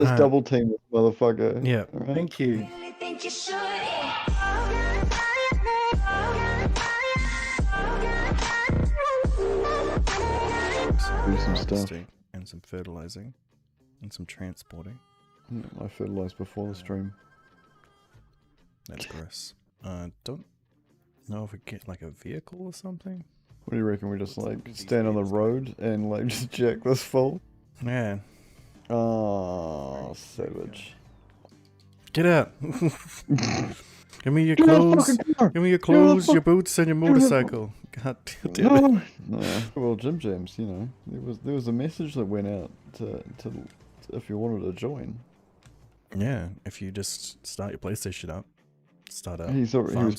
Let's double team this motherfucker. Yeah. Right. Thank you. Do some stuff. And some fertilizing. And some transporting. Yeah, I fertilized before the stream. That's gross. Don't know if we get like a vehicle or something. What do you reckon? We just like stand on the road and like just jack this full? Yeah. Oh, savage. Get out. Give me your clothes. Give me your clothes, your boots, and your motorcycle. God damn it. No. Well, Jim Jams, you know, there was a message that went out to if you wanted to join. Yeah, if you just start your PlayStation up, start up. He was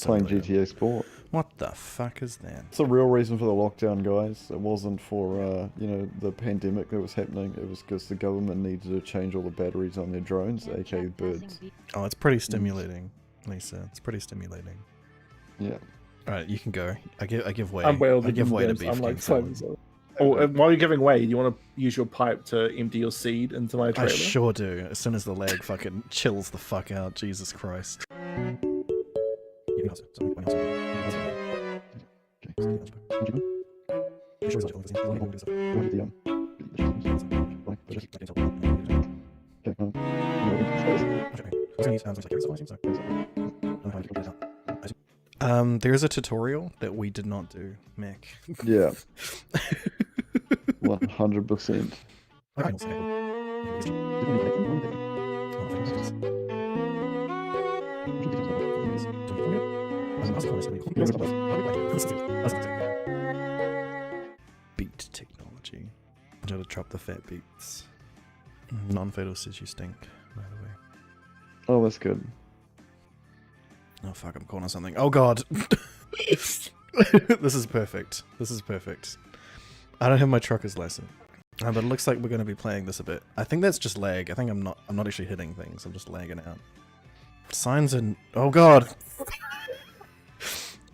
playing GTA Sport. What the fuck is that? It's the real reason for the lockdown, guys. It wasn't for you know, the pandemic that was happening. It was because the government needed to change all the batteries on their drones, aka birds. Oh, it's pretty stimulating, Lisa. It's pretty stimulating. Yeah. All right, you can go. I give way. I'm way older I give than way to this. beef. I'm like King 5 Oh, while you're giving way, do you want to use your pipe to empty your seed into my trailer? I sure do. As soon as the leg fucking chills the fuck out, Jesus Christ. There's a tutorial that we did not do, Mac. Yeah. 100%. Beat technology. How to drop the fat beats. Non-fatal says you stink, by the way. Oh, that's good. Oh fuck, I'm calling something. Oh god! This is perfect. This is perfect. I don't have my trucker's lesson. But it looks like we're going to be playing this a bit. I think that's just lag. I think I'm not actually hitting things. I'm just lagging out. Signs and... Oh god!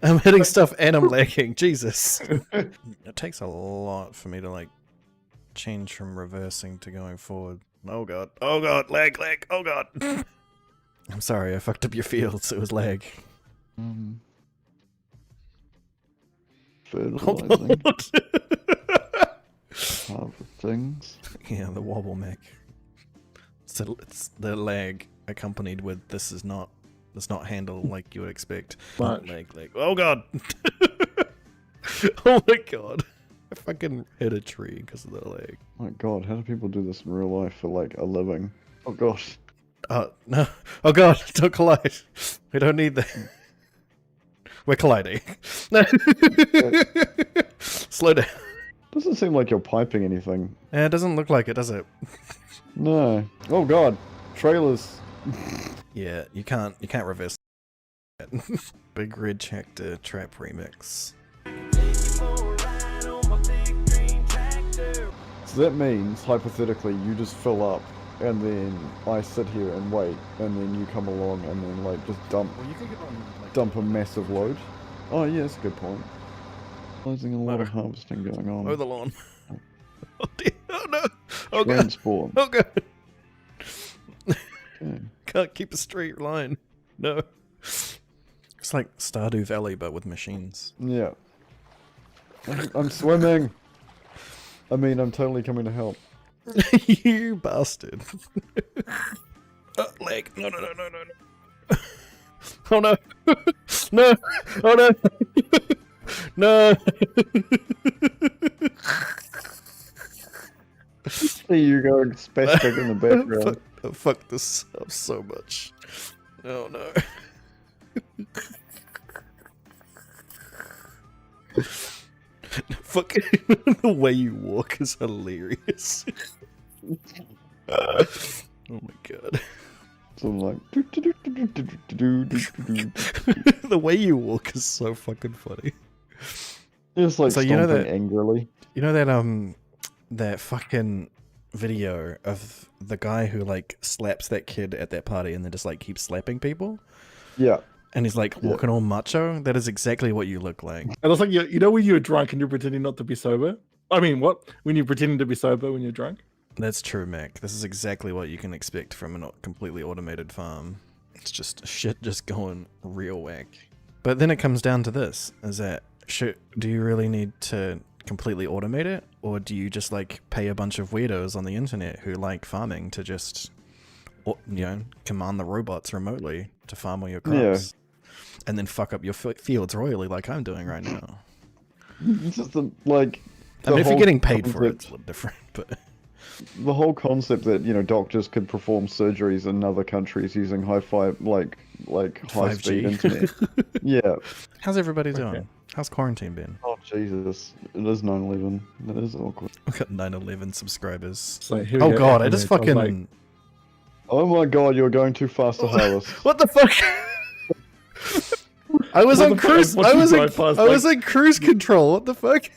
I'm hitting stuff and I'm lagging. Jesus. It takes a lot for me to like change from reversing to going forward. Oh god. Oh god. Lag. Oh god. I'm sorry. I fucked up your fields. It was lag. Fertilizing. Things. Yeah, the wobble mech. So it's the lag accompanied with this is not handle like you would expect. Lag. Oh god. Oh my god. I fucking hit a tree because of the lag. My god, how do people do this in real life for like a living? Oh gosh. No. Oh god, don't collide. We don't need that. We're colliding. No. Slow down. Doesn't seem like you're piping anything. Yeah, it doesn't look like it, does it? No. Oh god. Trailers. Yeah, you can't reverse that. Big Red Tractor Trap Remix. So that means, hypothetically, you just fill up, and then I sit here and wait, and then you come along and then like just dump a massive load. Oh yeah, that's a good point. There's a lot of harvesting going on. Mow the lawn. Oh dear. Oh no. Oh god. Transport. Oh god. Okay. Can't keep a straight line. No. It's like Stardew Valley but with machines. Yeah. I'm swimming. I mean, I'm totally coming to help. You bastard. Leg. No. Oh no. No. Oh no. No. See you going spastic in the background. Fuck this up so much. Oh no. Fuck. The way you walk is hilarious. Oh my god. So I'm like... The way you walk is so fucking funny. Just like So stomping you know that angrily. You know that that fucking video of the guy who like slaps that kid at that party and then just like keeps slapping people? Yeah. And he's like walking all macho? That is exactly what you look like. It looks like you know when you're drunk and you're pretending not to be sober? I mean, what? When you're pretending to be sober when you're drunk? That's true, Mac. This is exactly what you can expect from a completely automated farm. It's just shit just going real whack. But then it comes down to this, is that do you really need to completely automate it? Or do you just like pay a bunch of weirdos on the internet who like farming to just, you know, command the robots remotely to farm all your crops? And then fuck up your fields royally like I'm doing right now. Just like... I mean, if you're getting paid for it, it's a little different, but... The whole concept that, you know, doctors could perform surgeries in other countries using high-speed internet. Yeah. How's everybody doing? How's quarantine been? Oh, Jesus. It is 9/11. That is awkward. We've got 9/11 subscribers. So oh god, I just fucking... like... Oh my god, you're going too fast to harvest. What the fuck? I was on cruise... I was in cruise control, what the fuck?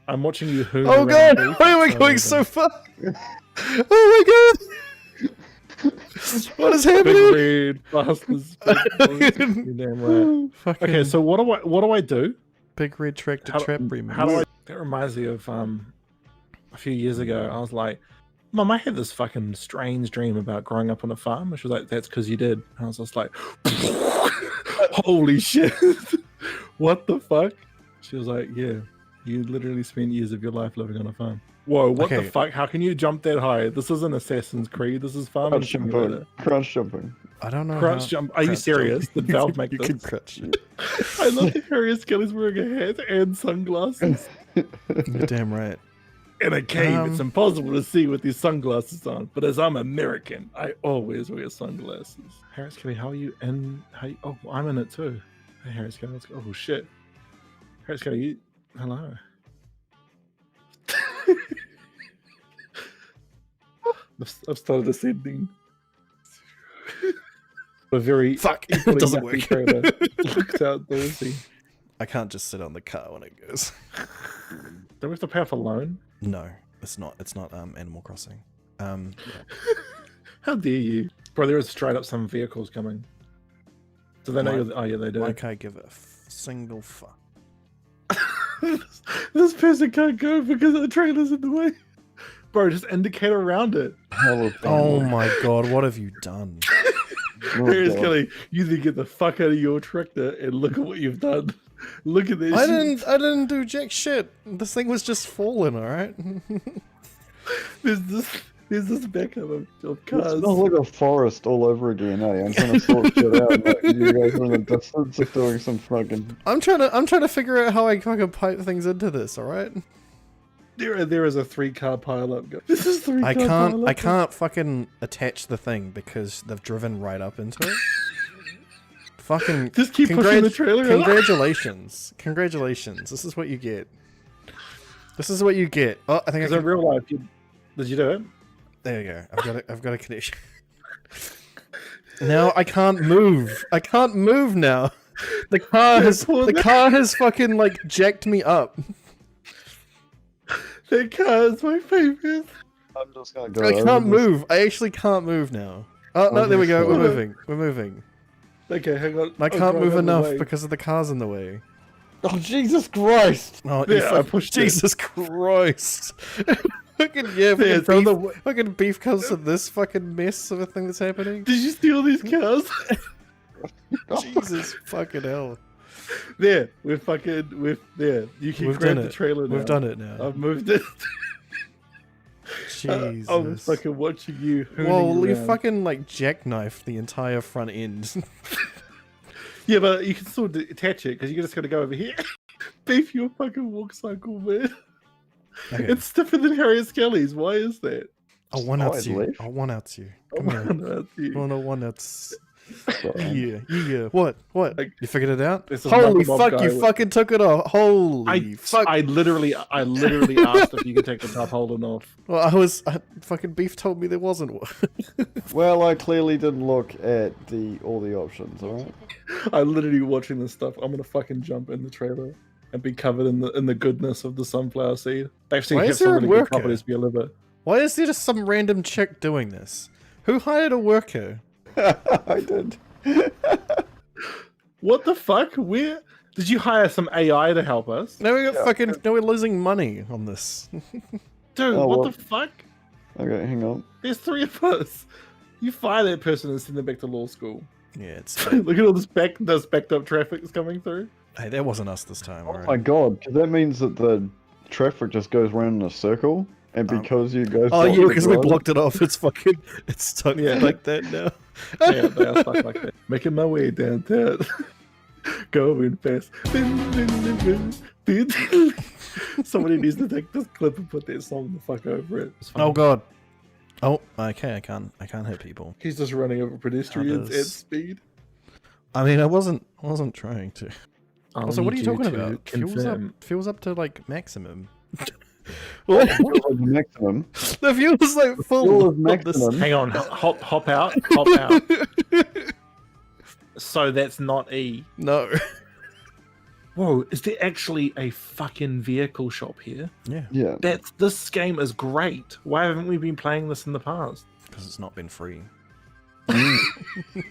I'm watching you hoon Oh god, why am I going so far? Oh my god! What is happening? Big red bastards. Damn right. Okay, so what do I do? Big red tractor trap remix. How do I? That reminds me of a few years ago. I was like, Mom, I had this fucking strange dream about growing up on a farm. And she was like, that's because you did. And I was just like, holy shit. What the fuck? She was like, yeah, you literally spent years of your life living on a farm. Whoa, what the fuck? How can you jump that high? This isn't Assassin's Creed. This is farming simulator. Crouch jumping. I don't know. Crouch jump. Are you serious? Did Valve make this? You can crouch. I love that Harry Skelly's wearing a hat and sunglasses. You're damn right. In a cave, it's impossible to see with these sunglasses on. But as I'm American, I always wear sunglasses. Harry Skelly, how are you in? Oh, I'm in it too. Hey, Harry Skelly, let's go. Oh shit. Harry Skelly, hello. I've started ascending. A very fuck. It doesn't work. Looks outdoorsy. I can't just sit on the car when it goes. Do we have to pay off a loan? No, it's not. It's not Animal Crossing. Yeah. How dare you, bro? There is straight up some vehicles coming. Do they know? You're... Oh yeah, they do. Why can't I give a single fuck? This person can't go because the trailer's in the way. Bro, just indicate around it. Oh my god, what have you done? Harry Skelly, you need to get the fuck out of your tractor and look at what you've done. Look at this. I didn't do jack shit. This thing was just falling, alright? There's this backup of cars. It's not like a forest all over again, eh? I'm trying to sort shit out. Like, you guys are in the distance of doing some fucking... I'm trying to figure out how I fucking pipe things into this, alright? There is a 3-car pileup. This is 3-car pileup. I can't fucking attach the thing because they've driven right up into it. Fucking just keep pushing the trailer. Congratulations. Congratulations. This is what you get. This is what you get. Oh, I think in real life, did you do it? There you go. I've got a connection. Now I can't move. I can't move now. The car has fucking like jacked me up. That car is my favorite. I'm just gonna go. I can't move. I actually can't move now. Oh no, there we go. We're moving. We're moving. Okay, hang on. I can't move enough because of the cars in the way. Oh Jesus Christ! Oh, yeah, I pushed Jesus Christ! Fucking yeah, fucking beef comes to this fucking mess of a thing that's happening. Did you steal these cars? Jesus fucking hell! There, we're there. You can grab the trailer now. We've done it now. I've moved it. Jesus. I'm fucking watching you. Well, you fucking like jackknifed the entire front end. Yeah, but you can still attach it because you're just gonna go over here. Beef your fucking walk cycle, man. Okay. It's stiffer than Harry Skelly's. Why is that? I'll one out you. I'll one out you. Come here. Oh no, one outs. Yeah. What? You figured it out? Holy fuck! You fucking took it off. Holy fuck! I literally asked if you could take the top holding off. Well, fucking Beef told me there wasn't one. Well, I clearly didn't look at all the options. All right. I'm literally watching this stuff. I'm gonna fucking jump in the trailer and be covered in the goodness of the sunflower seed. They actually have some really good properties to be a liver. Why is there just some random chick doing this? Who hired a worker? I did. What the fuck? Where did you hire some AI to help us? Now we got now we're losing money on this. Dude, what the fuck? Okay, hang on. There's 3 of us. You fire that person and send them back to law school. Yeah, it's. Look at all this backed up traffic that's coming through. Hey, that wasn't us this time, Oh alright? my god, because that means that the traffic just goes round in a circle, and because you guys. Oh blocked yeah, the because we road- blocked it off. It's fucking. It's stuck Yeah. like that now. Yeah, they are stuck like that. Making my way downtown. Going fast. Somebody needs to take this clip and put that song the fuck over it. It's fine. Oh god. Oh, okay. I can't hit people. He's just running over pedestrians at does- speed. I mean, I wasn't trying to. I'll Also, what are you need talking to about? confirm. Fuels up to like maximum. Fuel is maximum. The fuel is like full. Fuel is of this- maximum. Hang on, hop out. So that's not E. No. Whoa, is there actually a fucking vehicle shop here? Yeah, Yeah. This game is great. Why haven't we been playing this in the past? because it's not been free.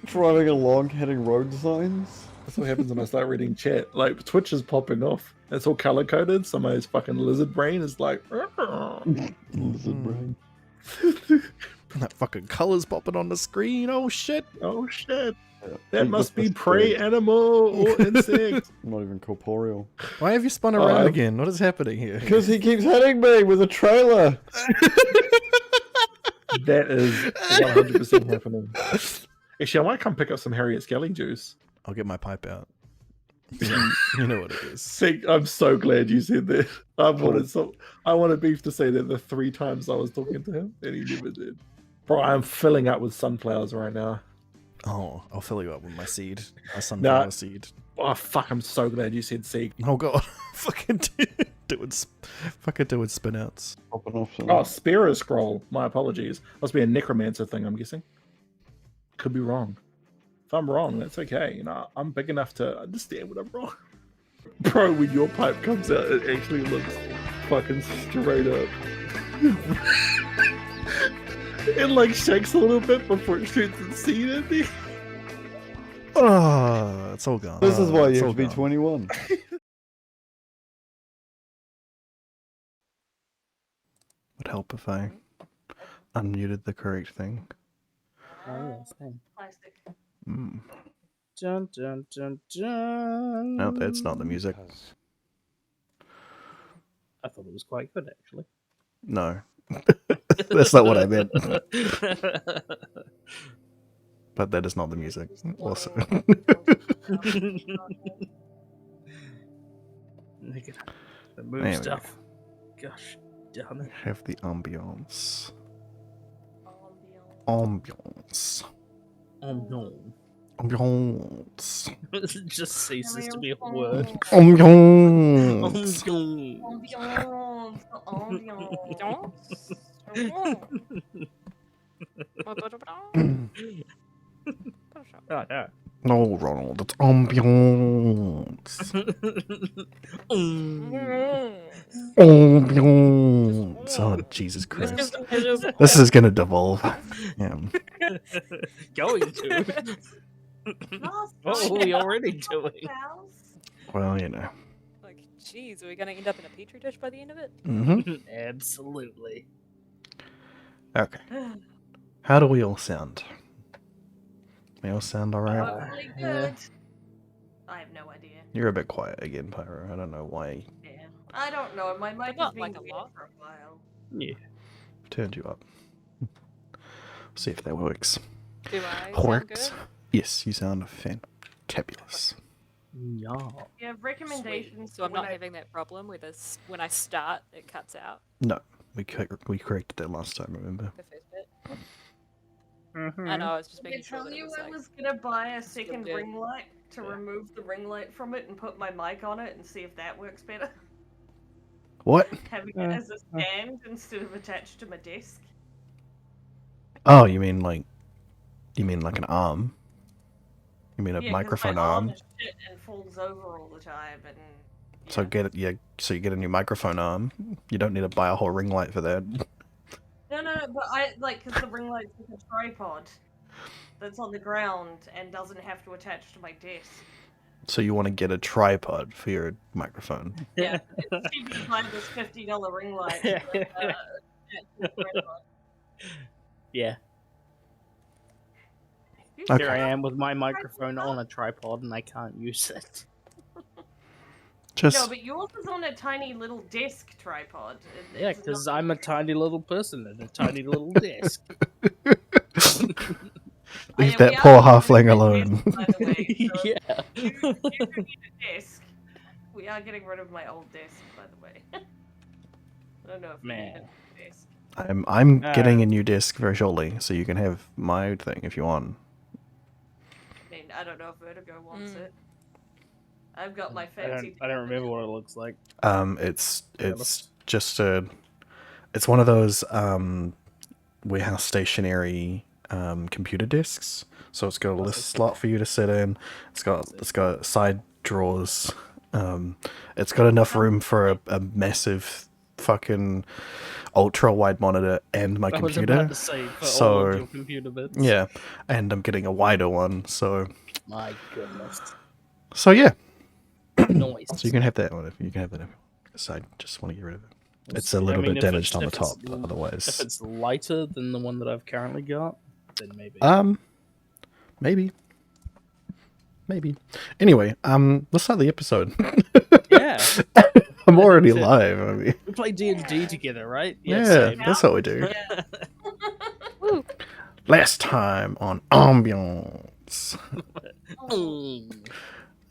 Driving along, hitting road signs. That's what happens when I start reading chat. Like Twitch is popping off. It's all color coded. Somebody's fucking lizard brain is like. Lizard brain. That fucking color's popping on the screen. Oh shit. Oh shit! Yeah. That Think must this be is prey good. animal or insect. Not even corporeal. Why have you spun around Oh. again? What is happening here? Because he keeps hitting me with a trailer. That is 100% happening. Actually, I might come pick up some Harriet Skelly juice. I'll get my pipe out. You know what it is. See, I'm so glad you said that. I wanted Beef to say that the 3 times I was talking to him, and he never did. Bro, I'm filling up with sunflowers right now. Oh, I'll fill you up with my seed. My sunflower seed. Oh fuck! I'm so glad you said seed. Oh god. Fucking doing spin outs. Popping off some. Oh, Sparrow Scroll. My apologies. Must be a necromancer thing, I'm guessing. Could be wrong. If I'm wrong, that's okay. You know, I'm big enough to understand when I'm wrong. Bro, when your pipe comes out, it actually looks fucking straight up. It like shakes a little bit before it shoots the seed at me. Oh, it's all gone. This is why It's you all have to be gone. 21. Would help if I unmuted the correct thing. Oh, yes, thing. Plastic. Mm. Dun, dun, dun, dun. No, that's not the music. I thought it was quite good, actually. No. That's not what I meant. But that is not the music. Also. Look at the move There we stuff. Gosh, damn it. Have the ambiance. Ambiance. Ambiance. Oh no. Ambiance. It just ceases to be a word. Ambiance. Ambiance. Oh no. No, Ronald, it's ambiance. Ambiance. Oh, Jesus Christ. This is gonna devolve. Yeah. Going to. What are we already doing? Well, you know. Like, jeez, are we gonna end up in a petri dish by the end of it? Mm-hmm. Absolutely. Okay. How do we all sound? We all sound alright? Hopefully good. I have no idea. You're a bit quiet again, Pyro. I don't know why Yeah. I don't know. My mic has not been like a weird lot. for a while. Yeah. I've turned you up. See if that works. Do I sound Works. good? Yes, you sound fantabulous. Yeah. Do you have recommendations? So I'm for when not having that problem where this, when I start, it cuts out No, we corrected that last time, remember? the first bit. Mm-hmm. I know, I was just Did I making sure tell that it you was I like... was gonna buy a second good. ring light to Yeah. remove the ring light from it and put my mic on it and see if that works better? What? Having it as a stand instead of attached to my desk. Oh, you mean like an arm? You mean a Yeah, 'cause microphone my arm? is shit and falls over all the time and. So so you get a new microphone arm. You don't need to buy a whole ring light for that. No, but I like because the ring light's like a tripod that's on the ground and doesn't have to attach to my desk. So you want to get a tripod for your microphone. Yeah, it's cheap to buy this $50 ring light. With, attached to the tripod. Yeah. Okay. Here I am with my microphone on a tripod and I can't use it. Just No, but yours is on a tiny little desk tripod. Yeah, It's because not- I'm a tiny little person and a tiny little disc. leave we that are poor getting rid of halfling that alone. desk, by the way, so Yeah. if you need a desk, we are getting rid of my old desk, by the way. I don't know if you need Man. a desk. I'm getting a new disc very shortly, so you can have my thing if you want. I mean, I don't know if Vertigo wants it. I've got my I fancy. don't remember what it looks like. It's just it's one of those warehouse stationary computer desks. So it's got a list slot for you to sit in. It's got side drawers. It's got enough room for a massive fucking ultra wide monitor and my I was computer. about to say for all of your computer bits. Yeah, and I'm getting a wider one. So My goodness. yeah. Noise. So you can have that one if you can have that. So I just want to get rid of it. It's a little bit if damaged on the if top, it's- but otherwise. If it's lighter than the one that I've currently got, then maybe. Maybe. Anyway, let's start the episode. Yeah. I'm already That's it. live. I mean, We play D&D together, right? yeah, same. that's what we do. Yeah. Woo. Last time on Ambiance. Mm.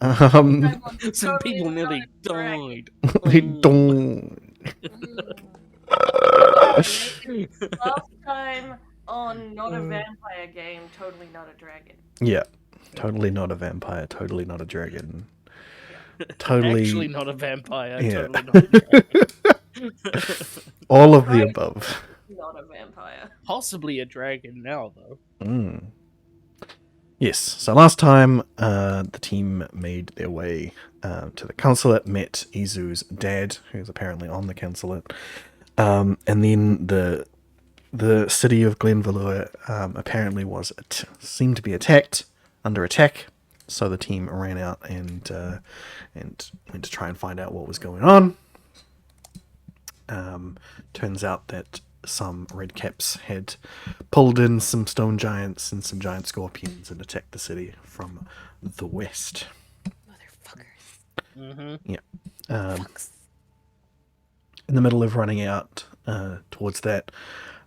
Um, Some people nearly died. we don't. Last time on not a vampire game, totally not a dragon. Yeah, totally not a vampire. Totally not a dragon. Totally. Actually not a vampire. Yeah. Totally not a dragon. All of the Right. above. Not a vampire. Possibly a dragon now, though. Mm. Yes, so last time the team made their way to the consulate, met Izu's dad, who's apparently on the consulate, and then the city of Glenvelour apparently seemed to be under attack. So the team ran out and went to try and find out what was going on. Turns out that some redcaps had pulled in some stone giants and some giant scorpions and attacked the city from the west. Motherfuckers. Mm-hmm. Fucks. In the middle of running out towards that,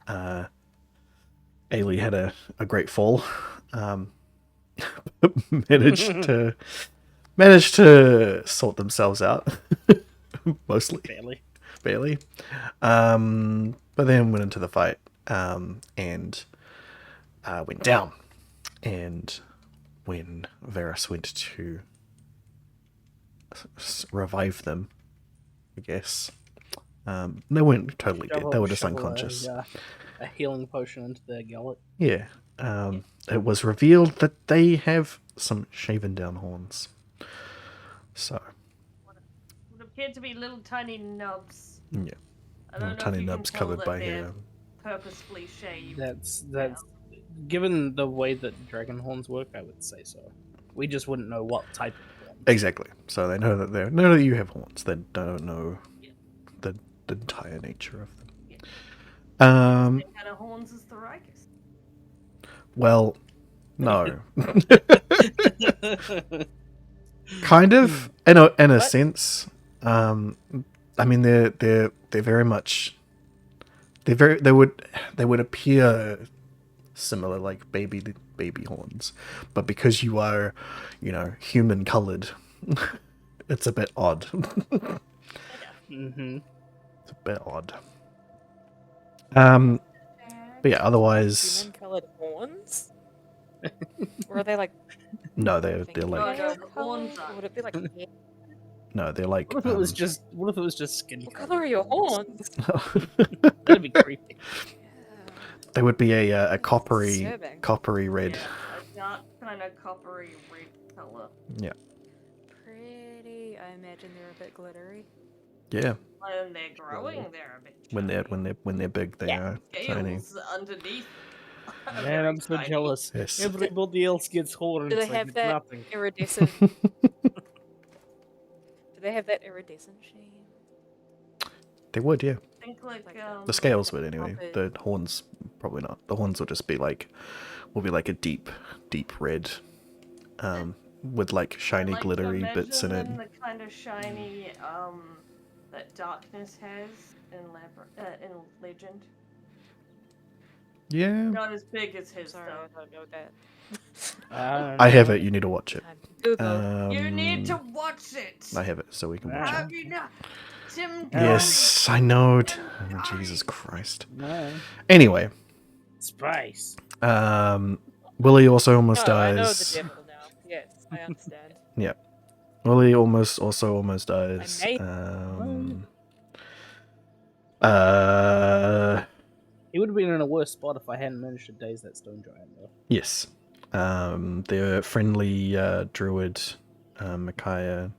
Ailey had a great fall. managed to sort themselves out, mostly. Barely. But then went into the fight and went down. And when Varys went to revive them, I guess, they weren't totally dead. They were just unconscious. A healing potion into their gullet. Yeah. It was revealed that they have some shaven down horns. So. Would appear to be little tiny nubs. Yeah. I don't know Tiny if you nubs can tell covered that by they're hair. purposefully shaved. That's given the way that dragon horns work, I would say so. We just wouldn't know what type of horn. Exactly. So they know that you have horns. They don't know the entire nature of them. Yeah. Um. Same kind of horns as the Rikers. Well, no. Kind of, in a sense. I mean, they're very much. They would appear similar, like baby horns, but because you are, human colored, it's a bit odd. Mm-hmm. It's a bit odd. But yeah, otherwise, Human-colored horns? Or are they like? no, they're like No, hair the color? horns are. Or would it be like? hair? no, they're like. What if it was just? What if it was just skin What color? color are your horns? That'd be creepy. They would be a coppery Disturbing. red. Yeah, a dark kind of coppery red color. Yeah. Pretty. I imagine they're a bit glittery. Yeah. When they're growing, they're a bit. When they're big, they are tiny. Scales underneath. are Man, very I'm so tiny. jealous. Yes. Everybody else gets horns. Do they I have get that nothing. iridescent? Do they have that iridescent sheen? They would, yeah. think like The scales would anyway. Puppet. The horns probably not. The horns will just be like, will be like a deep red, with like shiny like, glittery bits in it. imagine them the kind of shiny that darkness has in Legend. Yeah, Not as big as his Sorry, though. I don't know that. I have it. You need to watch it. Time to Google. You need to watch it. I have it, so we can watch it. Have you not? Tim Yes, I know. Curry. Oh, Jesus Christ. No. Anyway, Spice. Willie also almost Oh, I know the dies. devil now. Yes, I understand. Yeah, Willie almost dies. may- He would have been in a worse spot if I hadn't managed to daze that stone giant, though. Yes. Their friendly druid, Micaiah,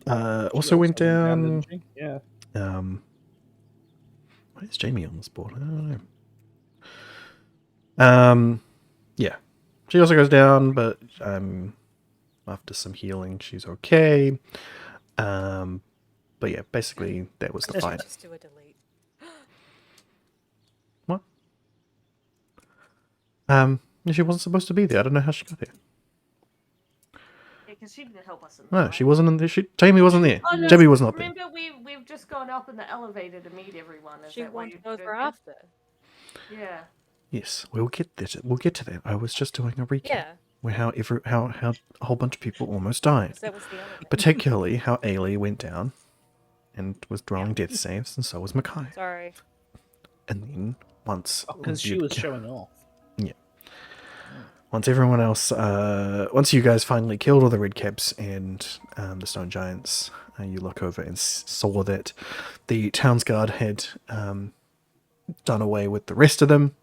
also went down. didn't she? Yeah. Why is Jamie on this board? I don't know. Yeah. She also goes down, but after some healing, she's okay. But yeah, basically that was the fight. Just do a delete. What? She wasn't supposed to be there. I don't know how she got there. Yeah, because she didn't help us in the No, fight. she wasn't in there. Jamie wasn't there. Oh, no, Jamie was not there. Remember, we've just gone up in the elevator to meet everyone. Is She that why wanted you those did for that? after. Yeah. Yes, we'll get there. We'll get to that. I was just doing a recap. Yeah, Where how a whole bunch of people almost died. 'cause that was the other. Particularly how Ailey went down and was drawing death saves, and so was Mackay. Sorry. And then once Because she was showing off. once everyone else, once you guys finally killed all the red caps and the stone giants, you look over and saw that the town's guard had done away with the rest of them,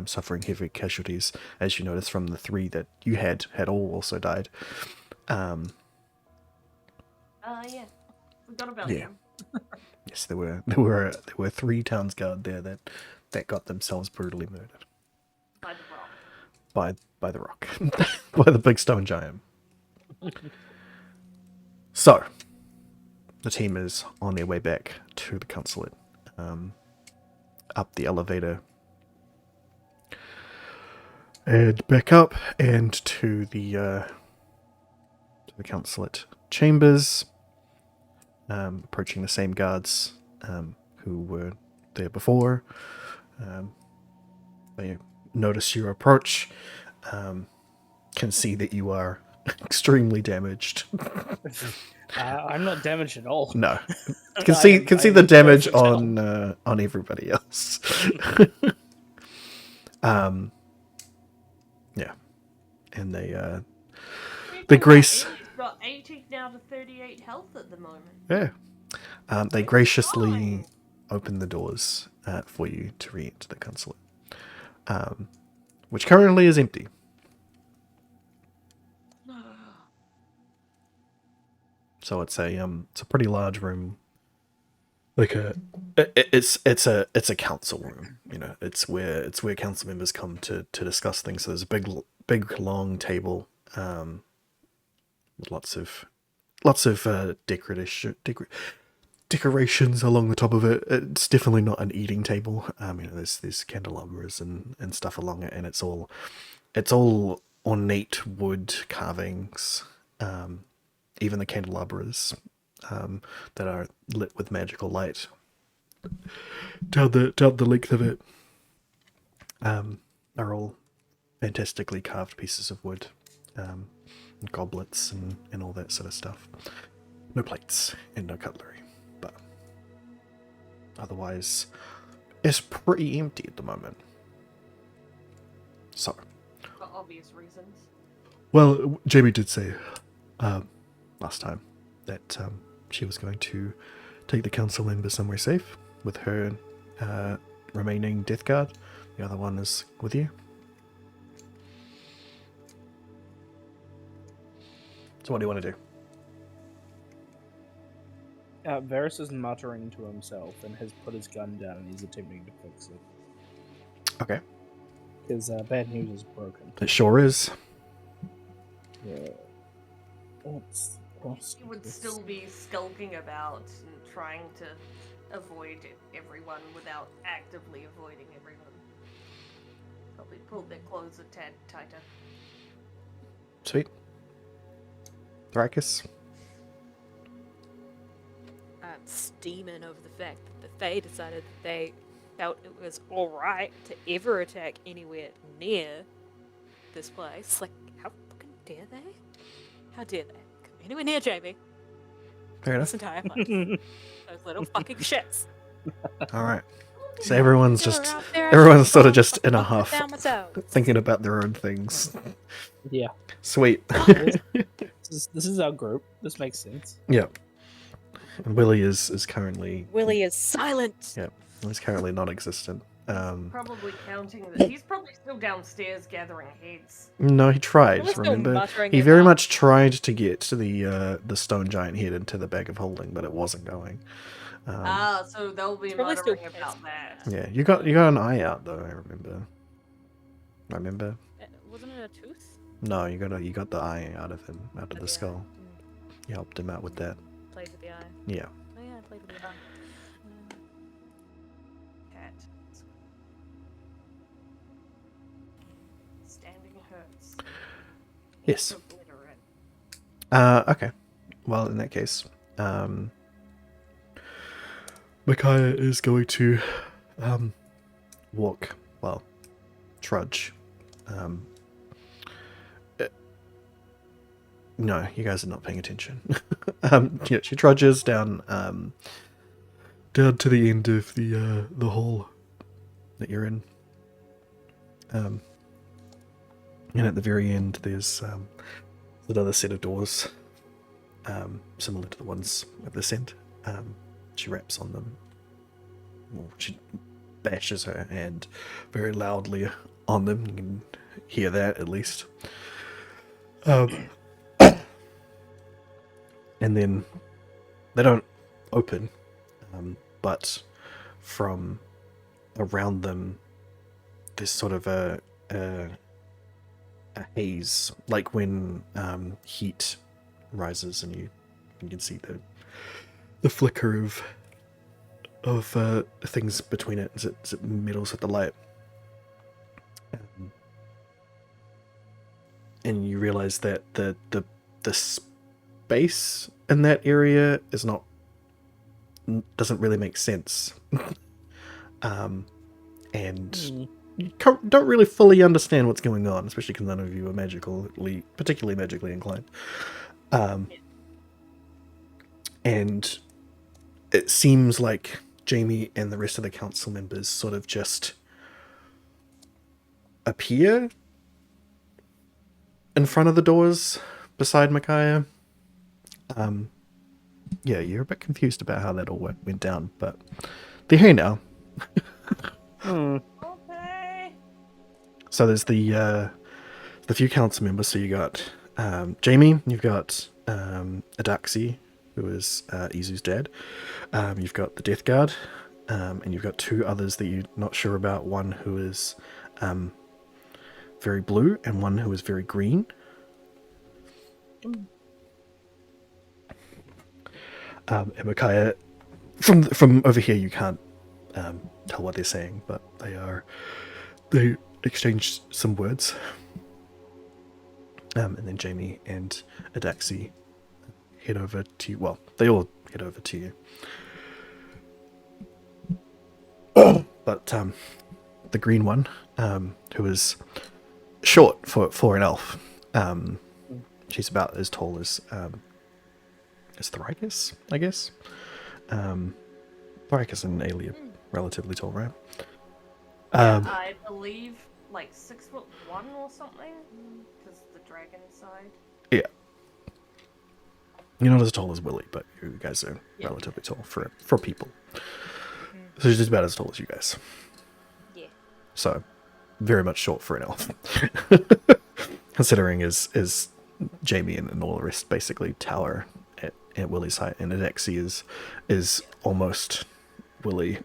suffering heavy casualties, as you noticed from the 3 that you had all also died. Yeah. Forgot about Yeah. them. Yes, there were 3 towns guard there that got themselves brutally murdered By the rock. by the rock, by the big stone giant. So, the team is on their way back to the consulate, up the elevator, and back up and to the consulate chambers. Approaching the same guards who were there before. They notice your approach, can see that you are extremely damaged. I'm not damaged at all. No, can see the damage on everybody else. Yeah, and they grace. He's got 80 now to 38 health at the moment. Yeah. They graciously open the doors for you to re-enter the consulate, which currently is empty. So it's a pretty large room. Like it's a council room. You know, it's where council members come to discuss things. So there's a big long table, with lots of decorations along the top of it. It's definitely not an eating table. There's candelabras and stuff along it, and it's all ornate wood carvings. Even the candelabras that are lit with magical light down the length of it are all fantastically carved pieces of wood, and goblets and all that sort of stuff. No plates and no cutlery, but otherwise it's pretty empty at the moment. So, For obvious reasons. well, Jamie did say last time that she was going to take the council member somewhere safe with her remaining death guard. The other one is with you. So what do you want to do? Varys is muttering to himself and has put his gun down and he's attempting to fix it. Okay. Because bad news is broken. It sure is. Yeah. Let's course. He would still be skulking about and trying to avoid everyone without actively avoiding everyone. Probably pulled their clothes a tad tighter. Sweet. Thrakus? I'm steaming over the fact that the Fae decided that they felt it was alright to ever attack anywhere near this place. Like, how fucking dare they? How dare they? Come anywhere near Jamie Fair this enough. entire place. Those little fucking shits. Alright. So everyone's They were just... out there, I Everyone's should've sort of gone just in a fucked it huff, down myself. thinking about their own things. Yeah. Sweet. This is our group. This makes sense. Yeah. And Willie is currently... Willie is silent. Yeah. He's currently non-existent. Probably counting that he's probably still downstairs gathering heads. No, he tried, We're still remember? muttering He very about- much tried to get the stone giant head into the bag of holding, but it wasn't going. So they'll be probably still muttering about pissed. that. Yeah, you got an eye out though, I remember. Remember? Wasn't it a tooth? No, you got the eye out of him, out of the Yeah. skull. You helped him out with that. Played with the eye. Yeah. Oh yeah, I played with the eye. Cat. Standing hurts. Yes. Obliterate. Okay. Well, in that case, Micaiah is going to walk, well, trudge. No, you guys are not paying attention. Yeah, she trudges down down to the end of the hall that you're in. And at the very end there's another set of doors, similar to the ones at this end. She raps on them. Well, she bashes her hand very loudly on them. You can hear that at least. And then they don't open, but from around them there's sort of a haze, like when heat rises and you can see the flicker of things between it as it meddles with the light. And you realize that the space in that area doesn't really make sense. And you don't really fully understand what's going on, especially because none of you are particularly magically inclined. And it seems like Jamie and the rest of the council members sort of just appear in front of the doors beside Micaiah. Yeah, you're a bit confused about how that all went down, but they're here now. Okay. So there's the few council members. So you got Jamie, you've got Adaxi, who is Izu's dad. You've got the Death Guard, and you've got two others that you're not sure about. One who is very blue, and one who is very green. And Micaiah, from over here, you can't tell what they're saying, but they exchange some words. And then Jamie and Adaxi head over to you. Well, they all head over to you. But the green one, who is short for an elf, she's about as tall as Thrakus, I guess. Thrakus and Aelia are relatively tall, right? I believe like 6'1" or something, because the dragon side. Yeah. You're not as tall as Willie, but you guys are relatively tall for people. So she's just about as tall as you guys. Yeah. So, very much short for an elf. Considering is Jamie and all the rest basically tower at Willie's height, and Adexi is almost Willie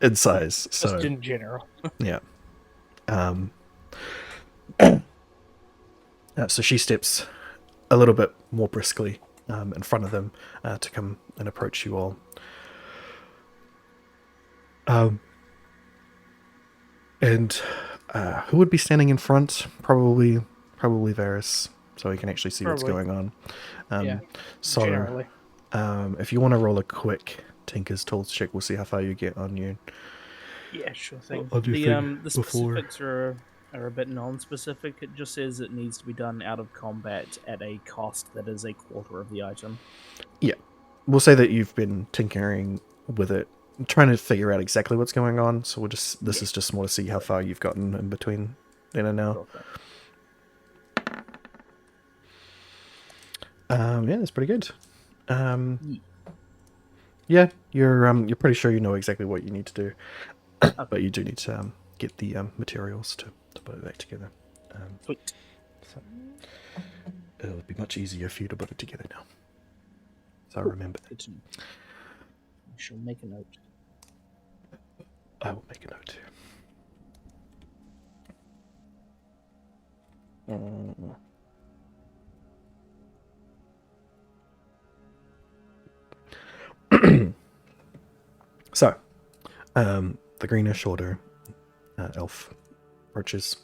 in size. So Just in general. yeah. So she steps a little bit more briskly in front of them to come and approach you all. And who would be standing in front? Probably Varys, so he can actually see what's Probably. going on. Yeah, So generally. if you want to roll a quick Tinker's Tools check, we'll see how far you get on you. Yeah, sure thing. I'll do The thing the before. specifics are a bit non-specific. It just says it needs to be done out of combat at a cost that is a quarter of the item. Yeah, we'll say that you've been tinkering with it, trying to figure out exactly what's going on. So this is just more to see how far you've gotten in between then and now. Sure thing. Yeah, that's pretty good. Yeah, you're pretty sure you know exactly what you need to do, but you do need to get the materials to put it back together. Sweet. So it'll be much easier for you to put it together now. So remember that. Good to know. I shall make a note. I will make a note. So, the greener, shorter elf approaches.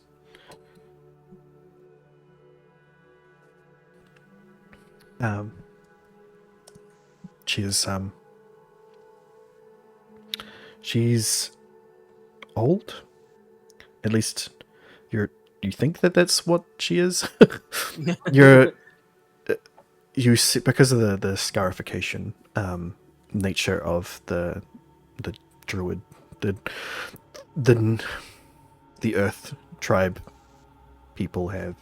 She's old. At least you think that that's what she is. You see, because of the scarification nature of the druid, the earth tribe people have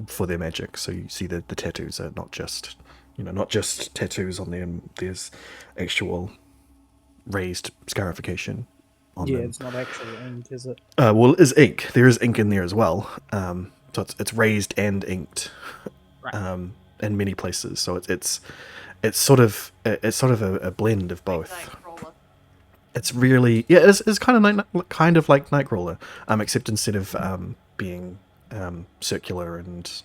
for their magic. So you see that the tattoos are not just tattoos on them. There's actual raised scarification on them. It's not actually ink, is it? Well, it is ink. There is ink in there as well. So it's raised and inked, Right. in many places. So it's sort of a blend of both. Nightcrawler. It's really it's kind of like Nightcrawler, except instead of being circular and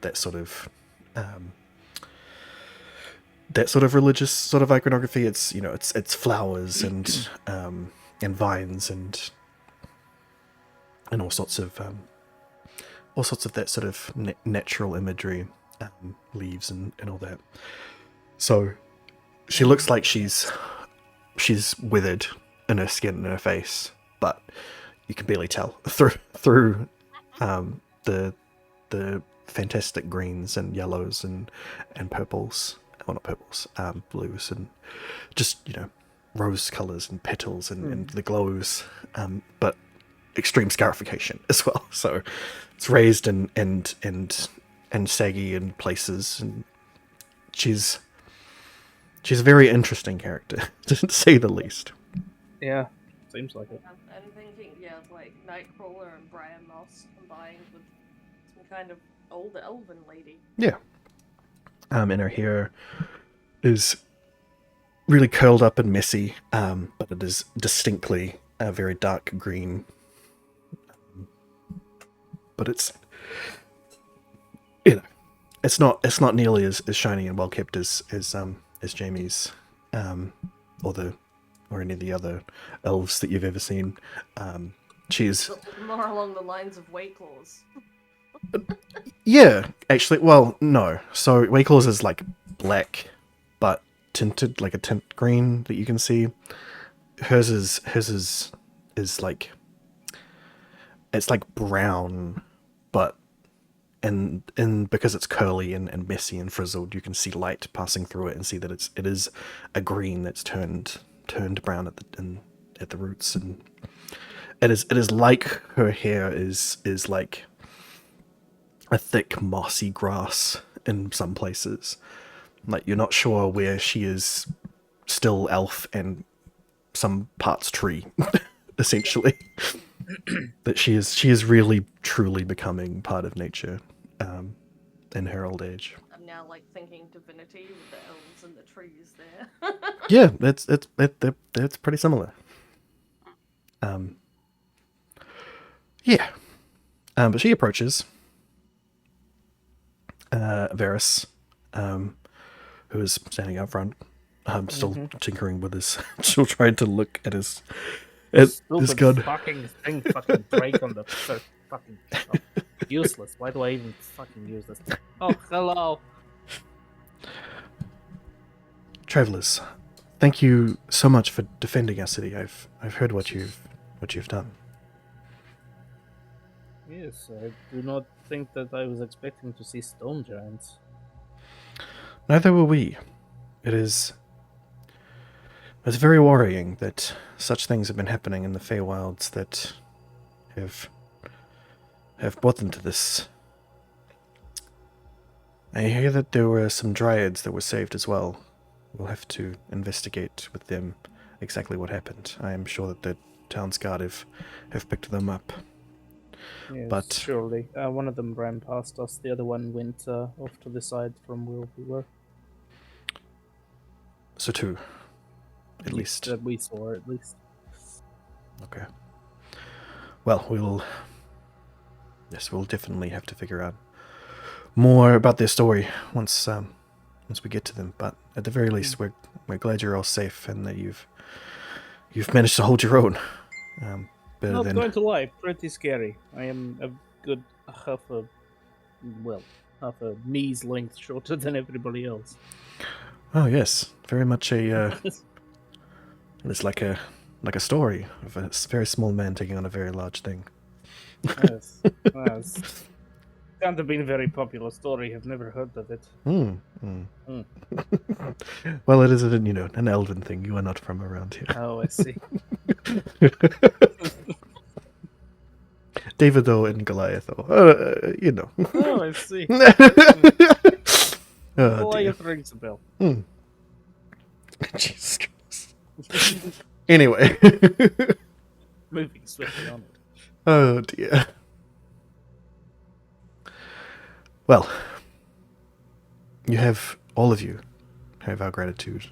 that sort of religious sort of iconography. It's it's flowers and vines and all sorts of that sort of natural imagery, leaves and all that. So she looks like she's withered in her skin and her face, but you can barely tell through the fantastic greens and yellows and purples. Well, not purples, blues and just rose colors and petals and the glows, but extreme scarification as well. So it's raised and saggy in places, and she's a very interesting character, to say the least. Yeah, seems like it. I'm thinking, like Nightcrawler and Brian Moss combined with some kind of old elven lady. Yeah. And her hair is really curled up and messy, but it is distinctly a very dark green. But it's it's not nearly as shiny and well kept as Jamie's, or any of the other elves that you've ever seen. She's More along the lines of Wayclaws. Yeah, actually, well, no. So Wayclaws is like black, but tinted, like a tint green that you can see. Hers is like, it's like brown, but and because it's curly and messy and frizzled, you can see light passing through it and see that it is a green that's turned brown at the roots, and it is like her hair is like a thick mossy grass in some places. Like, you're not sure where she is still elf and some parts tree, essentially. That she is really truly becoming part of nature in her old age. I'm now like thinking divinity with the elves and the trees there. Yeah, that's pretty similar. Yeah. But she approaches. Varys, who is standing up front, still tinkering with his, still trying to look at his his Stupid gun. fucking thing fucking break on the fucking useless. Why do I even fucking use this? Oh, hello. Travelers, thank you so much for defending our city. I've heard what you've done. Yes, I do not think that I was expecting to see stone giants. Neither were we. It's very worrying that such things have been happening in the Feywilds that have brought them to this. I hear that there were some dryads that were saved as well. We'll have to investigate with them exactly what happened. I am sure that the town's guard have picked them up. Yes, But- surely. One of them ran past us, the other one went off to the side from where we were. So two, at least. That we saw, at least. Okay. Well, we'll definitely have to figure out more about their story once we get to them. But at the very least, we're glad you're all safe and that you've managed to hold your own. Better Not than going to lie, pretty scary. I am a good half a knee's length shorter than everybody else. oh yes, very much a. It's like a story of a very small man taking on a very large thing. Yes. Yes. Can't have been a very popular story. I've never heard of it. Well, it is an elven thing. You are not from around here. Oh, I see. David though and Goliath though. Oh, I see. Oh, dear. Goliath rings a bell. Jesus Christ. Anyway. Moving swiftly on it. Oh dear. Well, all of you have our gratitude,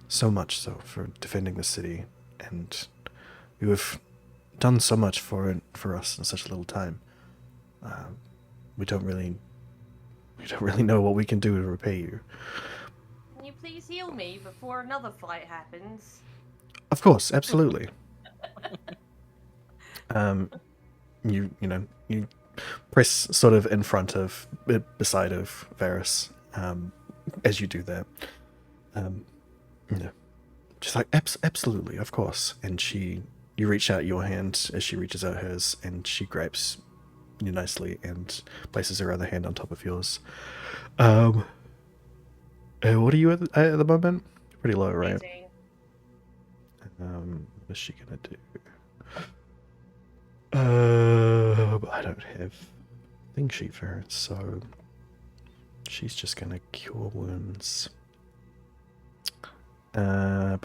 so much so, for defending the city, and you have done so much for us in such a little time. We don't really know what we can do to repay you. Can you please heal me before another fight happens? Of course, absolutely. You press sort of in front of, beside of Varys, as you do that. She's like, absolutely, of course. And you reach out your hand as she reaches out hers, and she grabs you nicely and places her other hand on top of yours. What are you at the moment? Pretty low, right? Amazing. What is she gonna do? I don't have a thing sheet for her, so she's just gonna cure wounds. No,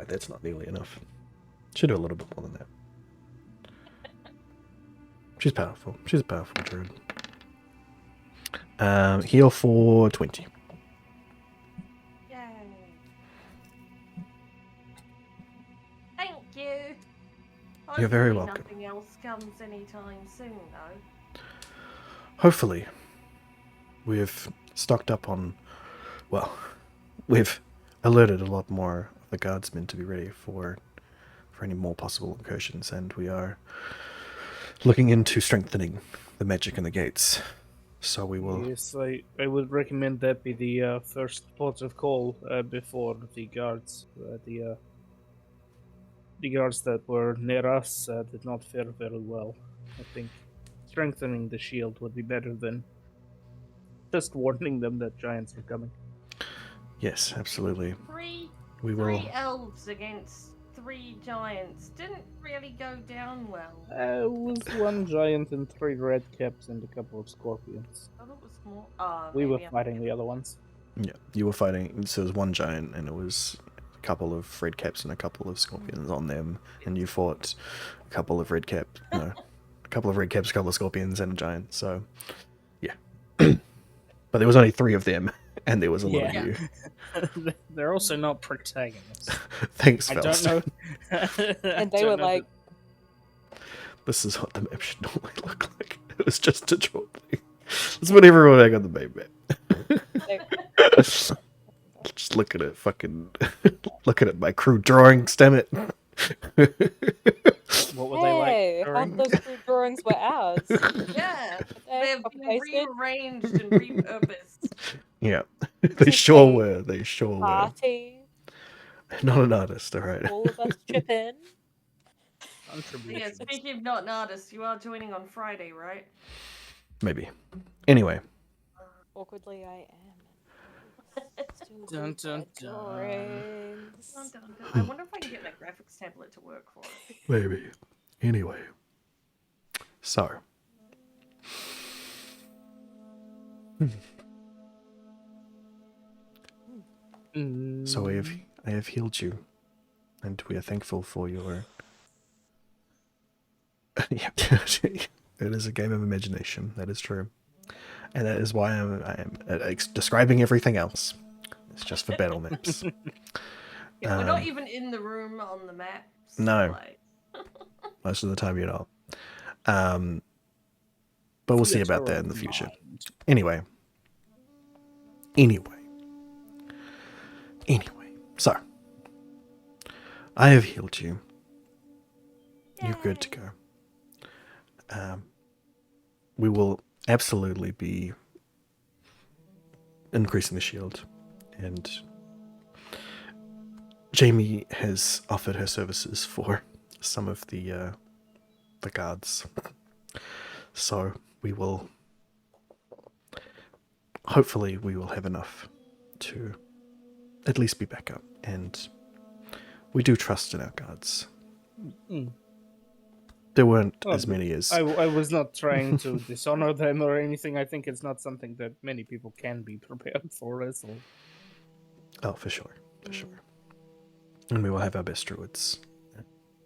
that's not nearly enough. Should do a little bit more than that. She's powerful. She's a powerful druid. Heal for 20. Yay. Thank you. You're very Hopefully welcome. Nothing else comes anytime soon, though. Hopefully, we've stocked up on, we've alerted a lot more of the guardsmen to be ready for any more possible incursions, and we are looking into strengthening the magic in the gates. So we will. Yes, I would recommend that be the first port of call before the guards. The guards that were near us did not fare very well. I think strengthening the shield would be better than just warning them that giants are coming. Yes, absolutely. Three We will. elves against 3 giants didn't really go down well. It was one giant and 3 red caps and a couple of scorpions. I thought it was more. We were maybe I'm fighting the other ones. Yeah, you were fighting. So it was one giant, and it was a couple of red caps and a couple of scorpions on them, and you fought a couple of red caps. No, a couple of red caps, a couple of scorpions, and a giant. So, yeah. But there was only 3 of them, and there was a lot of you. They're also not protagonists. Thanks, I don't Falstad. know. And they were like This is what the map should normally look like. It was just a draw thing. Let's put everyone back on the main map. Just look at it, fucking looking at my crude drawings, damn it. What were they like? Hey, half During? those crude drawings were ours. Yeah, They they've been copy-pasted. rearranged and repurposed. Yeah, This they is sure a were. They sure were. Party. Not an artist, all right. All of us chip in. Yeah, Contributions. speaking of not an artist, you are joining on Friday, right? Maybe. Anyway, Awkwardly, I am. Still Dun, good dun, at dun. drawings. Dun, dun, dun. I wonder if I can get my graphics tablet to work for it. maybe. Anyway, so. So I have healed you, and we are thankful for your. Yeah, it is a game of imagination. That is true, and that is why I am describing everything else. It's just for battle maps. Yeah, we're not even in the room on the map. So No. like... Most of the time, you're not. But we'll see about that in the future. Anyway. So I have healed you. You're good to go. We will absolutely be increasing the shield, and Jamie has offered her services for some of the guards. So we will, hopefully we will have enough to at least be back up, and we do trust in our guards. Mm. There weren't Well, as many as... I was not trying to dishonor them or anything. I think it's not something that many people can be prepared for as well. Oh, for sure. And we will have our best druids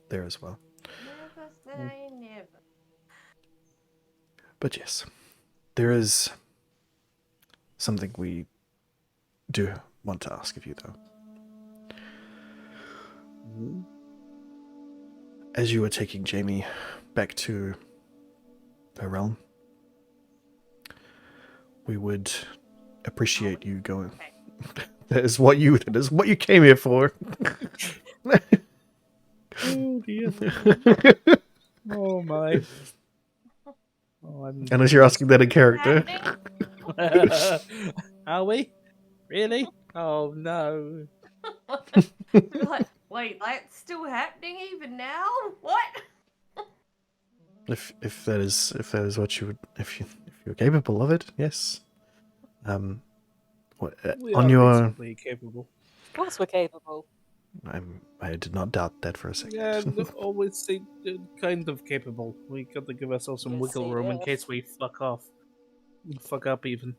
there as well. Never say never. But yes, there is something we do want to ask of you, though. As you were taking Jamie back to her realm, we would appreciate you going. That is what you came here for. Oh dear. Oh my. Oh, Unless you're asking that in character. Are we? Really? Oh no. Like, wait, that's still happening even now? What? If that is what you would, if you're capable of it, yes. What We on are your? reasonably capable. Of course we're capable. I did not doubt that for a second. Yeah, always say kind of capable. We got to give ourselves some Yes, wiggle room in yes. case we fuck off. Fuck up even.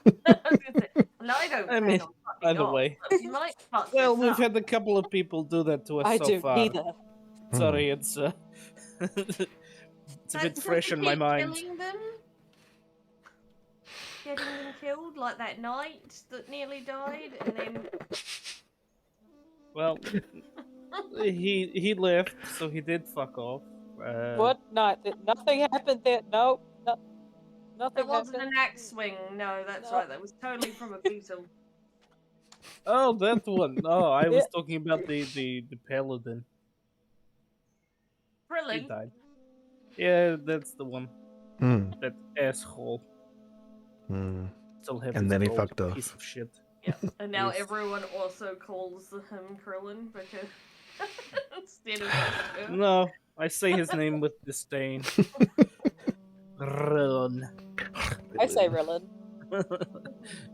I was gonna say, well, I don't I plan mean, on fucking either off, way. but we might fuck Well, this we've up. had a couple of people do that to us I so do far. neither. Sorry, it's it's a But bit just fresh to in my keep mind. Killing them? Getting them killed like that knight that nearly died, and then Well, he left, so he did fuck off. What? Not nothing happened there. No, nothing that wasn't happened. an axe swing. No, that's No. right. That was totally from a beetle. Oh, that one. Oh, I was Yeah. talking about the paladin. He Krillin. died. Yeah, that's the one. Hmm. That asshole. Hmm. Still have And his then he gold, fucked off. piece of shit. Yeah, and now Yes. everyone also calls him Krillin because instead of her. No, I say his name with disdain. Krillin. I say Rillin.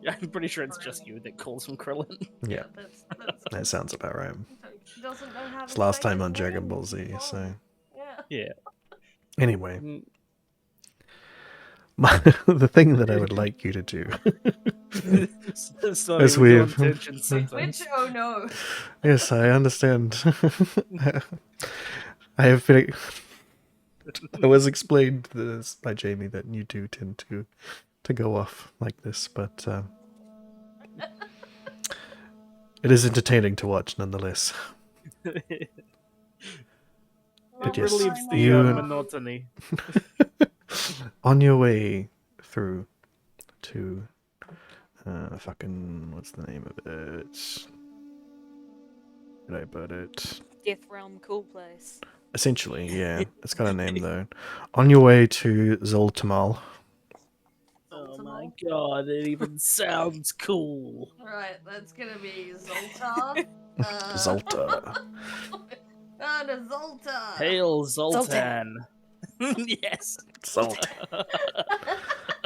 Yeah, I'm pretty sure it's just you that calls him Krillin. Yeah, that's that sounds about right. doesn't know how It's to last say time his on Dragon name. Ball Z, so Yeah. Yeah. anyway, Mm. the thing that I would like you to do, Sorry, As we go on we've- tangents sometimes. Which oh no. yes, I understand. I have been. I was explained this by Jamie that you do tend to go off like this, but it is entertaining to watch nonetheless. But yes, relieves the you monotony. on your way through to fucking what's the name of it? Did I put it? Death Realm cool place. Essentially, yeah. It's got a name though. On your way to Zoltamal. Oh my god, it even sounds cool. Right, that's gonna be Zoltar. Zolta. The Zoltar. Hail Zoltan. Yes. Zolta. It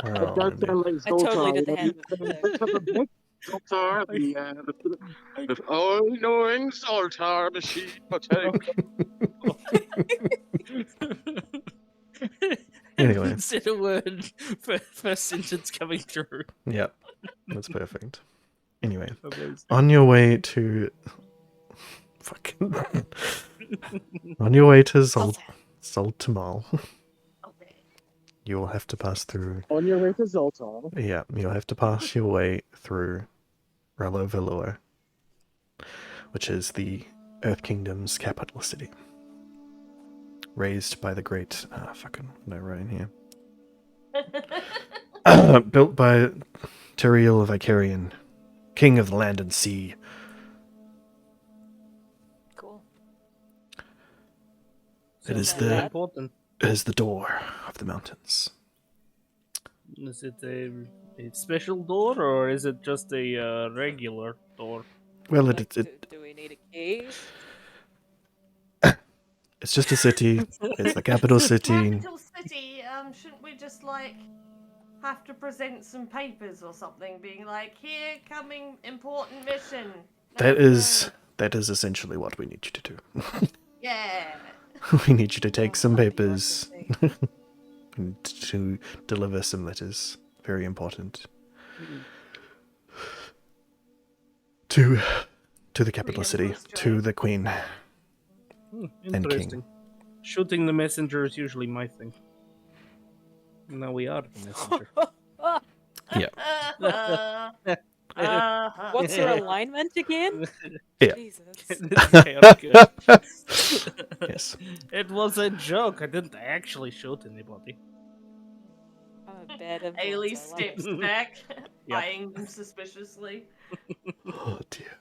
Oh, does man. sound like I totally Zoltar, did the hand Zoltar, the all-knowing Zoltar machine. Anyway. Said a word. First sentence coming through. Yep. That's perfect. Anyway. Amazing. On your way to fucking on your way to Zoltamal, Okay. you will have to pass through. On your way to Zoltar. Yeah, you'll have to pass your way through Ralo Velour, which is the Earth Kingdom's capital city, raised by the great fucking no right in here. Built by Tyrael Vicarian, king of the land and sea. Cool. It is Sounds the important. it is the door of the mountains. Is it a special door or is it just a regular door? Well, Like, do we need a key? it's just a city. It's the capital city. Capital city. Shouldn't we just like have to present some papers or something, being like, "Here, coming important mission." That is essentially what we need you to do. Yeah. We need you to take some That'd be papers wonderful. and to deliver some letters. Very important. To the capital city, to the queen. Interesting. Shooting the messenger is usually my thing. Now we are the messenger. What's your alignment again? Yeah. Jesus. Chaotic. Yes. It was a joke. I didn't actually shoot anybody. I'm a bad influence, Ailey I love steps it. back, Yep. eyeing them suspiciously. Oh dear.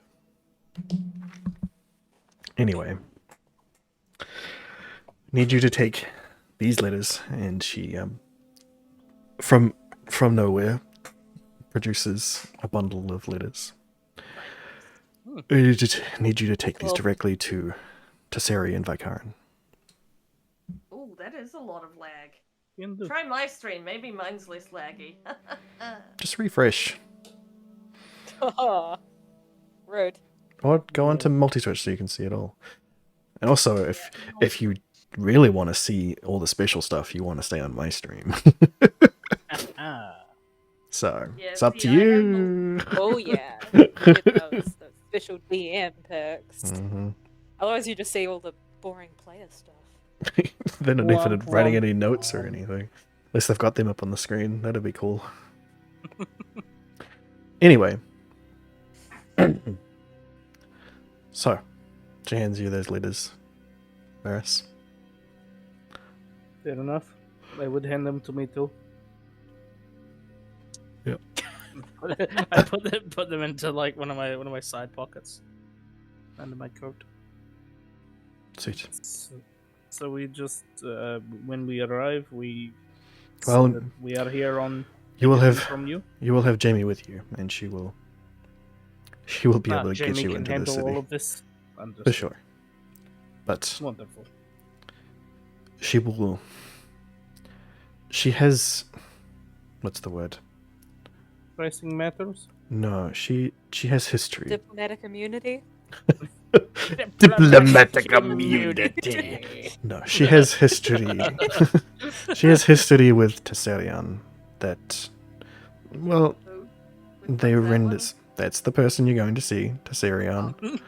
Anyway, need you to take these letters, and she from nowhere produces a bundle of letters. Need you to take these directly to Sari and Vikarin. Ooh, that is a lot of lag. Can do. Try my stream. Maybe mine's less laggy. Just refresh. Rude. Or go onto multi-switch so you can see it all. And also, if you really want to see all the special stuff, you want to stay on my stream. So, Yeah, it's up to see, I you. Oh yeah. Get those special DM perks. Mhm. Otherwise you just see all the boring player stuff. They're not even Womp writing womp. any notes or anything. At least they've got them up on the screen. That'd be cool. Anyway. So, she hands you those letters, Varys. Fair enough. I would hand them to me too. Yep. I put them into like one of my side pockets under my coat. Sweet. So we just when we arrive, we Well, say that we are here on You will mission have from you. Jamie with you, and she will be able to Jamie get you can into the handle city all of this. Understood. for sure. But Wonderful. she will. She has. What's the word? Pressing matters. No, she has history. Diplomatic immunity? Diplomatic immunity. No, she has history. She has history with Tessarion that, well, With they that renders. That's the person you're going to see, Tessarion. one?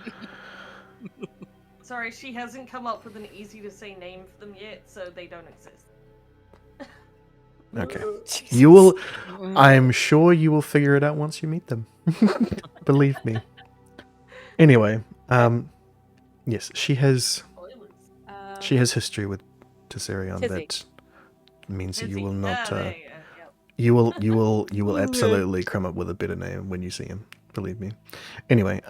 Sorry, she hasn't come up with an easy to say name for them yet, so they don't exist. Okay. You will. I'm sure you will figure it out once you meet them. Believe me. Anyway, yes, she has. Spoilers. She has history with Tessarion Tizzy. that means that you Tizzy. will not. There you go. Yep. You will absolutely come up with a better name when you see him. Believe me. Anyway,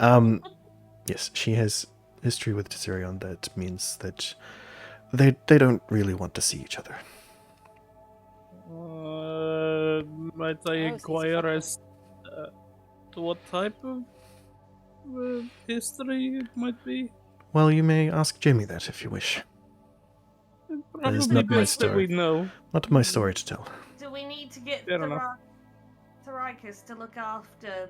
yes, she has history with Tessarion that means that they don't really want to see each other. Might I Oh, so he's a inquire fuckboy. as to what type of history it might be? Well, you may ask Jamie that if you wish. Probably not my best that story. we know. Not my story to tell. Do we need to get Fair enough. Therikus to look after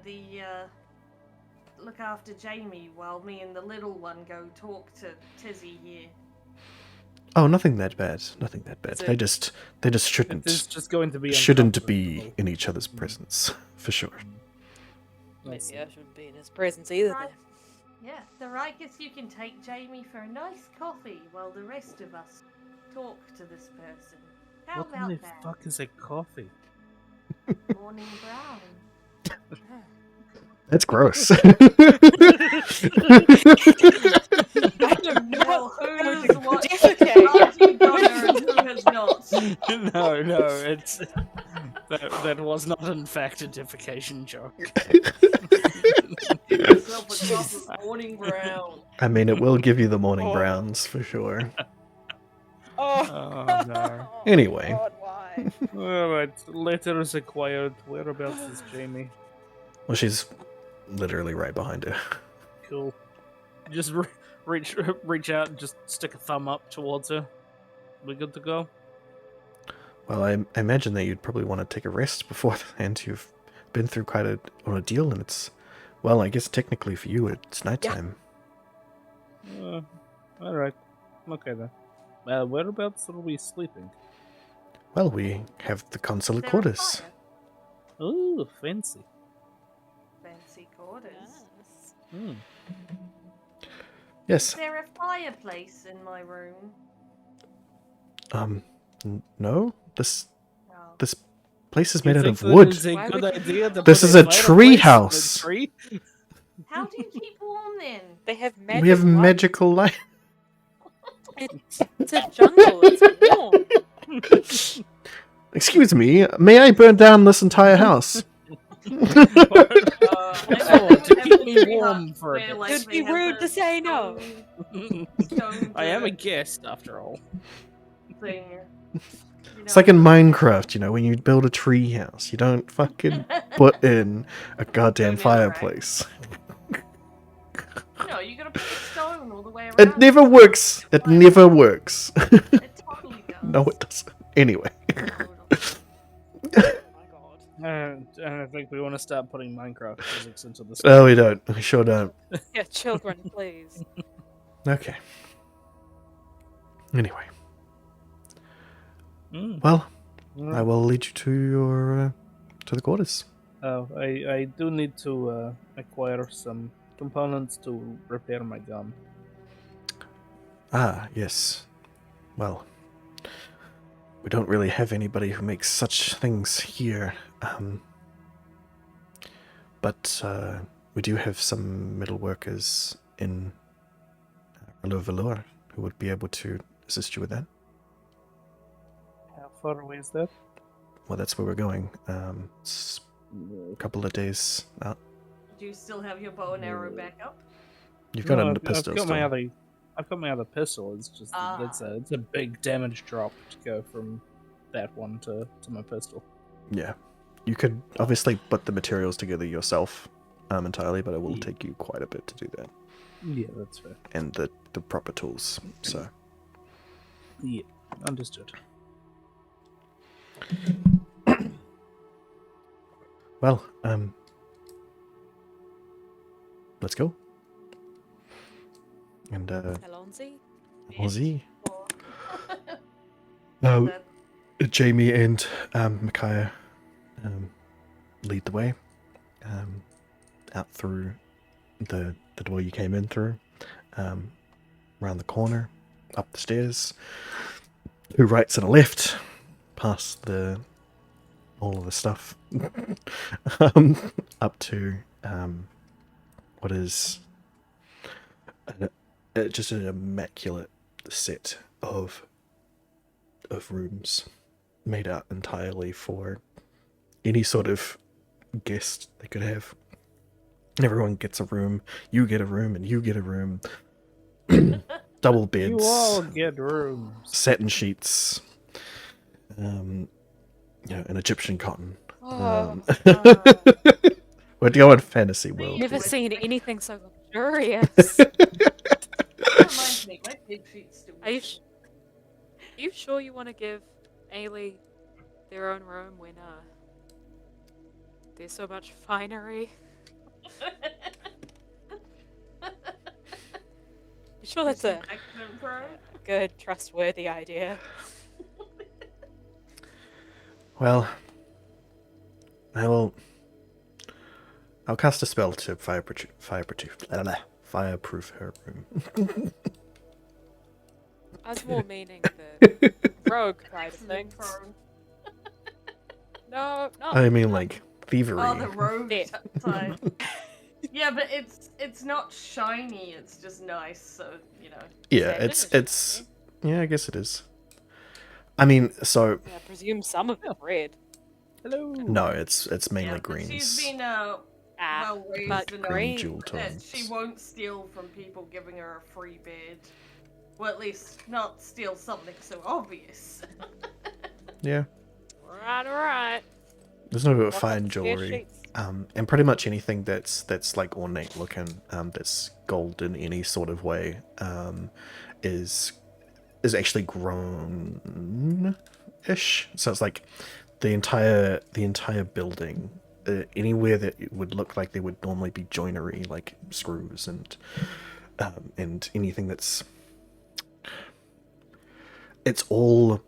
Jamie while me and the little one go talk to Tizzy here? Oh, nothing that bad. Nothing that bad. Is They it- just It is shouldn't just going to be be uncomfortable. in each other's presence for sure. I Maybe see. I shouldn't be in his presence either. Right. Then. Yeah, Therikus, you can take Jamie for a nice coffee while the rest of us talk to this person. How What in about the that? fuck is a coffee? Morning brown. That's gross. I don't know. Well, who's what? Defecate. Archie Donner and who has not? No, it's that was not in fact a defecation joke. Give yourself a cup of morning brown. I mean, it will give you the morning Oh. browns for sure. Oh, Oh no. Anyway. God, why? Alright, letters acquired. Whereabouts is Jamie? Well, she's literally right behind her. Cool. Just reach out and just stick a thumb up towards her. We good to go? Well, I imagine that you'd probably want to take a rest beforehand. You've been through quite an ordeal, and it's, well, I guess technically for you, it's nighttime. Alright. Okay then. Whereabouts are we sleeping? Well, we have the consulate There a quarters. fire? Ooh, fancy. Fancy quarters. Yes. Hmm. Yes. Is there a fireplace in my room? No. This No. place is You made out think of that wood. is a Why good would you- idea to This put is a fireplace tree in a house. tree? How do you keep warm then? They have magic. We have light. magical light. It's a jungle. It's warm. Excuse me, may I burn down this entire house? Oh, to keep me Tree warm hut for a where, bit. like, It'd they be have rude a to say no. stone I am a dirt guest after all. thing. It's like in Minecraft, you know, when you build a tree house, you don't fucking put in a goddamn Don't fireplace. No, you gotta put the stone all the way around. It never works. It never works. It totally does. No, it doesn't. Anyway. Oh my god. And I think we want to start putting Minecraft physics into this. No, we don't. We sure don't. Yeah, children, please. Okay. Anyway. Mm. Well, I Alright. will lead you to your to the quarters. Oh, I do need to acquire some components to repair my gun. Ah, yes. Well, we don't really have anybody who makes such things here. But we do have some middle workers in Valor who would be able to assist you with that. How far away is that? Well, that's where we're going. It's a couple of days out. Do you still have your bow and arrow back up? You've got No, a pistol I've got still. I've got my other pistol. It's just it's a big damage drop to go from that one to my pistol. Yeah. You could obviously put the materials together yourself entirely, but it will Yeah. take you quite a bit to do that. Yeah, that's fair. And the proper tools. So, Yeah, understood. well, let's go. And Alonzi? Ozzy, Or... now That- Jamie and Micaiah lead the way out through the door you came in through, around the corner, up the stairs, 2 rights and a left, past all of the stuff, up to what is just an immaculate set of rooms made out entirely for any sort of guest they could have. Everyone gets a room, you get a room, and you get a room. Double beds, You all get rooms. satin sheets, you know, an Egyptian cotton. Oh, We're going fantasy world. never here. seen anything so luxurious. That reminds me, my bed sheets still. Are you sure you want to give Ailey their own room when there's so much finery? You sure that's a Accident prone? good, trustworthy idea? Well, I'll cast a spell to fireproof her room. I was more meaning the rogue side of Accident things. prone. No, not. I mean, like thievery. Oh, the rogue Yeah. side. Yeah, but it's not shiny. It's just nice. So you know. Yeah, it's yeah, I guess it is. I mean, so I presume some of it's red. Hello. no, it's mainly Yeah, but greens. she's been Ah, well raised but in green a jewel that tones. she won't steal from people giving her a free bed. Well, at least not steal something so obvious. Yeah, Alright. there's no What's fine up, spare jewelry. sheets? And pretty much anything that's like ornate looking, that's gold in any sort of way, is actually grown-ish. So it's like the entire building, anywhere that it would look like there would normally be joinery, like screws and anything that's, it's all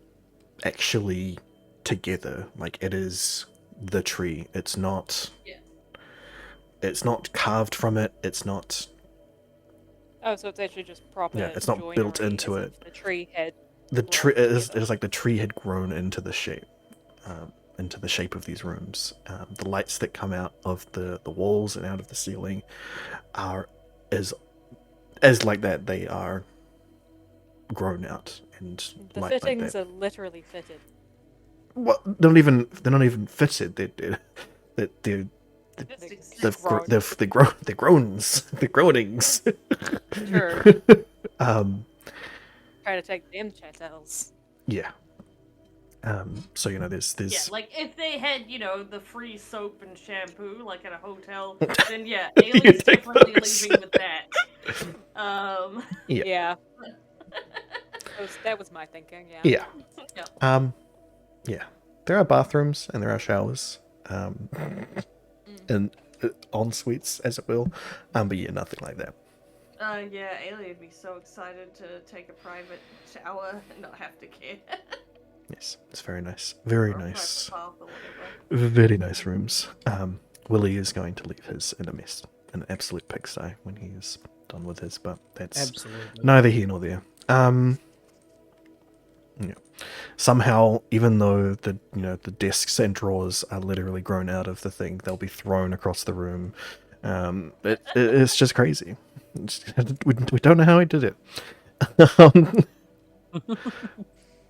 actually together. Like it is the tree. It's not. Yeah. It's not carved from it. It's not. Oh, so it's actually just proper. Yeah, it's not built joinery, into as it. if the tree had. The grown tree is together. like the tree had grown into the shape of these rooms. The lights that come out of the walls and out of the ceiling are as like that. They are grown out and The light like fittings that. are literally fitted. Well, they're not even fitted. They're Just exist. they're groans. They're groanings. Sure. Try to take them chattels. Yeah. So you know, there's Yeah, like if they had, you know, the free soap and shampoo, like at a hotel, then yeah, You Ailey's take definitely those. leaving with that. Yeah. Yeah. That was my thinking. Yeah. Yeah. Yeah. There are bathrooms and there are showers. And en suites, as it will. But yeah, nothing like that. Yeah, Ailey would be so excited to take a private shower and not have to care. Yes, it's very nice. Very Or a private nice. bath or whatever. Very nice rooms. Willie is going to leave his in a mess, an absolute pigsty when he is done with his, but that's Absolutely. neither here nor there. Yeah. Somehow, even though the desks and drawers are literally grown out of the thing, they'll be thrown across the room. It's just crazy. We don't know how he did it.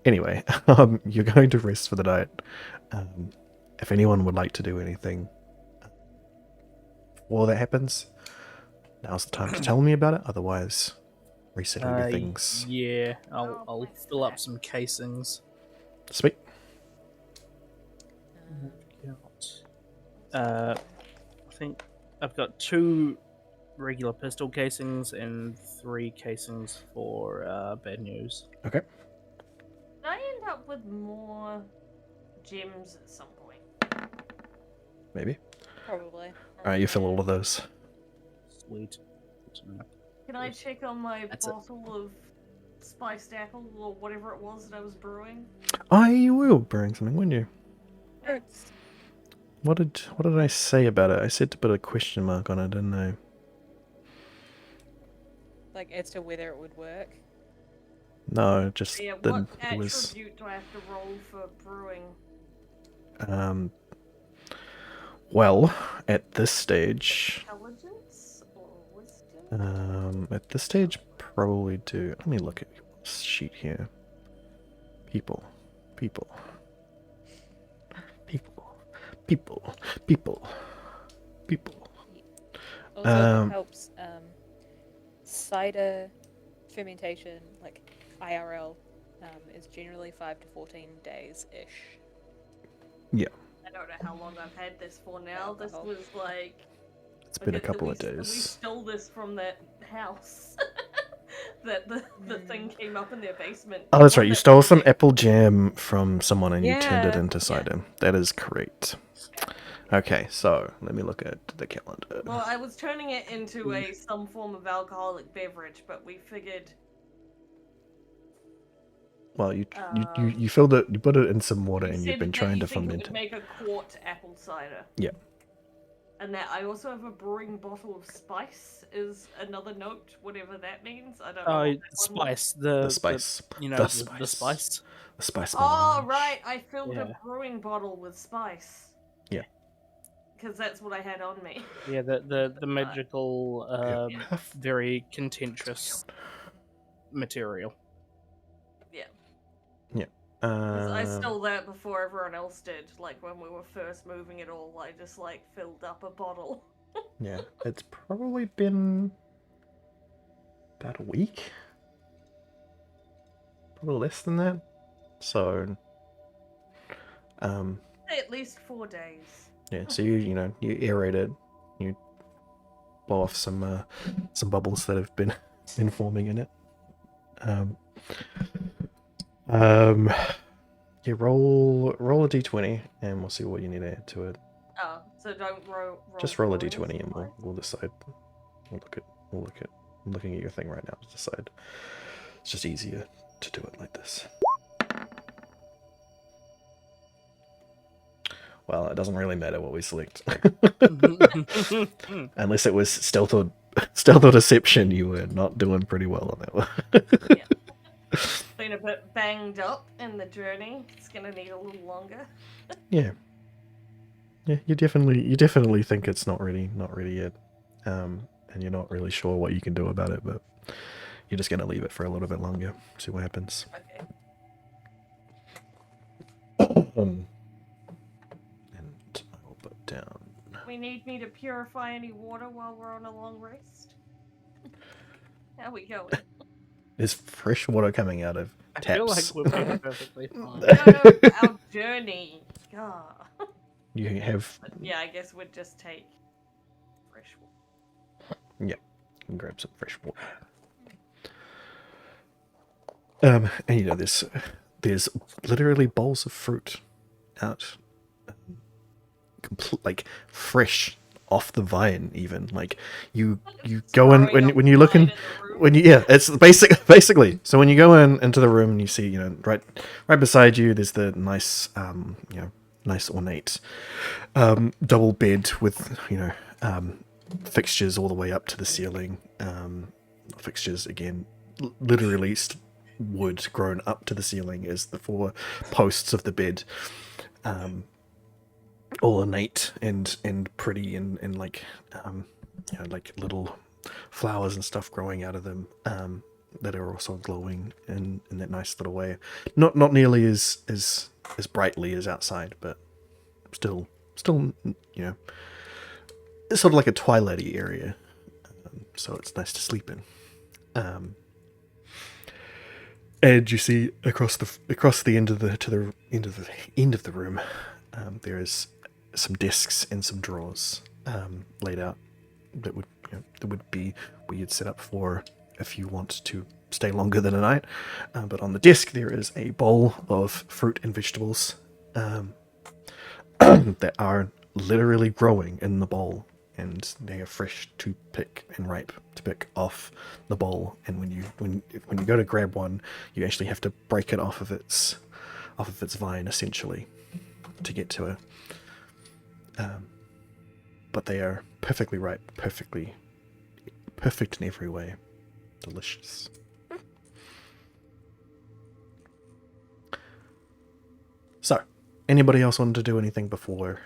Anyway, you're going to rest for the night. If anyone would like to do anything before that happens, now's the time to tell me about it. Otherwise, resettle your things. Yeah, I'll fill up some casings. Sweet. I think I've got 2 regular pistol casings and 3 casings for bad news. Okay. Did I end up with more gems at some point? Maybe. Probably. Alright, you fill all of those. Sweet. Can I check on my That's it. bottle of spiced apple or whatever it was that I was brewing? Oh, you will bring something, wouldn't you? It's What did I say about it? I said to put a question mark on it, didn't I? like as to whether it would work. No, just Yeah, that what it was. attribute do I have to roll for brewing? Well, at this stage, Intelligence or wisdom? at this stage, probably do. Let me look at sheet here. People. People. People. People. People. People. Also, Um, it helps cider fermentation, like IRL, is generally 5 to 14 days ish. Yeah. I don't know how long I've had this for now. This Alcohol. was like. It's been a okay, couple of We days. stole this from that house. That the thing came up in their basement. Oh, that's One right. You that stole was some like- apple jam from someone and you turned it Yeah, into cider. That is correct. Okay, so let me look at the calendar. Well, I was turning it into some form of alcoholic beverage, but we figured. Well, you filled it, you put it in some water, You and you've said been that trying you to think it ferment would it. make a quart apple cider. Yeah. And that I also have a brewing bottle of spice is another note, whatever that means. I don't know. Oh, what that one was. spice. The spice. You know, The the spice. spice. The spice. Oh, melange. right. I filled Yeah. a brewing bottle with spice. Yeah. Because that's what I had on me. Yeah, the magical, Yeah. very contentious material. Yeah. Yeah. Because I stole that before everyone else did. Like when we were first moving it all, I just like filled up a bottle. Yeah. It's probably been about a week. Probably less than that. So, At least 4 days. yeah. So you aerate it, you blow off some bubbles that have been forming in it. Yeah, roll a d20 and we'll see what you need to add to it. Oh, so don't roll. Just roll a for d20 and supplies. we'll decide. I'm looking at your thing right now to decide. It's just easier to do it like this. Well, it doesn't really matter what we select. Unless it was stealth or deception, you were not doing pretty well on that one. Yeah. Been a bit banged up in the journey. It's gonna need a little longer. Yeah. Yeah, you definitely think it's not ready yet. And you're not really sure what you can do about it, but you're just gonna leave it for a little bit longer, see what happens. Okay. And I will put down. We need me to purify any water while we're on a long rest. How we going? There's fresh water coming out of I taps. feel like we're being perfectly fine. No, our journey. God. You have. But yeah, I guess we'd just take fresh water. Yeah, you can grab some fresh water. And there's literally bowls of fruit out, like fresh off the vine. Even like you go in when you look in. It's basically. So when you go into the room and you see, right beside you, there's the nice, nice ornate, double bed with, fixtures all the way up to the ceiling. Fixtures again, literally wood grown up to the ceiling as the 4 posts of the bed. All ornate and pretty and like, like little flowers and stuff growing out of them that are also glowing in that nice little way. Not nearly as brightly as outside, but still it's sort of like a twilighty area. So it's nice to sleep in. And you see across the end of the end of the room, there is some desks and some drawers laid out that would be where you'd set up for if you want to stay longer than a night. But on the desk there is a bowl of fruit and vegetables that are literally growing in the bowl, and they are fresh to pick and ripe to pick off the bowl. And when you go to grab one, you actually have to break it off of its vine essentially to get to it. But they are perfectly ripe, perfect in every way, delicious. So, anybody else want to do anything before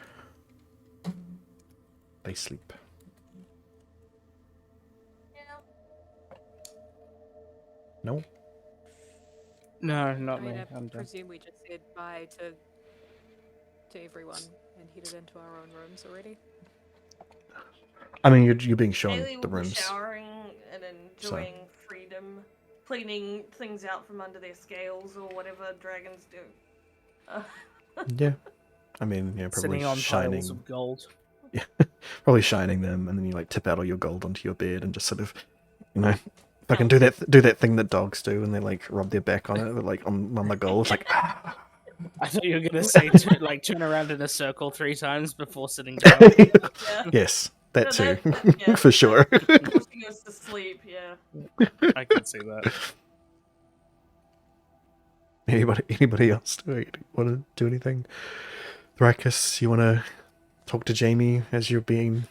they sleep? Yeah. No? No, not I mean, me. I I'm done. presume we just said bye to everyone and headed into our own rooms already. I mean, you're being shown Haley the will be rooms. showering and enjoying freedom, cleaning things out from under their scales or whatever dragons do. Yeah. I mean, yeah, probably Sitting on shining. piles of gold. Yeah, probably shining them, and then you like tip out all your gold onto your beard and just sort of, fucking do that thing that dogs do, and they like rub their back on it, they're, like on the gold, like. I thought you were gonna say turn around in a circle 3 times before sitting down. Yeah. Yes, that too, Yeah, for sure. before she goes to sleep, yeah. I can see that. Anybody else want to do anything? Thrakus, you want to talk to Jamie as you're being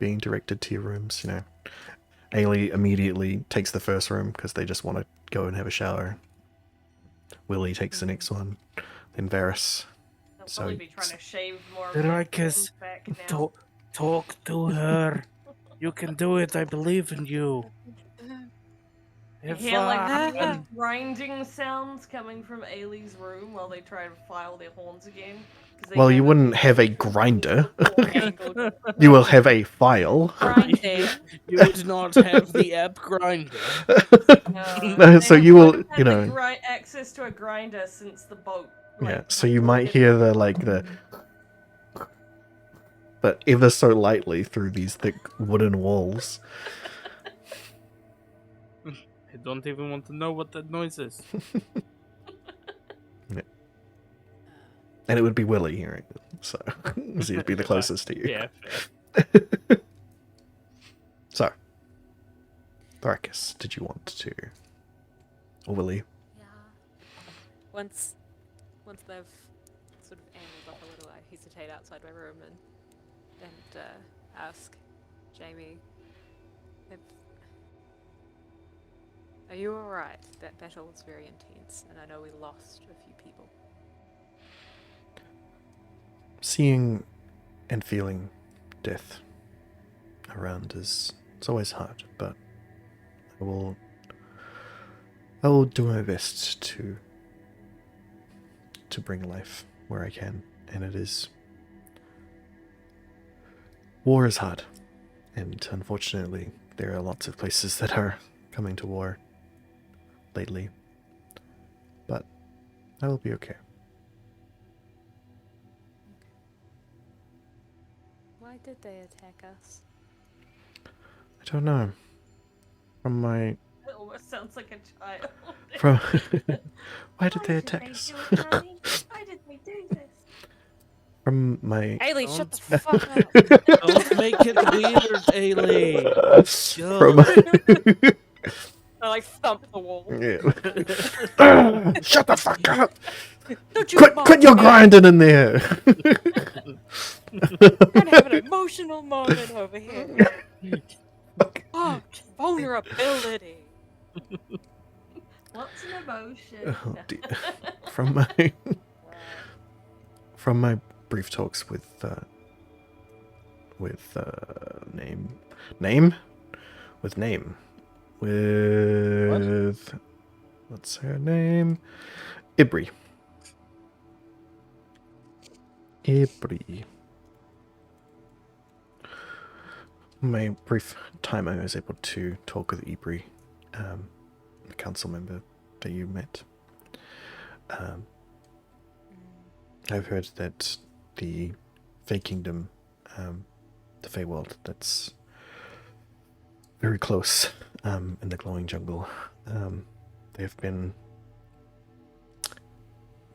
directed to your rooms? Ailey immediately takes the first room because they just want to go and have a shower. Willie takes the next one, then Varys. They'll So probably be trying to shave more of Dracus, their back now. talk to her. You can do it. I believe in you. I hear like weird grinding sounds coming from Ailey's room while they try to file their horns again. 'cause they Well, you haven't wouldn't have a been grinder. beforehand. You will have a file. Grinding. You would not have the app grinder. No, so They you will, haven't had the access to a grinder since the boat. Yeah, so you might hear the but ever so lightly through these thick wooden walls. I don't even want to know what that noise is. And it would be Willie hearing it, so he'd be the closest to you. Yeah, fair. So, Thrakus, did you want to? Or Willie? Yeah. Once they've sort of angled up a little, I hesitate outside my room and ask Jamie, are you alright? That battle was very intense, and I know we lost a few people. Seeing and feeling death around it's always hard, but I will do my best to bring life where I can, and it is. War is hard, and unfortunately there are lots of places that are coming to war lately, but I will be okay. Why did they attack us? I don't know. From my It almost sounds like a child. from why did they attack us? Why did they do this? From my Ailey, shut the fuck up! Don't make it weird, Ailey. from I like thump the wall. Yeah. Shut the fuck up! Don't you Quit your grinding in there! We're gonna have an emotional moment over here. Oh, vulnerability. What's an emotion? Oh, No. dear. From my brief talks with what's her name? Ibri. My brief time I was able to talk with Ibri, the council member that you met. I've heard that the Fey Kingdom, the Fey World, that's very close in the glowing jungle, they've been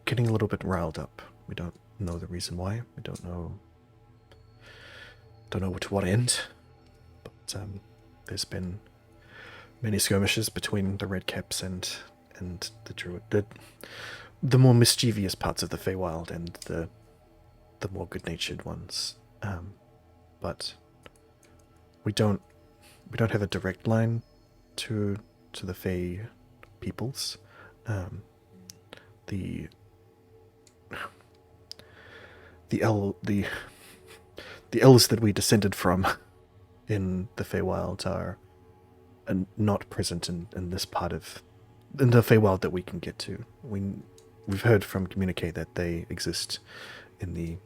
getting a little bit riled up. We don't know the reason why. We don't know to what end. But there's been many skirmishes between the Redcaps and the Druid, the more mischievous parts of the Feywild and the more good-natured ones. But we don't have a direct line to the Fey peoples. The elves that we descended from in the Feywild are not present in this part of in the Feywild that we can get to. We've heard from Communique that they exist in the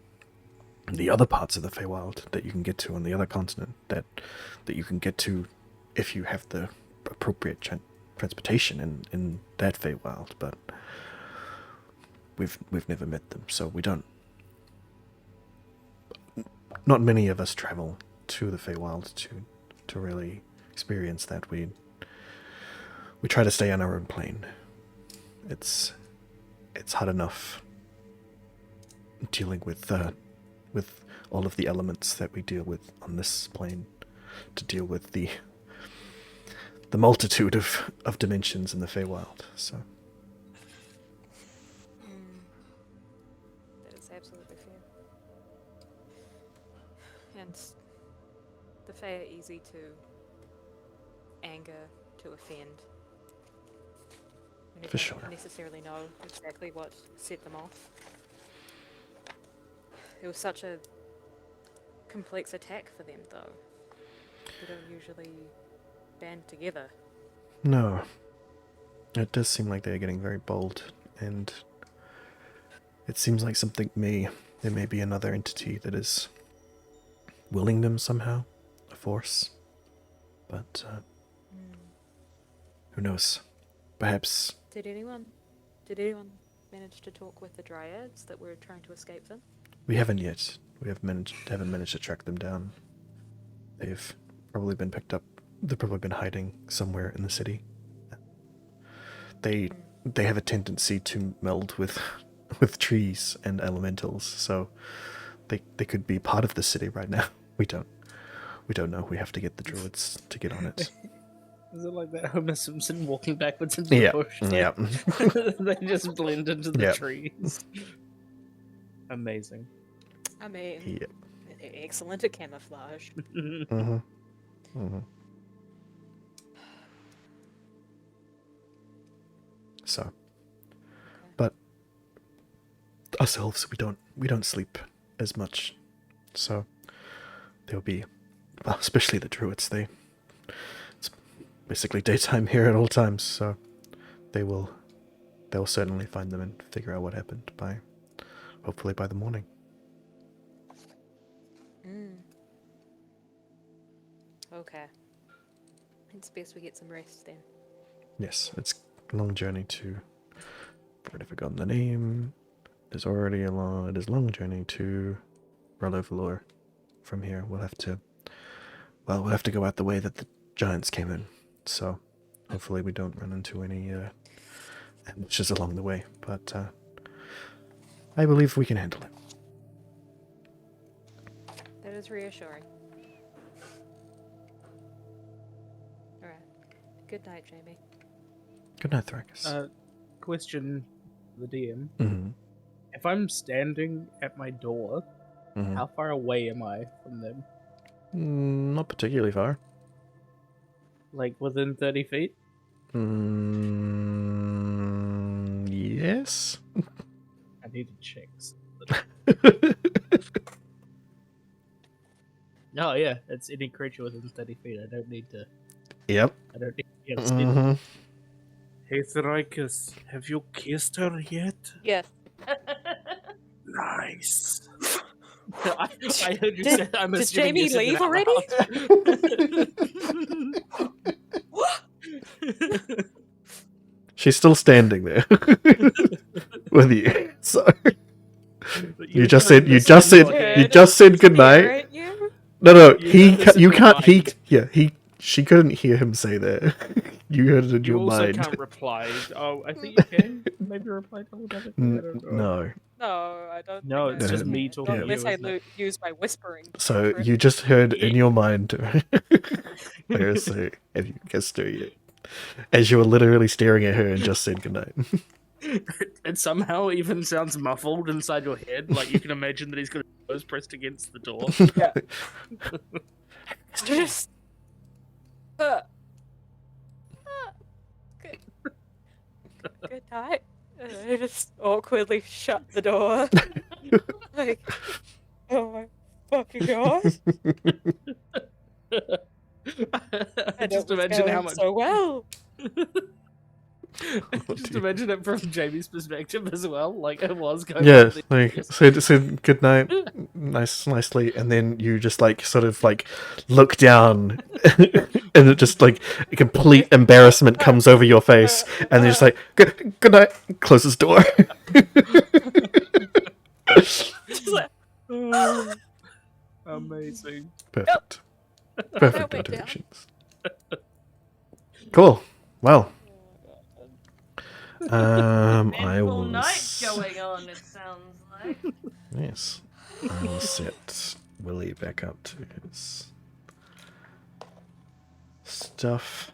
other parts of the Feywild that you can get to on the other continent, that you can get to if you have the appropriate transportation in that Feywild, but we've never met them, so we don't. Not many of us travel to the Feywild to really experience that. We try to stay on our own plane. It's hard enough dealing with all of the elements that we deal with on this plane to deal with the multitude of dimensions in the Feywild. So that is absolutely fair. And the Fae are easy to anger, to offend. We For sure. don't necessarily know exactly what set them off. It was such a complex attack for them, though. They don't usually band together. no, it does seem like they're getting very bold, and it seems like there may be another entity that is willing them somehow, a force. But who knows? Perhaps. Did anyone manage to talk with the dryads that were trying to escape them? We haven't yet. We haven't managed to track them down. They've probably been picked up. They've probably been hiding somewhere in the city. They have a tendency to meld with trees and elementals, so they could be part of the city right now. We don't know. We have to get the druids to get on it. Is it like that Homer Simpson walking backwards into the bush? Yeah. They just blend into the Yep. trees. Amazing. I mean, Yep. excellent at camouflage. Mm-hmm. Mm-hmm. So, but ourselves, we don't sleep as much. So there'll be, well, especially the druids. It's basically daytime here at all times. So they'll certainly find them and figure out what happened hopefully by the morning. Okay. It's best we get some rest then. Yes, it's a long journey to. I've already forgotten the name. It is a long journey to Ralovalor. From here, we'll have to go out the way that the giants came in. So, hopefully, we don't run into any ambushes along the way. But I believe we can handle it. That is reassuring. Alright. Good night, Jamie. Good night, Thrakus. Question for the DM. Mm-hmm. If I'm standing at my door, Mm-hmm. how far away am I from them? Not particularly far. Like within 30 feet? Yes. I need to check. Oh yeah, it's any creature within 30 feet. I don't need to Yep. get Mm-hmm. Hey, Thrakus, have you kissed her yet? Yes. Nice. I heard you say I'm Did assuming Jamie you said leave that out already? loud. She's still standing there with you. So you just said goodnight. Aren't you? No, You can't. she couldn't hear him say that. You heard it in You your also mind. can't reply. Oh, I think you can. Maybe reply telepathically. I don't know. No. No, I don't. No, think it's I just can. me Not talking to unless you, I isn't it? use my whispering. So for it. you just heard in your mind her say, "Have you kissed her yet?" As you were literally staring at her and just said goodnight. It somehow even sounds muffled inside your head. Like you can imagine that he's got his nose pressed against the door. Yeah. Just. Good. Good night. And I just awkwardly shut the door. Like, oh my fucking god! I I just don't imagine how going much. so well. Just imagine it from Jamie's perspective as well. Like it was going. Yeah, on like said good night, nicely, and then you just like sort of like look down, and it just like a complete embarrassment comes over your face, and then just like good night, close his door. Just like, Amazing. Perfect, perfect went down. motivations. Cool. Well, I Eventful will. night going on, it sounds like. Yes, I will set Willie back up to his stuff.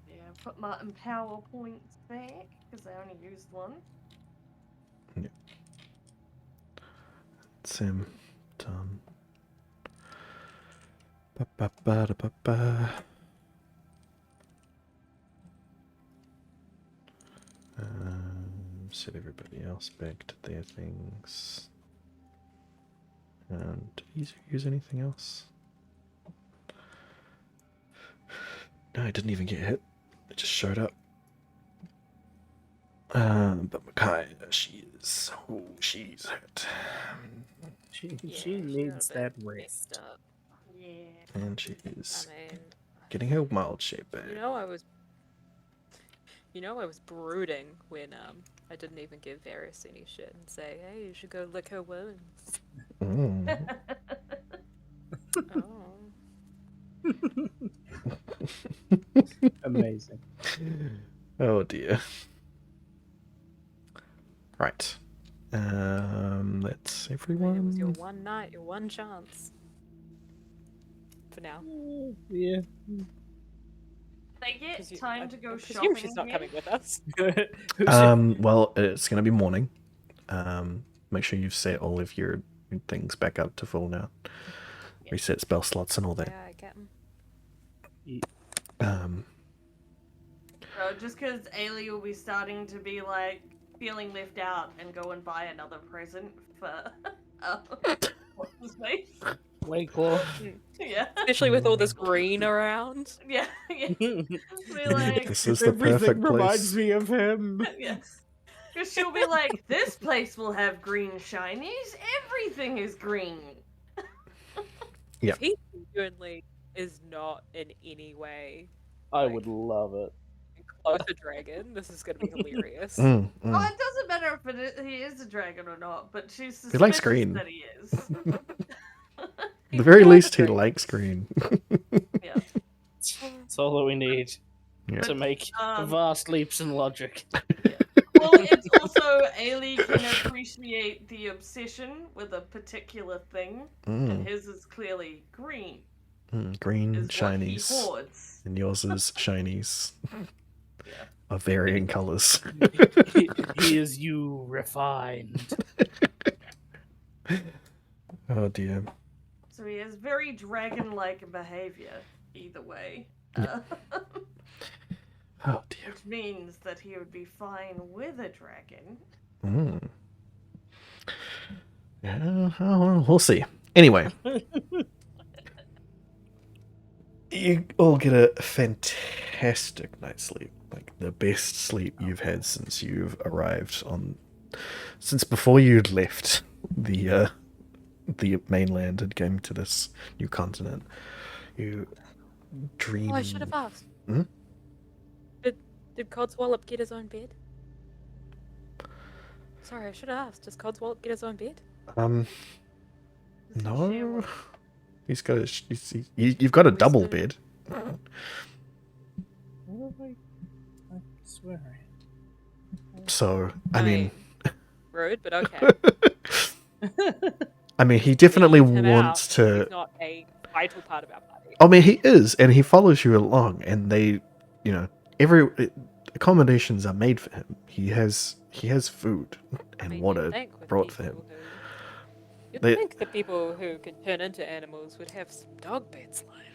Yeah, put my empower points back because I only used one. That's him done. Ba-ba-ba-da-ba-ba. Set everybody else back to their things. And did he use anything else? No, I didn't even get hit. It just showed up. But Makai, she's hurt. She yeah, needs got a that bit rest. messed up. Yeah. And she is I mean, getting her mild shape back. you know, I was brooding when I didn't even give Varys any shit and say, hey, you should go lick her wounds. Mm. Oh. Amazing. Oh dear. Right. That's It everyone. was your one night, your one chance. For now. Yeah. They get 'Cause time to go I presume shopping. she's not again? coming with us. Well, it's gonna be morning. Make sure you've set all of your things back up to full now. Yeah. Reset spell slots and all that. Yeah, I get 'em. So just because Ailey will be starting to be like feeling left out and go and buy another present for what's his face? Wakelaw. Yeah. Especially with all this green around. Yeah. Yeah. Be like, This is the perfect place. me of him. yeah. Because she'll be like, this place will have green shinies. Everything is green. Yeah. If he genuinely is not in any way I would love it. close to dragon, this is going to be hilarious. Oh, it doesn't matter if he is a dragon or not, but she's He likes suspicious green. that he is. At the very least, he likes green. Yeah. That's all that we need Yeah. to make Um, vast leaps in logic. Well, it's also Ailey can appreciate the obsession with a particular thing, and his is clearly green. Green Is what he shinies. hoards. And yours is shinies. Yeah. Of varying colours. He is you refined. Oh dear. So he has very dragon-like behavior, either way. Oh dear. Which means that he would be fine with a dragon. Yeah, well, we'll see. Anyway. You all get a fantastic night's sleep. Like the best sleep you've had since you've arrived since before you'd left the mainland and came to this new continent. You dream. Oh, I should have asked. Hmm? Did Codswallop get his own bed? Sorry, I should have asked. Does Codswallop get his own bed? Does he share No. one? He's got you've got a double Wisdom. bed. I swear. So I mean, Rude, but okay. I mean, he definitely Leave him wants out. to. He's not a vital part of our party. I mean, he is, and he follows you along, and they, accommodations are made for him. He has food and I mean, water you'd think with brought for him. people You'd They- think the people who can turn into animals would have some dog beds lying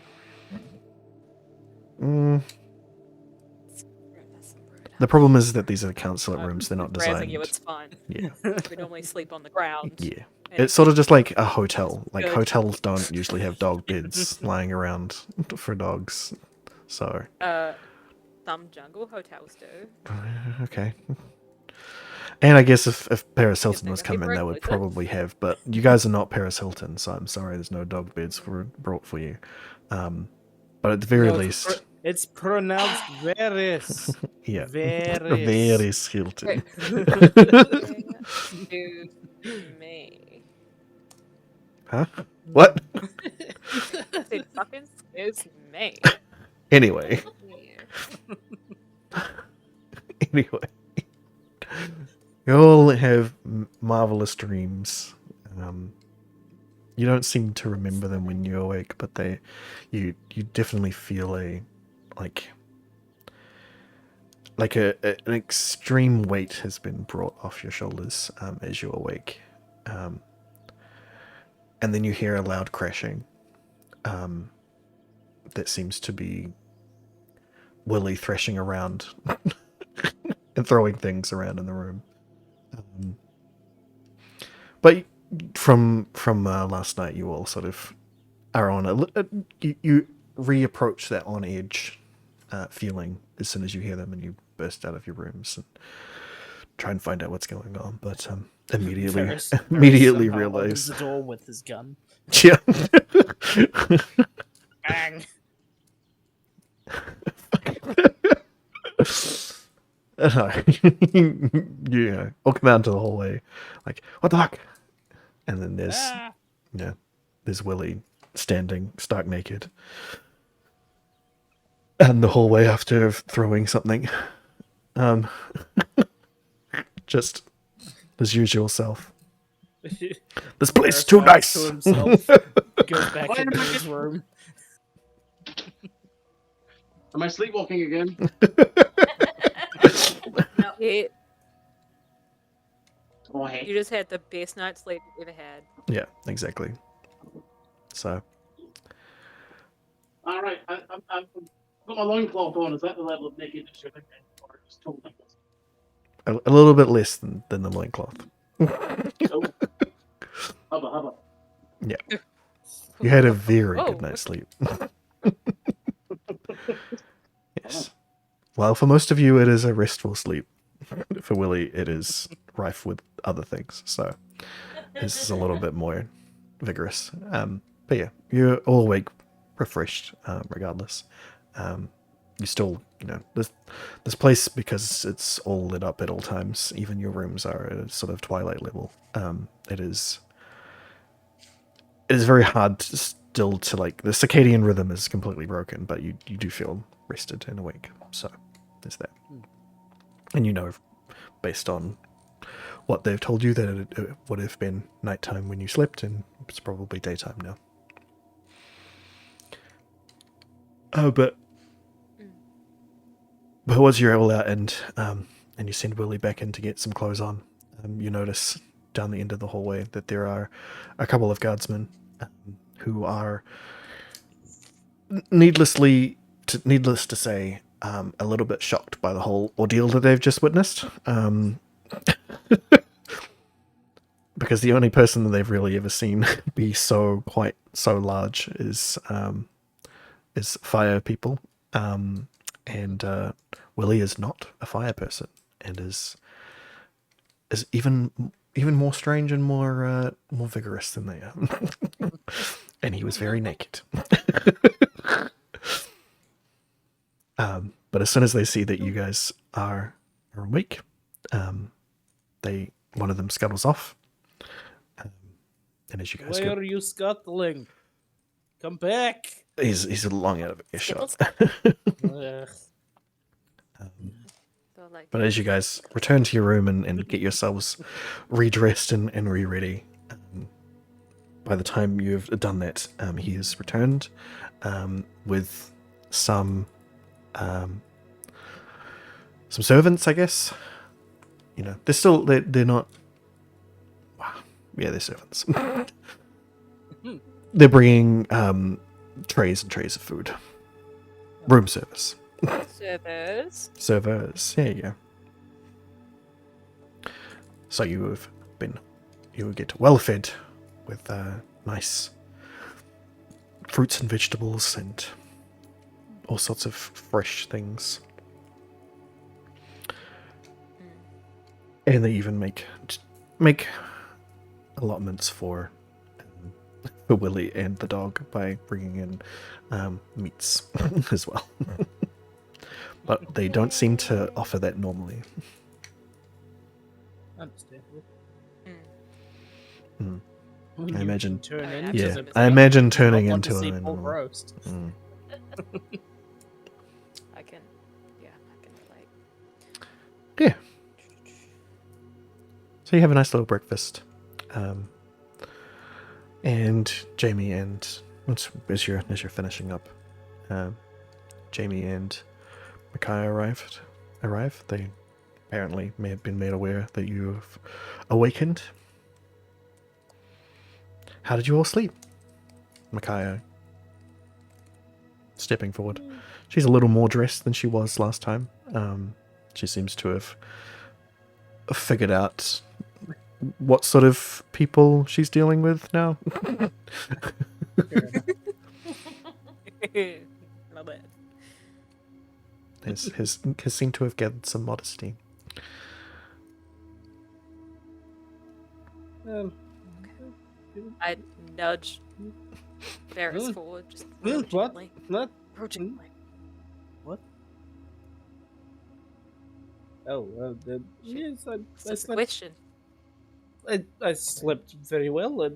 around. That's rude. The problem is that these are the council rooms. They're not Razzing designed. you, it's fine. Yeah, We normally sleep on the ground. yeah. and It's sort of just like a hotel. Like Good. hotels don't usually have dog beds lying around for dogs. So some jungle hotels do. Okay. And I guess if Paris Guess Hilton they're was gonna be coming, they very would exclusive. probably have. But you guys are not Paris Hilton, so I'm sorry there's no dog beds brought for you. But at the very No, least, it's pronounced Varys. yeah, Varys. Paris Hilton. To me. Huh? What? It fucking scares me. Anyway. Yeah. Anyway. You all have marvelous dreams. You don't seem to remember them when you're awake, but you definitely feel an extreme weight has been brought off your shoulders as you awake, and then you hear a loud crashing. That seems to be Willie thrashing around and throwing things around in the room. But from last night, you all sort of are on you reapproach that on edge feeling as soon as you hear them, and you burst out of your rooms and try and find out what's going on. But immediately Varys somehow realize opens the door with his gun. yeah. Bang! Yeah, I'll come out into the hallway, like, what the fuck? And then there's, Ah! there's Willie standing stark naked in the hallway after throwing something. Just his usual self. This place is Varys too laughs nice. to himself, goes back into his room. Am I sleepwalking again? No. Yeah, Oh, hey. you just had the best night's sleep you've ever had. Yeah, exactly. So All right, I've got my loincloth on. Is that the level of nakedness you're thinking? Or just totally a little bit less than the loincloth. Oh. Hubba. Yeah. You had a very Whoa. good night's sleep. Yes. Well, for most of you, it is a restful sleep. For Willie, it is rife with other things. So this is a little bit more vigorous. But yeah, you're all awake, refreshed, regardless. You still, this place, because it's all lit up at all times, even your rooms are at a sort of twilight level. It is very hard still to, like, the circadian rhythm is completely broken, but you do feel rested and awake. So there's that. And based on what they've told you, that it would have been nighttime when you slept, and it's probably daytime now. But once you're all out and you send Willie back in to get some clothes on, you notice down the end of the hallway that there are a couple of guardsmen who are, needless to say, a little bit shocked by the whole ordeal that they've just witnessed. Because the only person that they've really ever seen be so large is fire people. And Willie is not a fire person, and is even more strange and more vigorous than they are. And he was very naked. But as soon as they see that you guys are awake, one of them scuttles off. And as you guys Why go, are you scuttling? Come back! he's long out of earshot. Ugh. So, like, But as you guys return to your room and get yourselves redressed and re-ready, by the time you've done that, he has returned with some servants, I guess. They're not. Wow. Yeah, they're servants. They're bringing trays and trays of food. Room service. Servers. There you go. So you will get well fed with nice fruits and vegetables and all sorts of fresh things. And they even make allotments for Willie and the dog by bringing in meats as well. But they don't seem to offer that normally. Understandable. Mm. When I you imagine- can turn I into Yeah, something, I imagine you turning don't want to into see an pork animal. roast. Mm. I can relate. Yeah. So you have a nice little breakfast. And Jamie and as you're finishing up, Jamie and Micaiah arrive. They apparently may have been made aware that you've awakened. How did you all sleep? Micaiah stepping forward. She's a little more dressed than she was last time. She seems to have figured out what sort of people she's dealing with now. Love it. has seemed to have gathered some modesty. I nudge Varys Really? forward, just Really? real What? gently. What? Real gently. What? Oh, yes, I It's just a slept. question. I slept very well.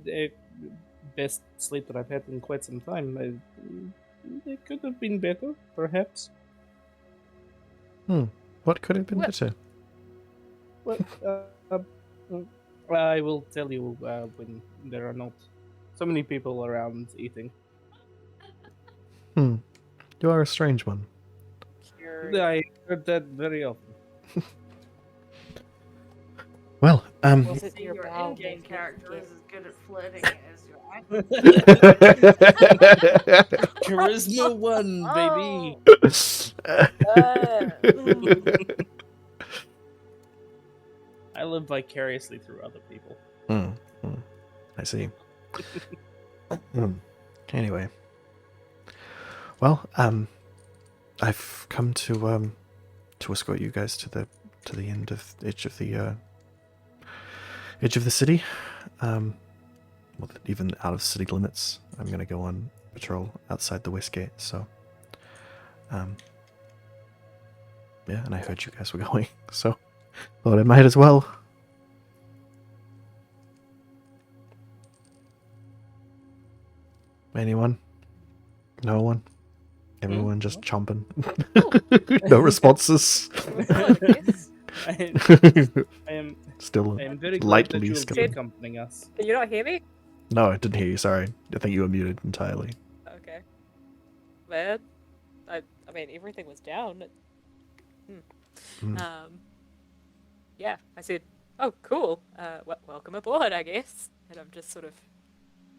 Best sleep that I've had in quite some time. It could have been better, perhaps. What could have been Well- better? Well, I will tell you when there are not so many people around eating. You are a strange one. Curious. I heard that very often. Well, Was it See, your your bowel in-game movement character again? is as good at flirting as your actor. Charisma 1, baby. I live vicariously through other people. I see. Anyway, well, I've come to escort you guys to the edge of the city. Well, even out of city limits. I'm gonna go on patrol outside the west gate. So, yeah, and I heard you guys were going, so thought I might as well. Anyone? No one? Everyone just chomping? No responses? Yes. I am Still very glad lightly that you'll be skipping. accompanying us. Can you not hear me? No, I didn't hear you, sorry. I think you were muted entirely. Okay. Man, I mean, everything was down. Yeah, I said, oh, cool. Welcome aboard, I guess. And I'm just sort of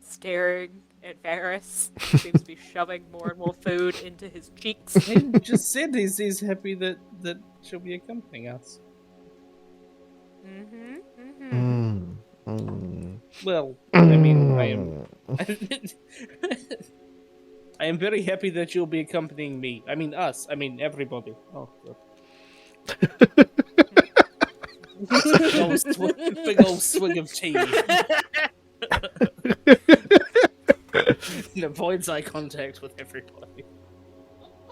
staring at Varys. He seems to be shoving more and more food into his cheeks. He just said he's happy that she'll be accompanying us. Well, I mean, I am. I am very happy that you'll be accompanying me. I mean, us. I mean, everybody. Oh, God. Big old swig of tea. And avoids eye contact with everybody.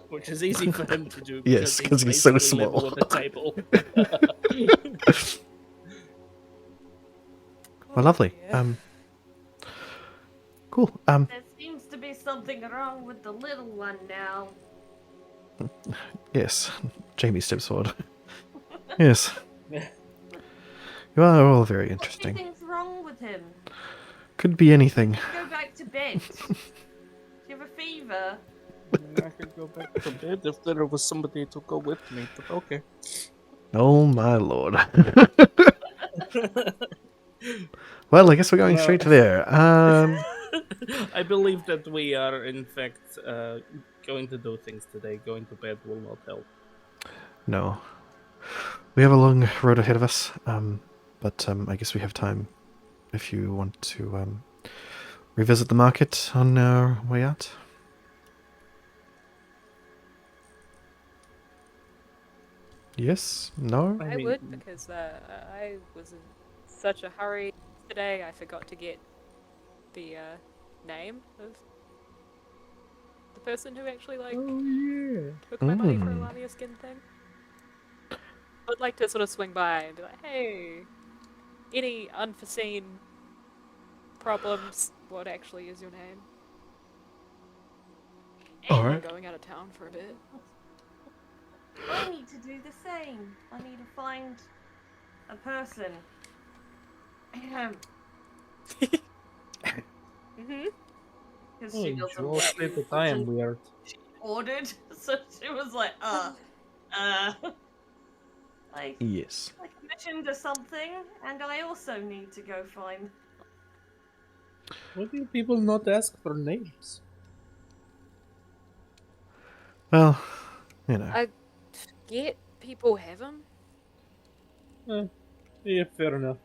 Which is easy for him to do. Yes, 'cause he's so basically level small. with the table. Well, lovely. Yeah. Cool. There seems to be something wrong with the little one now. Yes. Jamie steps forward. Yes. You are all very interesting. Everything's wrong with him. Could be anything. Go back to bed. Do you have a fever? I could go back to bed if there was somebody to go with me, but okay. Oh my lord. Well, I guess we're going straight to there. I believe that we are, in fact, going to do things today. Going to bed will not help. No. We have a long road ahead of us, but I guess we have time if you want to revisit the market on our way out. Yes? No? I I mean, would, because I was in such a hurry today, I forgot to get the name of the person who actually, like, oh yeah. took my money for a Mm. Lamia skin thing. I'd like to sort of swing by and be like, hey, any unforeseen problems? What actually is your name? And I'm Alright. going out of town for a bit. I need to do the same. I need to find a person. Mm-hmm. Because Oh, she you doesn't all want say you that I am weird. she ordered, so she was like, like, Yes. I commissioned or something, and I also need to go find. Why do people not ask for names? Well, you know. I get people have them. Yeah, fair enough.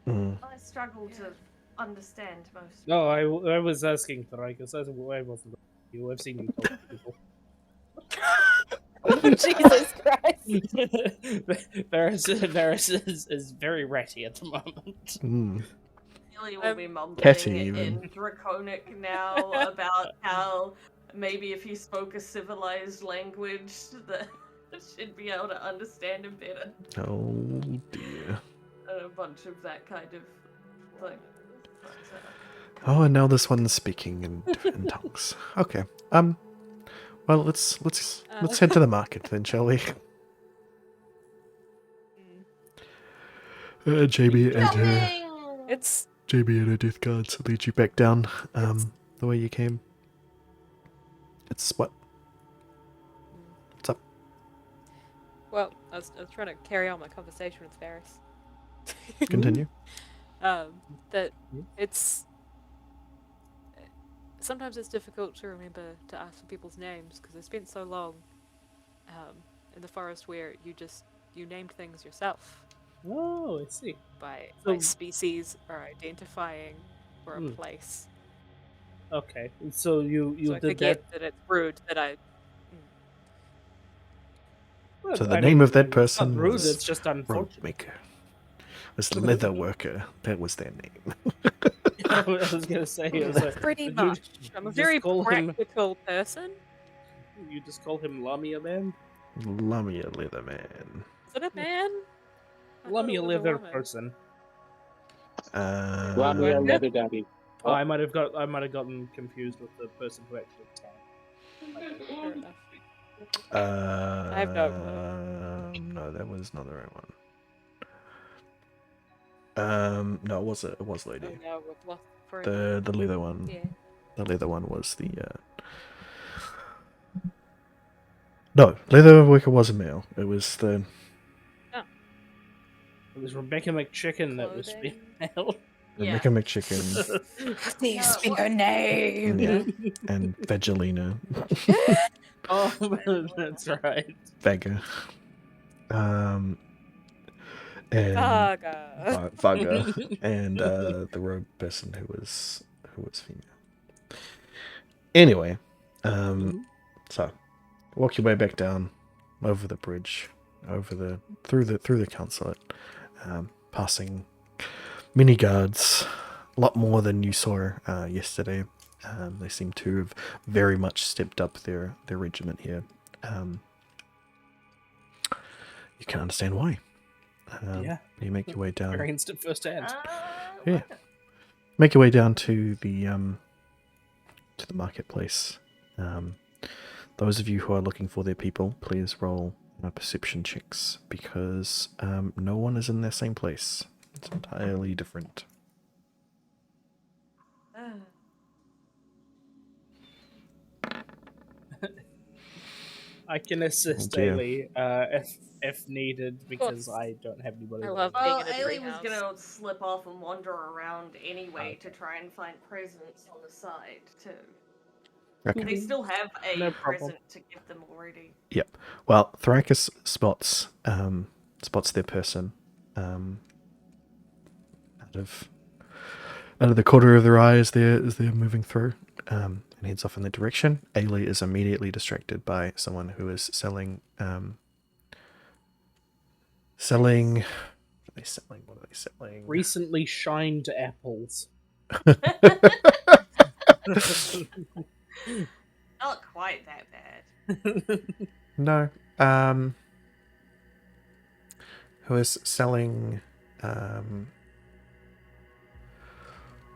Mm. I struggle to understand most. No, I was asking Thrikus. I wasn't you. I've seen you talk to people. Jesus Christ. Varys is very ratty at the moment. Mm. Billy will be Catty, mumbling even. in Draconic now about how maybe if he spoke a civilized language that she'd be able to understand him better. Oh dear. And a bunch of that kind of thing. But, Oh, and now this one's speaking in different tongues. Okay. Well, let's head to the market then, shall we? JB and her It's JB and her death guards lead you back down the way you came. It's what? What's up? well, I was trying to carry on my conversation with Varys. Continue. That it's sometimes it's difficult to remember to ask for people's names because I spent so long in the forest where you named things yourself Oh, I see. by So- species or identifying or a Hmm. place. Okay, so you So I did forget that. that it's rude that I. Well, So the I name mean, of that it's person not rude. was It's just Rope unfortunate. Maker. Was the leather worker. That was their name. I was gonna say, it was like, Pretty you much. I'm a just very call him- practical person. You just call him Lamia Man. Lamia Leatherman. Is it a man? I thought Lamia it was a Leather woman. person. Lamia Worker? Leather Daddy. Oh, I might have gotten confused with the person who actually attacked. Fair enough. I have no clue. No, that was not the right one. No, it was lady. Oh no, we've lost forever. The leather one. Yeah. The leather one was the No, leather worker was a male. It was the It was Rebecca McChicken that was Clothing. female. Yeah. Rebecca McChicken. Please be her name. Yeah. And Vagelina. Oh, that's right. Vega. And Vaga. Vaga. And the rogue person who was female. Anyway, so walk your way back down over the bridge, through the consulate, passing many guards, a lot more than you saw yesterday. They seem to have very much stepped up their regiment here. You can understand why. Yeah. You make your way down. Experienced it firsthand. Yeah. Make your way down to the marketplace. Those of you who are looking for their people, please roll perception checks because no one is in the same place. It's entirely different. I can assist dear. Ailey if needed because I don't have anybody. I that love I know. Well, being in a Ailey was treehouse. gonna slip off and wander around anyway to try and find presents on the side too. Okay. They still have a No problem. present to give them already. Yep. Well, Thrakus spots their person out of the corner of their eye as they're moving through, and and heads off in that direction. Ailey is immediately distracted by someone who is selling. Selling. What are they selling? What are they selling? Recently shined apples. Not quite that bad. No. Who is selling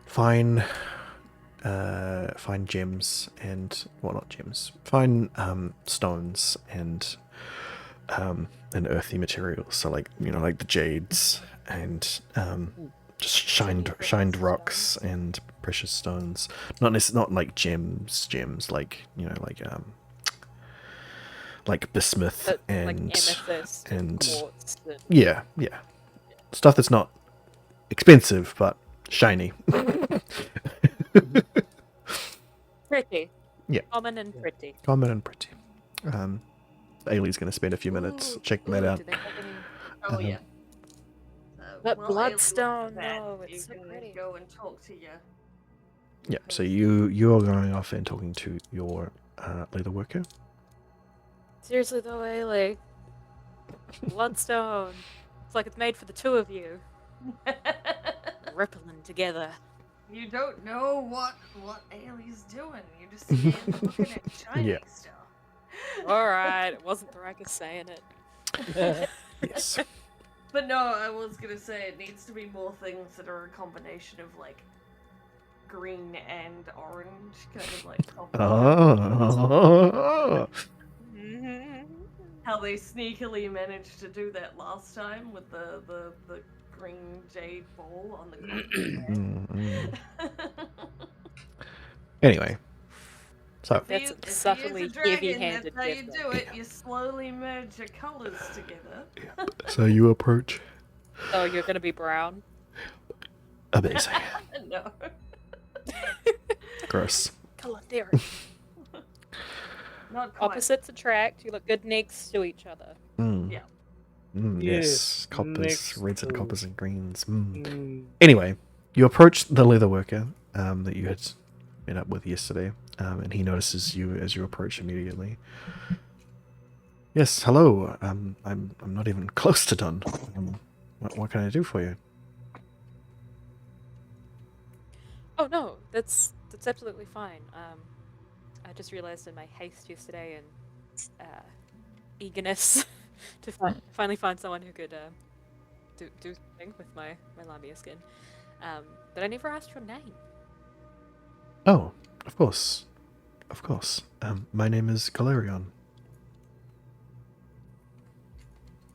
fine gems and not gems. Fine stones and earthy materials. So like like the jades and just shined rocks and precious stones. Not like gems like bismuth But, and like amethyst and quartz and yeah, stuff that's not expensive but shiny. pretty. Yeah. Common and pretty. Common and pretty. Ailey's going to spend a few minutes checking that out. Do they have any? Oh yeah. But Well, bloodstone, that, no, you it's so can pretty. go and talk to your. Yeah, so you're going off and talking to your leather worker. Seriously though, Ailey. Bloodstone. It's like it's made for the two of you. Rippling together. You don't know what Ailey's doing. You just see him looking at shiny Yeah. stuff. Alright, it wasn't the Riker saying it. Yes. But no, I was gonna say it needs to be more things that are a combination of like green and orange, kind of like Oh. how they sneakily managed to do that last time with the green jade ball on the ground. Anyway, so That's If subtly you use a dragon, heavy-handed that's how you gift. do it. You slowly merge your colors together. so you approach. Oh, you're gonna be brown? Amazing. No. Gross. Color theory. Not quite. Opposites attract. You look good next to each other. Mm. Yeah. Yes, coppers, next reds and to- coppers and greens. Mm. Anyway, you approach the leather worker that you had met up with yesterday, and he notices you as you approach immediately. Yes, hello. I'm not even close to done. What can I do for you? Oh no, that's absolutely fine. I just realized in my haste yesterday and eagerness to finally find someone who could do something with my Lamia skin, that I never asked your name. Oh, of course. My name is Galerion.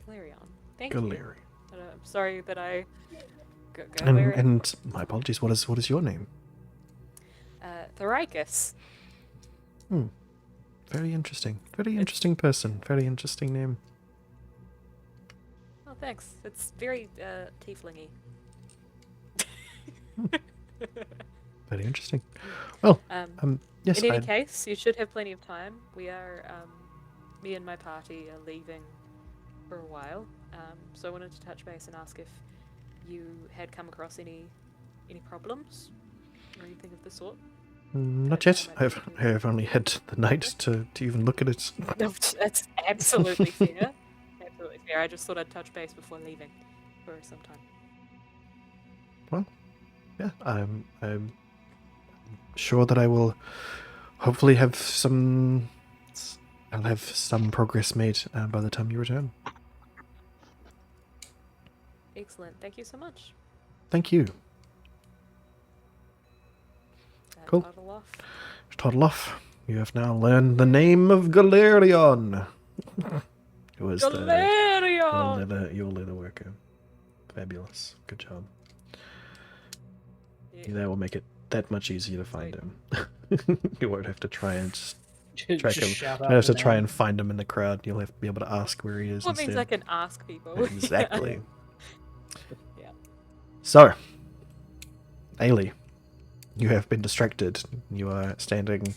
Galerion. Thank you. Galeri. I'm sorry that I. And my apologies. What is your name? Thoricus. Very interesting. Very interesting person. Very interesting name. Oh, thanks. It's very tieflingy. Very interesting. Well, yes. In any case, you should have plenty of time. We are, me and my party are leaving for a while, so I wanted to touch base and ask if you had come across any problems or anything of the sort. Not yet. I have only had the night to even look at it. No, that's absolutely fair. Absolutely fair. I just thought I'd touch base before leaving for some time. Well, yeah, I'm sure that I will hopefully have some. I'll have some progress made by the time you return. Excellent. Thank you so much. Thank you. Cool. Toddle off. Toddle off. You have now learned the name of Galerion. Who is Galerion! your leather worker. Fabulous. Good job. Yeah. That will make it that much easier to find him. You won't have to try and just track him. shout You out don't have to the try name. and find him in the crowd. You'll have to be able to ask where he is Well, it means instead. I can ask people. Exactly. Yeah. So, Ailey, you have been distracted. You are standing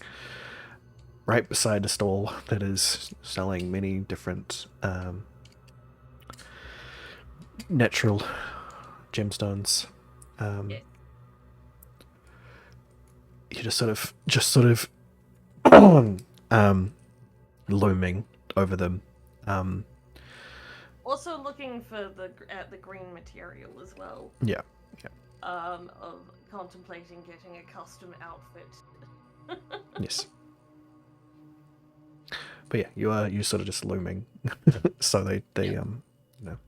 right beside a stall that is selling many different natural gemstones. Yeah. You just sort of looming over them. Also looking for the green material as well. Yeah. Of contemplating getting a custom outfit. Yes. But yeah, you sort of just looming. So they you know,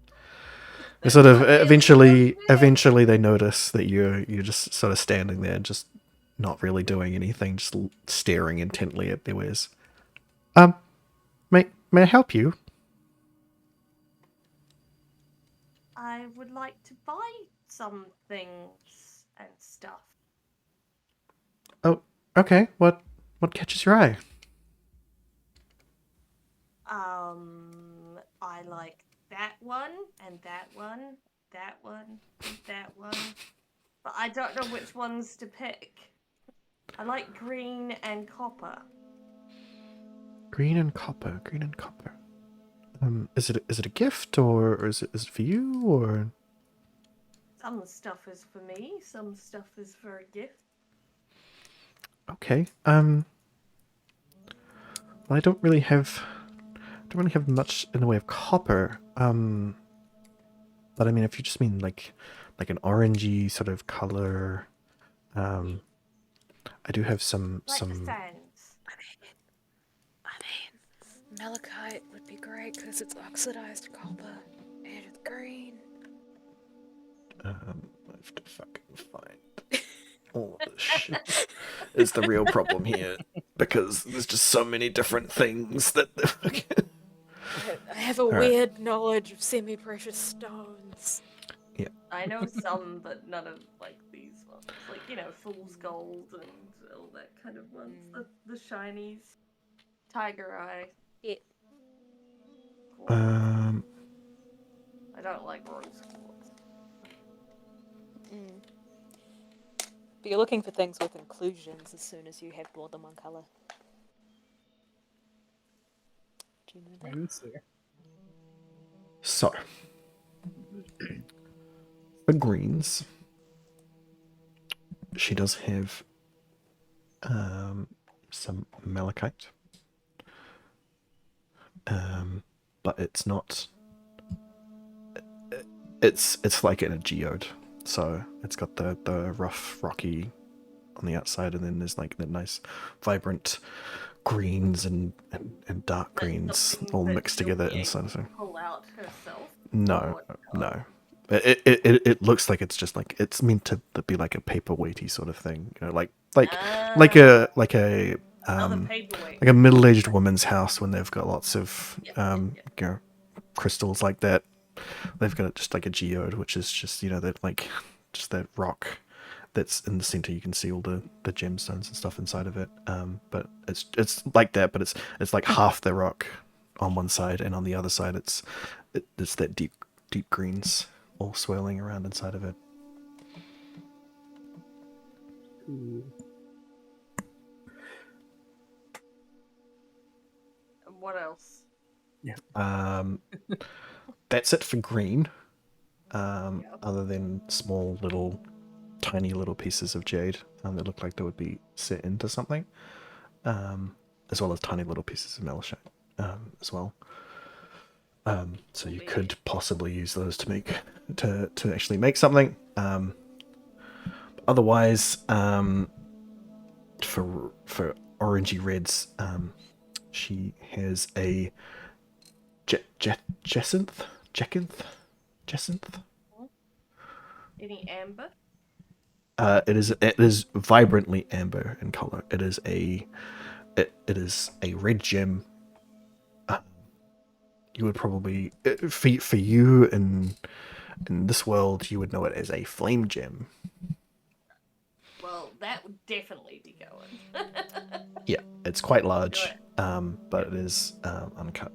they sort of eventually they notice that you're just sort of standing there, just not really doing anything, just staring intently at their wares. May I help you? I would like to buy some things and stuff. Oh, okay. What catches your eye? I like that one and that one, that one, and that one. But I don't know which ones to pick. I like green and copper. Green and copper. Is it a gift or is it for you or? Some stuff is for me, some stuff is for a gift. Okay. Well, I don't really have much in the way of copper. But I mean, if you just mean like an orangey sort of color, I do have some. Like the sands. I mean, malachite would be great because it's oxidized copper and it's green. I have to fucking find all of this shit. Is the real problem here because there's just so many different things that. I have a weird knowledge of semi-precious stones. Yeah. I know some, but none of like these ones. Like, you know, fool's gold and all that kind of ones. The shinies. Tiger eye. Yeah. Quartz. I don't like rose quartz. But you're looking for things with inclusions as soon as you have more than one color. Do you know that? So, for greens, she does have some malachite, but it's not. It's like in a geode, so it's got the rough rocky on the outside, and then there's like the nice vibrant greens and dark greens all mixed together inside of it. Pull out herself. No. It looks like it's just like it's meant to be like a paperweighty sort of thing, you know, like a middle-aged woman's house when they've got lots of you know, crystals like that. They've got just like a geode, which is just, you know, that like just that rock that's in the center. You can see all the gemstones and stuff inside of it. But it's like that, but it's like half the rock on one side, and on the other side it's that deep greens all swirling around inside of it. Cool. What else? Yeah. That's it for green. Other than small tiny little pieces of jade that look like they would be set into something, as well as tiny little pieces of malachite as well. So you could possibly use those to actually make something. Otherwise, for orangey reds, she has a jacinth. Any amber? It is vibrantly amber in color. It is a red gem. You would probably for you in this world, you would know it as a flame gem. Well, that would definitely be going. Yeah, it's quite large, but it is uncut.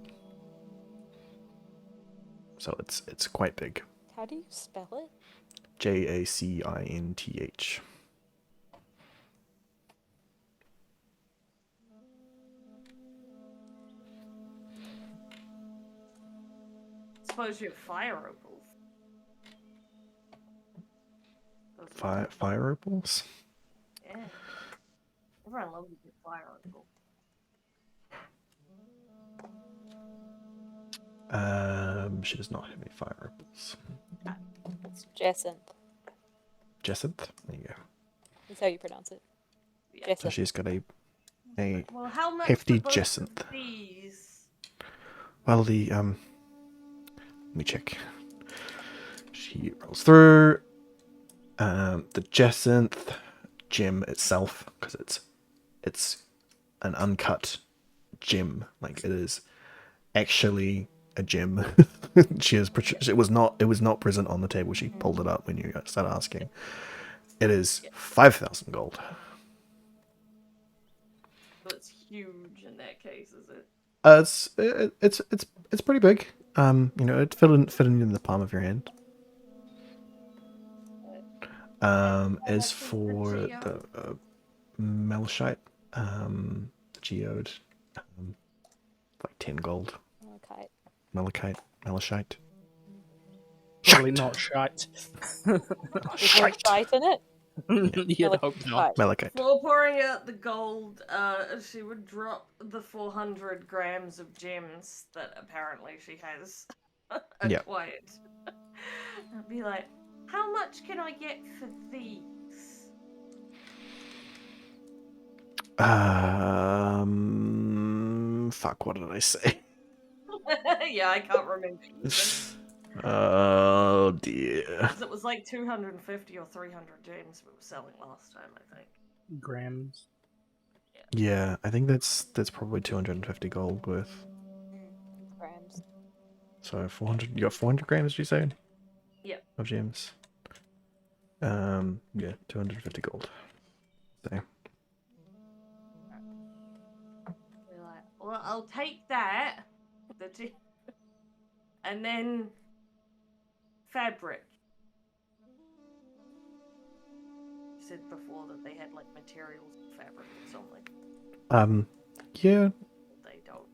So it's quite big. How do you spell it? Jacinth. Suppose you have fire opals. Fire opals? Yeah. Everyone loves a good fire opal. She does not have any fire ripples. It's Jacinth. Jacinth? There you go. That's how you pronounce it. Yeah. So Jacinth. she's got a Well, how much hefty for both Jacinth. of these? Well, let me check. She rolls through. The Jacinth gem itself, because it's an uncut gem, like it is actually a gem. It was not present on the table. She pulled it up when you started asking. It is 5,000 gold. So it's huge in that case, is it? It's pretty big. It fit in the palm of your hand. As for the Melishite, geode, like 10 gold. Okay. Melishite. Probably not shite. Is there shite in it? You'd hope not. Malachite. Before pouring out the gold, she would drop the 400 grams of gems that apparently she has Yeah. acquired. I'd be like, how much can I get for these? Fuck, what did I say? Yeah, I can't remember. Oh dear. 'Cause it was like 250 or 300 gems we were selling last time, I think. Grams. Yeah, I think that's probably 250 gold worth. Grams. So 400. You got 400 grams, did you say? Yep. Of gems. Yeah, 250 gold. So. We're like, well, I'll take that. And then fabric. You said before that they had like materials for fabric or something. Yeah, They don't.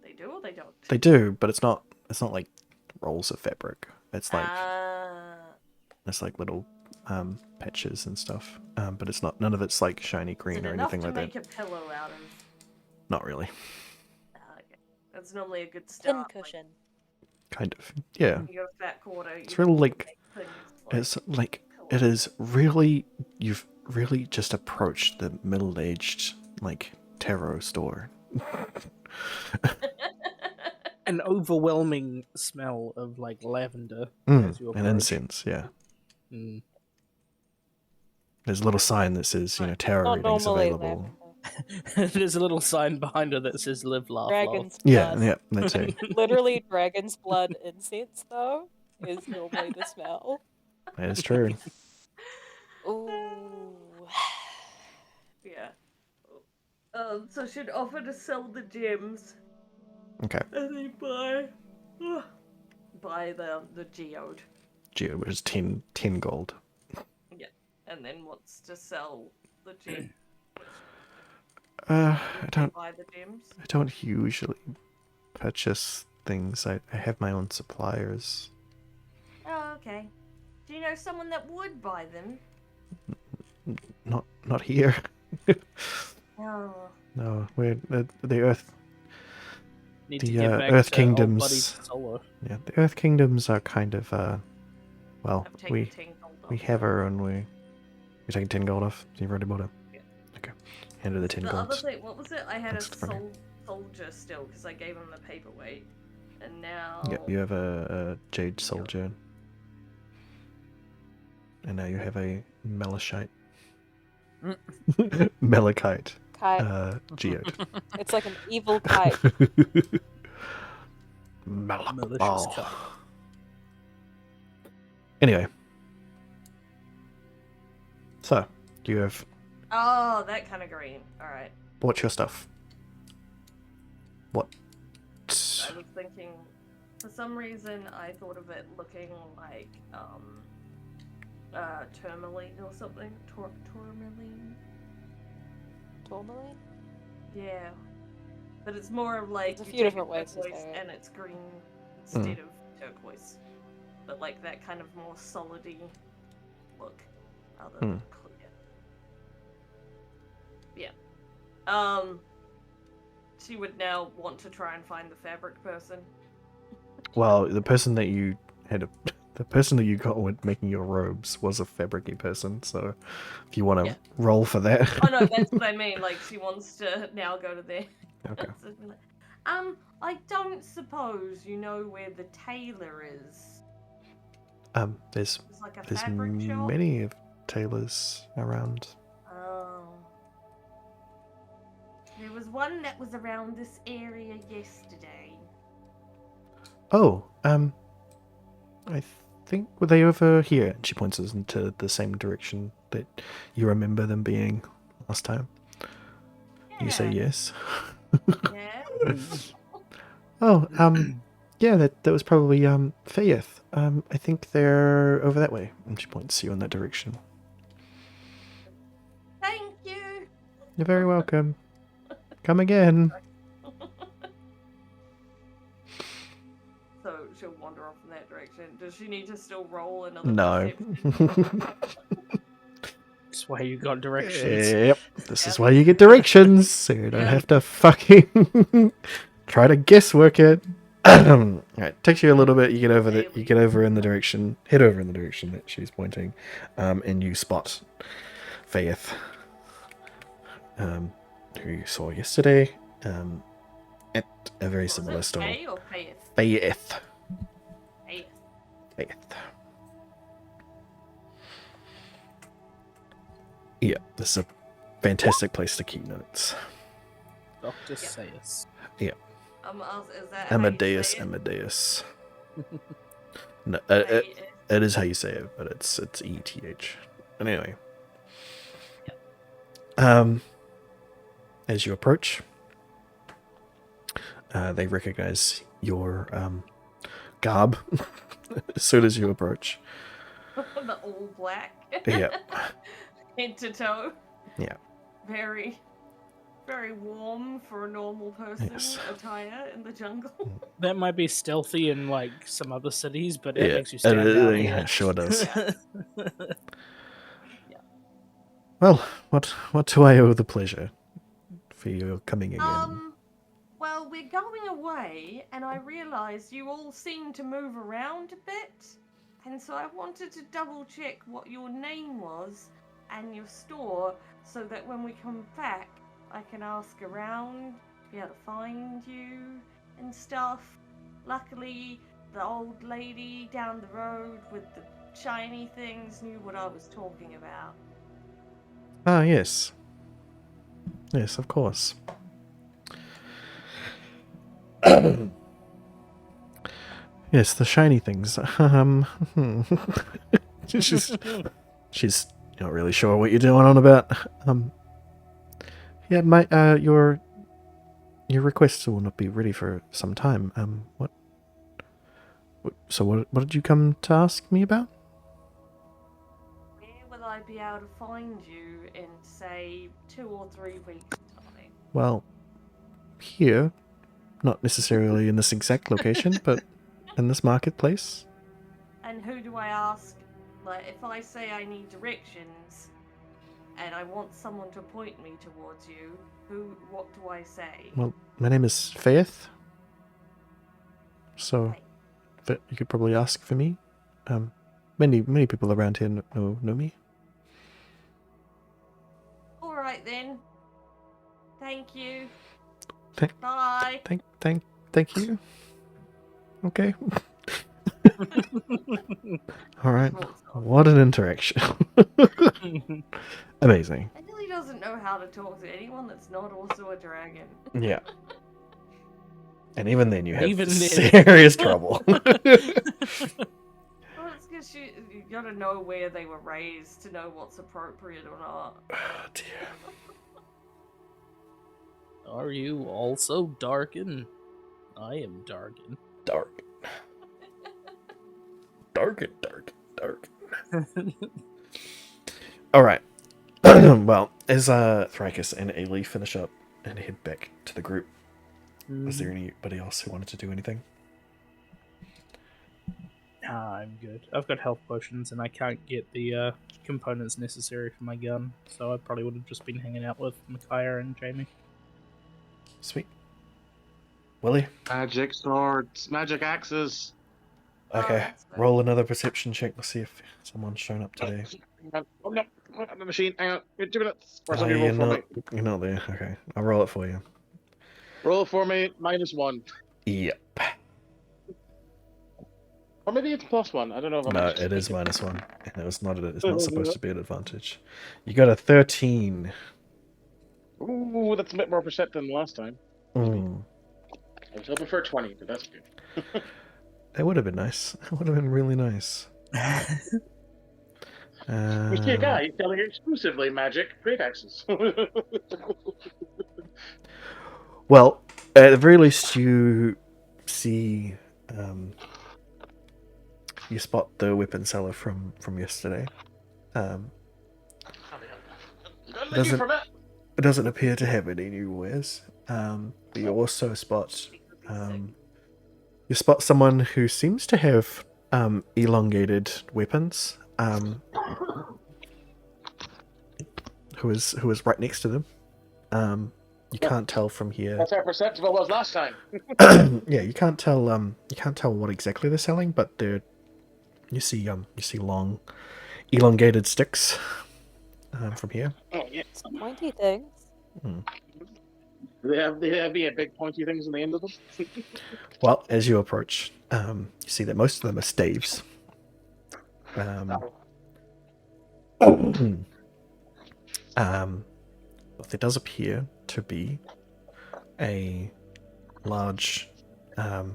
They do or they don't? they do, but it's not like rolls of fabric. It's like little patches and stuff. But it's not, none of it's like shiny green or anything like that. Enough to make a pillow out of. Not really. Okay. That's normally a good Pin start. cushion. Kind of. Yeah. You got a fat quarter. It's really like things it's like it is really, you've really just approached the middle-aged like tarot store. An overwhelming smell of like lavender Mm, as you and approach. incense, yeah. Mm. There's a little sign that says, tarot Not readings normally available. There's a little sign behind her that says "Live, laugh, Dragon's Yeah, blood. yeah, that's it. Literally, dragon's blood incense, though, is normally the smell. That is true. Ooh. Yeah. So she'd offer to sell the gems. Okay. And they buy the geode. Geo, which is 10 gold. Yeah. And then wants to sell the gem. I don't Buy the gems. I don't usually purchase things. I have my own suppliers. Oh, okay. Do you know someone that would buy them? Not here. Oh. No, we're the Earth. Need The, to get back Earth to Kingdoms. Old Buddy Solar. Yeah, the Earth Kingdoms are kind of well, I've taken we 10 gold off. we have our own way. You're taking 10 gold off. You've already bought it. Yeah. Okay. Hand her the 10 The gold. other thing, what was it? I had That's a the front soldier still because I gave him the paperweight, and now. Yep, you have a jade soldier. And now you have a Melishite. Malachite. Kite. Geode. It's like an evil kite. Malicious kite. Anyway. So, you have. Oh, that kind of green. All right. What's your stuff? What? I was thinking, for some reason, I thought of it looking like tourmaline or something. Tourmaline. Tourmaline? Yeah. But it's more of like There's a you few take different ways to turquoise say it. and it's green instead of turquoise. But like that kind of more solidy look rather than clear. Yeah. She would now want to try and find the fabric person. Well, the person that you had, the person that you got with making your robes was a fabricy person. So, if you want to Yeah. roll for that, Oh no, that's what I mean. Like she wants to now go to there. okay. So be like, I don't suppose you know where the tailor is. There's It's like a fabric shop. many of tailors around. Oh. There was one that was around this area yesterday. Oh, I think were they over here? And she points us into the same direction that you remember them being last time. Yeah. You say yes. Yeah. Oh, yeah, that was probably Faith. I think they're over that way. And she points you in that direction. Thank you. You're very welcome. Come again. So she'll wander off in that direction. Does she need to still roll another No. perception? That's why you got directions. Yep. This is why you get directions, so you don't have to fucking try to guesswork it. Alright, takes you a little bit. You get over you get over in the direction, head over in the direction that she's pointing, and you spot Faith, who you saw yesterday, at a very similar store. Faye or Faith? Faith. Faith. Faith. Yeah, this is a fantastic place to keep notes. Dr. Sayus. Yeah. Is that Amadeus, how you say it? Amadeus. No, Faith. it is how you say it, but it's ETH. But anyway. As you approach, they recognize your garb as soon as you approach. The all black. Yeah. Head to toe. Yeah. Very, very warm for a normal person Yes. attire in the jungle. That might be stealthy in like some other cities, but it Yeah, makes you stand out. it here. sure does. Yeah. Well, what do I owe the pleasure for your coming again? Well, we're going away, and I realised you all seem to move around a bit, and so I wanted to double check what your name was and your store, so that when we come back, I can ask around, be able to find you and stuff. Luckily, the old lady down the road with the shiny things knew what I was talking about. Ah, yes. Yes, of course. Yes, the shiny things. She's not really sure what you're doing on about. Yeah, your requests will not be ready for some time. What did you come to ask me about? Where will I be able to find you in, say, 2 or 3 weeks' time? Well, here, not necessarily in this exact location, but in this marketplace. And who do I ask? Like, if I say I need directions, and I want someone to point me towards you, what do I say? Well, my name is Faith. So, you could probably ask for me. Many people around here know me. Alright then. Thank you. Thank- Bye. Thank you. Okay. All right. What an interaction. Amazing. And he doesn't know how to talk to anyone that's not also a dragon. Yeah. And even then, you have Even then. serious trouble. Well, it's because you gotta know where they were raised to know what's appropriate or not. Oh, dear. Are you also Darken? I am Darken. Dark. Dark. All right. Well, as Thrakus and Ailey finish up and head back to the group, was there anybody else who wanted to do anything? Nah, I'm good. I've got health potions and I can't get the components necessary for my gun, so I probably would have just been hanging out with Micaiah and Jamie. Sweet. Willie? Magic swords, magic axes. Okay, that's fair. roll another perception check. Let's see if someone's shown up today. Oh no, the machine. Hang on, give 2 minutes. Or somebody you're roll for not, me. you're not there. Okay, I'll roll it for you. Roll for me, -1. Yep. Or maybe it's +1. I don't know if I'm No, actually it is thinking. -1. And it's not supposed to be an advantage. You got a 13. Ooh, that's a bit more perceptive than last time. Mm. I was hoping for 20, but that's good. That would have been nice. It would have been really nice. We see a guy selling exclusively magic great axes. Well, at the very least, you see, you spot the weapon seller from yesterday. It doesn't appear to have any new wares. But you also spot, someone who seems to have elongated weapons. Who is right next to them. You can't tell from here. That's how perceptive I was last time. Yeah, you can't tell what exactly they're selling, but you see long, elongated sticks from here. Oh yeah. Some pointy things. Do they have the big pointy things on the end of them? Well, as you approach, you see that most of them are staves. There does appear to be a large axe,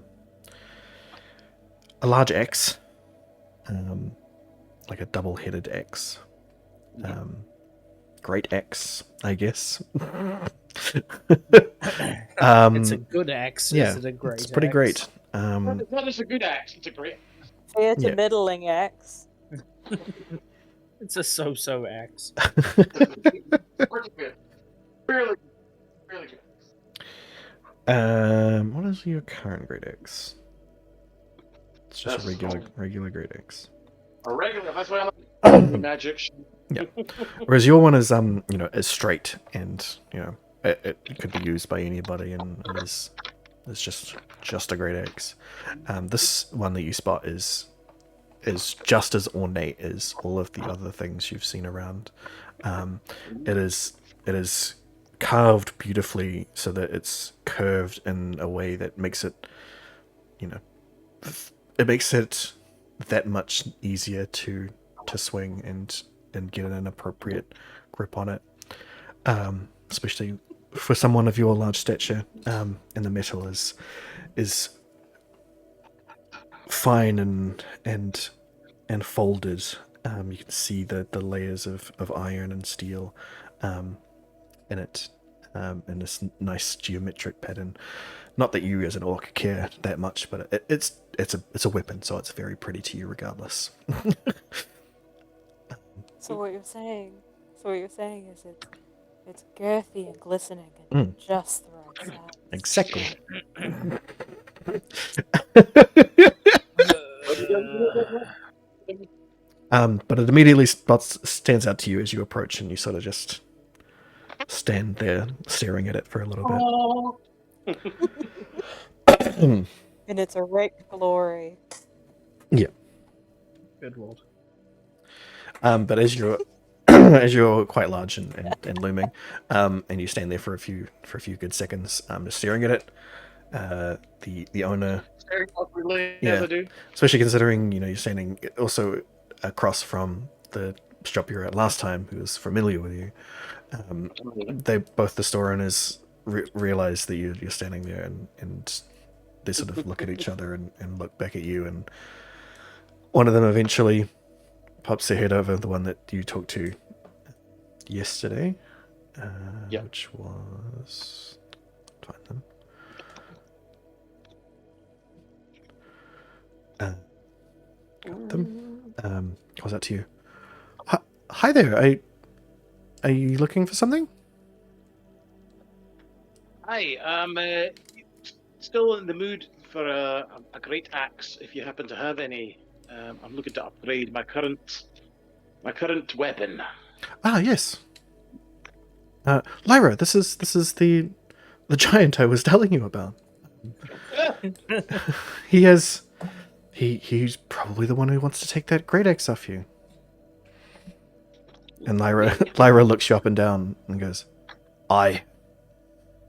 like a double-headed axe, great axe, I guess. It's a good axe. Yeah, Is it a great it's pretty axe? great. It's not just a good axe, it's a great. Fair to Yeah. middling axe. It's a so-so axe. Pretty good. Really good. What is your current great axe? It's just a That's regular great axe. A regular, that's why I like the magic. Yeah. Whereas your one is is straight and it could be used by anybody and is just a great axe. This one that you spot is just as ornate as all of the other things you've seen around. It is carved beautifully so that it's curved in a way that makes it, it makes it that much easier to swing and get an appropriate grip on it. Especially for someone of your large stature, and the metal is fine and folded. You can see the layers of iron and steel in it, in this nice geometric pattern. Not that you as an orc care that much, but it's a weapon, so it's very pretty to you regardless. So what you're saying is it's girthy and glistening and just the right size. Exactly. But it immediately stands out to you as you approach, and you sort of just stand there staring at it for a little bit. And it's a rake glory. Yeah. Good lord. But as you're as you're quite large and looming, and you stand there for a few good seconds, just staring at it, the owner, As I do. especially considering you're standing also across from the shop you were at last time, who was familiar with you. Both the store owners realize that you're standing there, and they sort of look at each other and look back at you, and one of them eventually pops their head over, the one that you talked to yesterday, which was, find them. Got them. How's that to you? Hi there. Are you looking for something? Hi, still in the mood for a great axe, if you happen to have any. I'm looking to upgrade my current weapon. Ah, yes. Lyra, this is the giant I was telling you about. He has. He's probably the one who wants to take that great axe off you. And Lyra looks you up and down and goes, "Aye,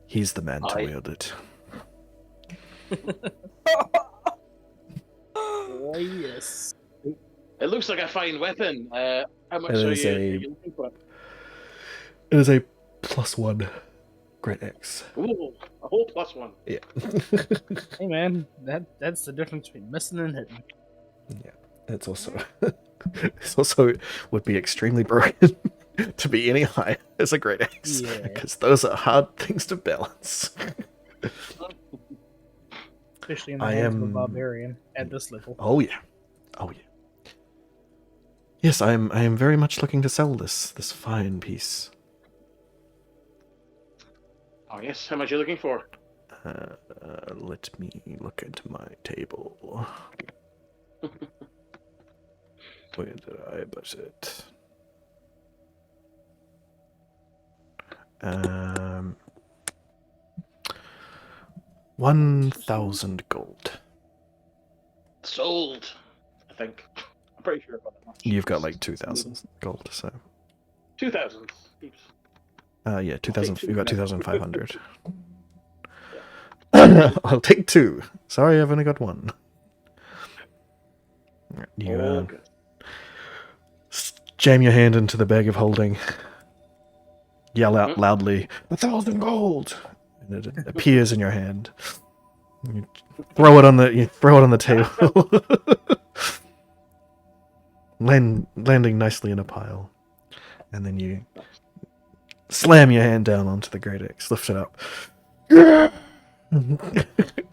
he's the man to Aye. wield it." Oh, yes. It looks like a fine weapon. How much It are is you, a- are you looking for? It is a +1 great axe. Ooh, a whole +1. Yeah. Hey man, that's the difference between missing and hitting. Yeah. It's also would be extremely broken to be any higher as a great axe. Yeah. Because those are hard things to balance. Especially in the I hands of a am- barbarian at this level. Oh yeah. Oh yeah. Yes, I am very much looking to sell this fine piece. Oh yes, how much are you looking for? Let me look into my table. Where did I put it? 1,000 gold. Sold, I think. I'm pretty sure about that much. You've got like 2,000 gold, so 2,000. Heaps. yeah, 2,000. two You got then. 2,500. I'll take 2. Sorry, I've only got 1. You Oh, good. jam your hand into the bag of holding. Yell out loudly, 1,000 gold, and it appears in your hand. You throw it on the table, landing nicely in a pile, and then you slam your hand down onto the great axe, lift it up.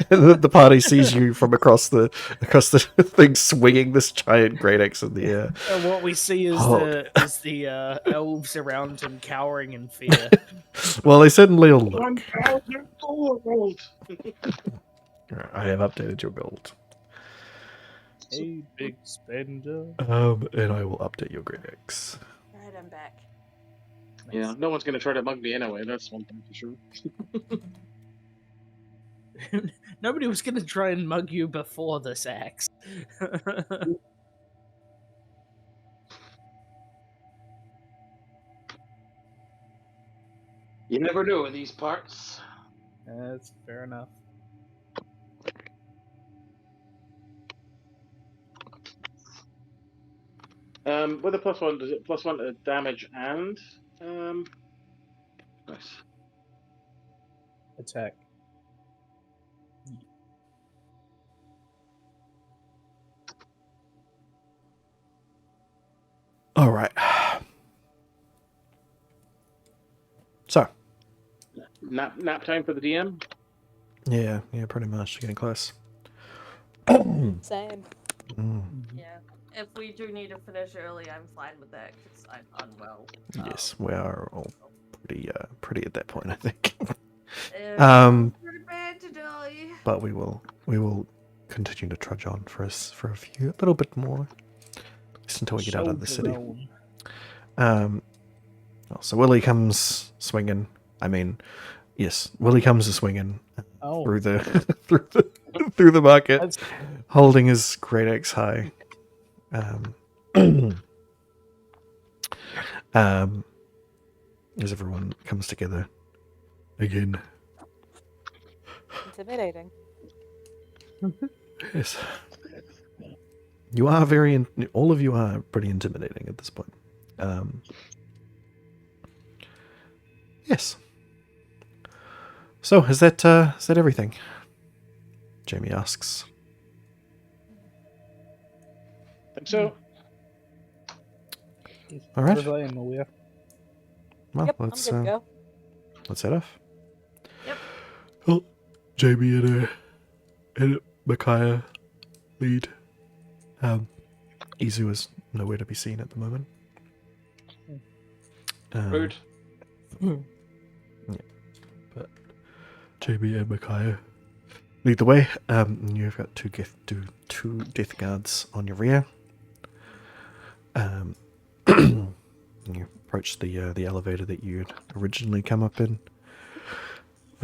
The party sees you from across the thing, swinging this giant great axe in the air. And what we see is Oh. the elves around him cowering in fear. Well, they certainly all look. 1,000 gold. I have updated your gold. Hey, big spender. And I will update your great axe. Right, I'm back. Yeah, no one's gonna try to mug me anyway. That's one thing for sure. Nobody was gonna try and mug you before this axe. You never know in these parts. That's fair enough. With a +1, does it +1 to damage and nice. Attack. All right. So, Nap time for the DM. yeah, pretty much. Getting close. Same. Yeah. If we do need to finish early, I'm fine with that because I'm unwell. Yes, we are all pretty at that point, I think. It's pretty bad today. But we will continue to trudge on for a little bit more, just until we get out of the city. So Willie comes swinging. I mean, yes, Willie comes swinging through the through the market, holding his great axe high. As everyone comes together again. Intimidating. Yes, you are all of you are pretty intimidating at this point. Yes. So, is that everything? Jamie asks. Think so. All right. As I am aware. Well, Yep, let's I'm good to go. let's head off. Yep. Well, Jamie and Micaiah lead. Izu is nowhere to be seen at the moment. Rude. But JB and Micaiah lead the way. You've got two death guards on your rear. You approach the elevator that you'd originally come up in.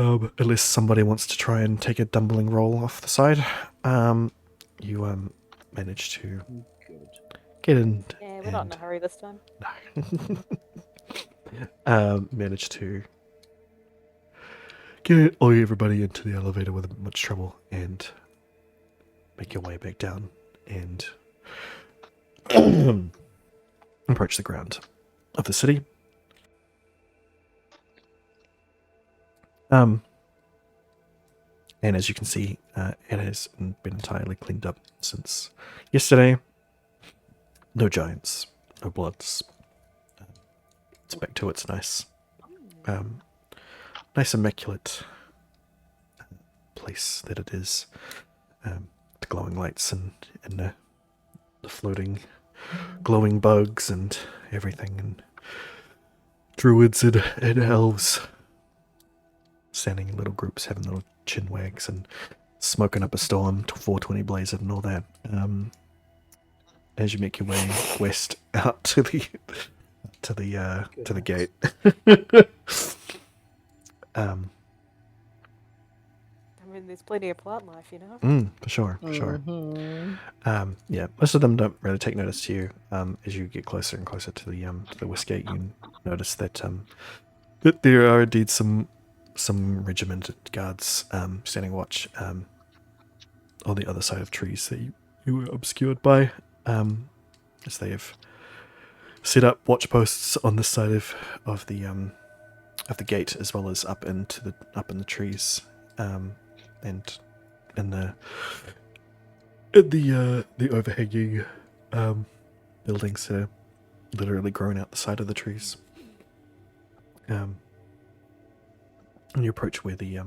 Unless somebody wants to try and take a dumbling roll off the side, you manage to get in. Yeah, we're not in a hurry this time. Manage to get everybody into the elevator without much trouble and make your way back down and approach the ground of the city. And as you can see, it has been entirely cleaned up since yesterday. No giants, no bloods. It's back to its nice, nice immaculate place that it is. The glowing lights and the floating, glowing bugs and everything, and druids and elves standing in little groups, having little chin wags and smoking up a storm, 420 blazing and all that. As you make your way west out to the gate. I mean, there's plenty of plant life, you know. For sure. Yeah, most of them don't really take notice to you. As you get closer and closer to the west gate, you notice that that there are indeed some regimented guards standing watch on the other side of trees that you were obscured by, as they have set up watch posts on this side of the gate, as well as up in the trees, and in the overhanging buildings that are literally grown out the side of the trees. And you approach where the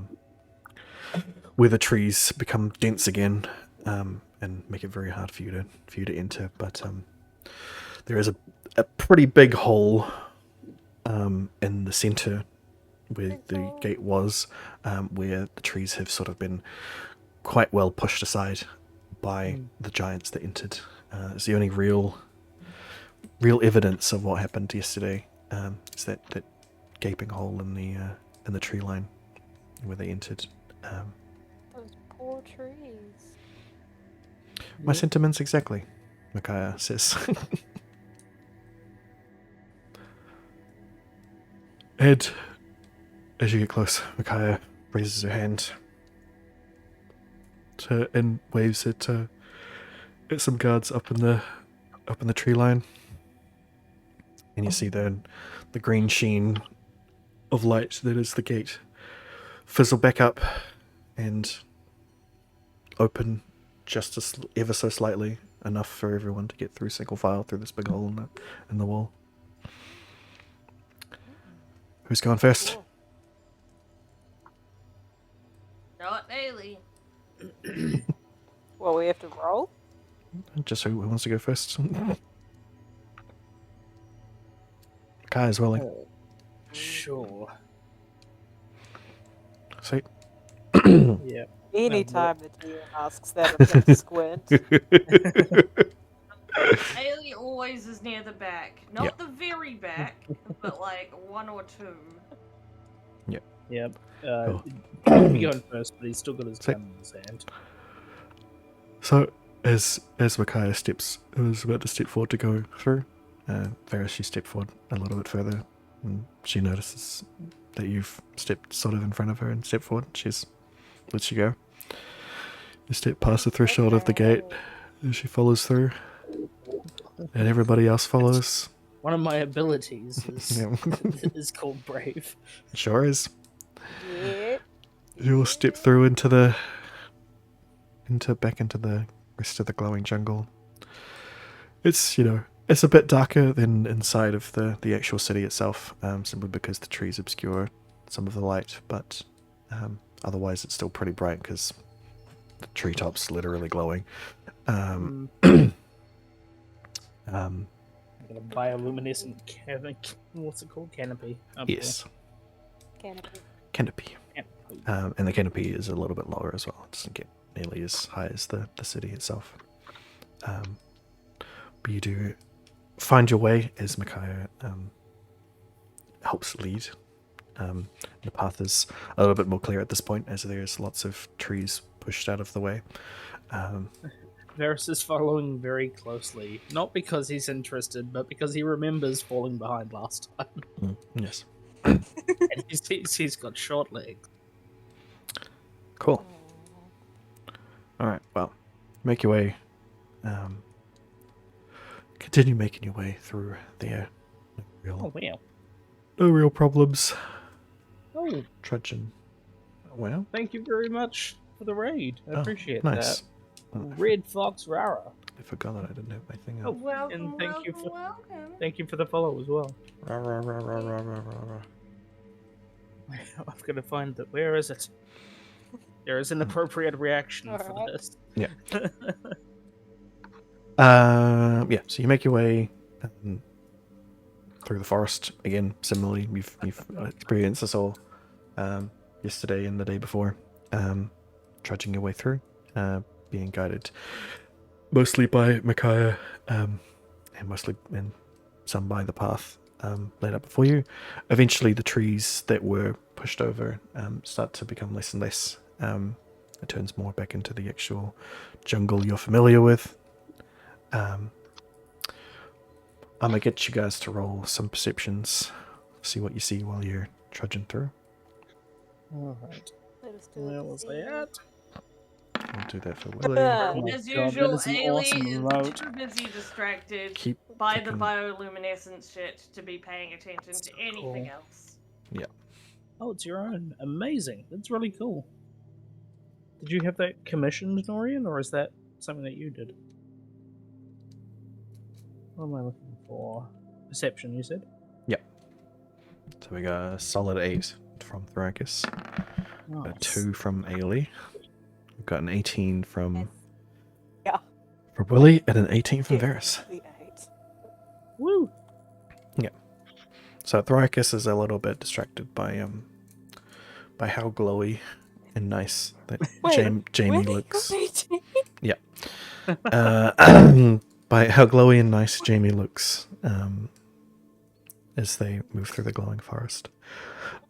trees become dense again, and make it very hard for you to enter. But there is a pretty big hole in the center where the gate was, where the trees have sort of been quite well pushed aside by the giants that entered. It's the only real evidence of what happened yesterday. Is that gaping hole in the tree line where they entered. Those poor trees. My sentiments exactly, Micaiah says. Ed, as you get close, Micaiah raises her hand and waves at some guards up in the tree line, and you see the green sheen of light that is the gate fizzle back up and open just ever so slightly, enough for everyone to get through single file through this big hole in the wall. Who's going first? Not daily. Well, we have to roll? Just who wants to go first? Kai is willing. Sure. Sweet. Yeah. Anytime the DM asks that, I'm going to squint. Ailey always is near the back. Not the very back, but like one or two. Yep. Oh. He'll be going first, but he's still got his gun in his hand. So, as Micaiah was about to step forward to go through, Varys, she stepped forward a little bit further, and she notices that you've stepped sort of in front of her and stepped forward. She's lets you go. You step past the threshold of the gate, and she follows through, and everybody else follows. One of my abilities is, Yeah. is called Brave. Sure is. Yeah. You'll step through back into the rest of the glowing jungle. It's a bit darker than inside of the actual city itself, simply because the trees obscure some of the light, but otherwise it's still pretty bright because the treetops literally glowing. Got a bioluminescent what's it called? Canopy. Yes. Canopy. Canopy. And the canopy is a little bit lower as well. It doesn't get nearly as high as the city itself. But you do find your way as Micaiah helps lead The path is a little bit more clear at this point, as there's lots of trees pushed out of the way. Varys is following very closely, not because he's interested, but because he remembers falling behind last time. Yes. And he's got short legs. Cool. All right. Well, make your way. Continue making your way through there. Oh, wow. No real problems. Oh, Trudging. Well, thank you very much for the raid. I appreciate nice. that. Red Fox Rara. I forgot that I didn't have my thing Oh, up. Welcome, and thank you welcome, for welcome. thank you for the follow as well. Rah, rah, rah, rah, rah, rah, rah, rah. I'm gonna find that. Where is it? There is an appropriate reaction for Alright. this. Yeah. Yeah. So you make your way through the forest again. Similarly, you've experienced this all yesterday and the day before. Trudging your way through, being guided mostly by Micaiah, and some by the path laid up before you. Eventually, the trees that were pushed over start to become less and less. It turns more back into the actual jungle you're familiar with. I'm gonna get you guys to roll some perceptions, see what you see while you're trudging through. Alright. Let us do Where it. was I at? I'll do that for Willie. Oh my As God, usual, that is an Ailey awesome is remote. too busy distracted Keep by the fucking- bioluminescence shit to be paying attention to anything cool. else. Oh, it's your own. Amazing. That's really cool. Did you have that commissioned, Norian, or is that something that you did? What am I looking for? Perception, you said? So we got a solid 8 from Thrakus, a Nice. 2 from Ailey. We've got an 18 from Yeah. from Willie, and an 18 from Varys. The 8. Woo! So Thrakus is a little bit distracted by how glowy and nice that Jamie looks. By how glowy and nice Jamie looks as they move through the glowing forest.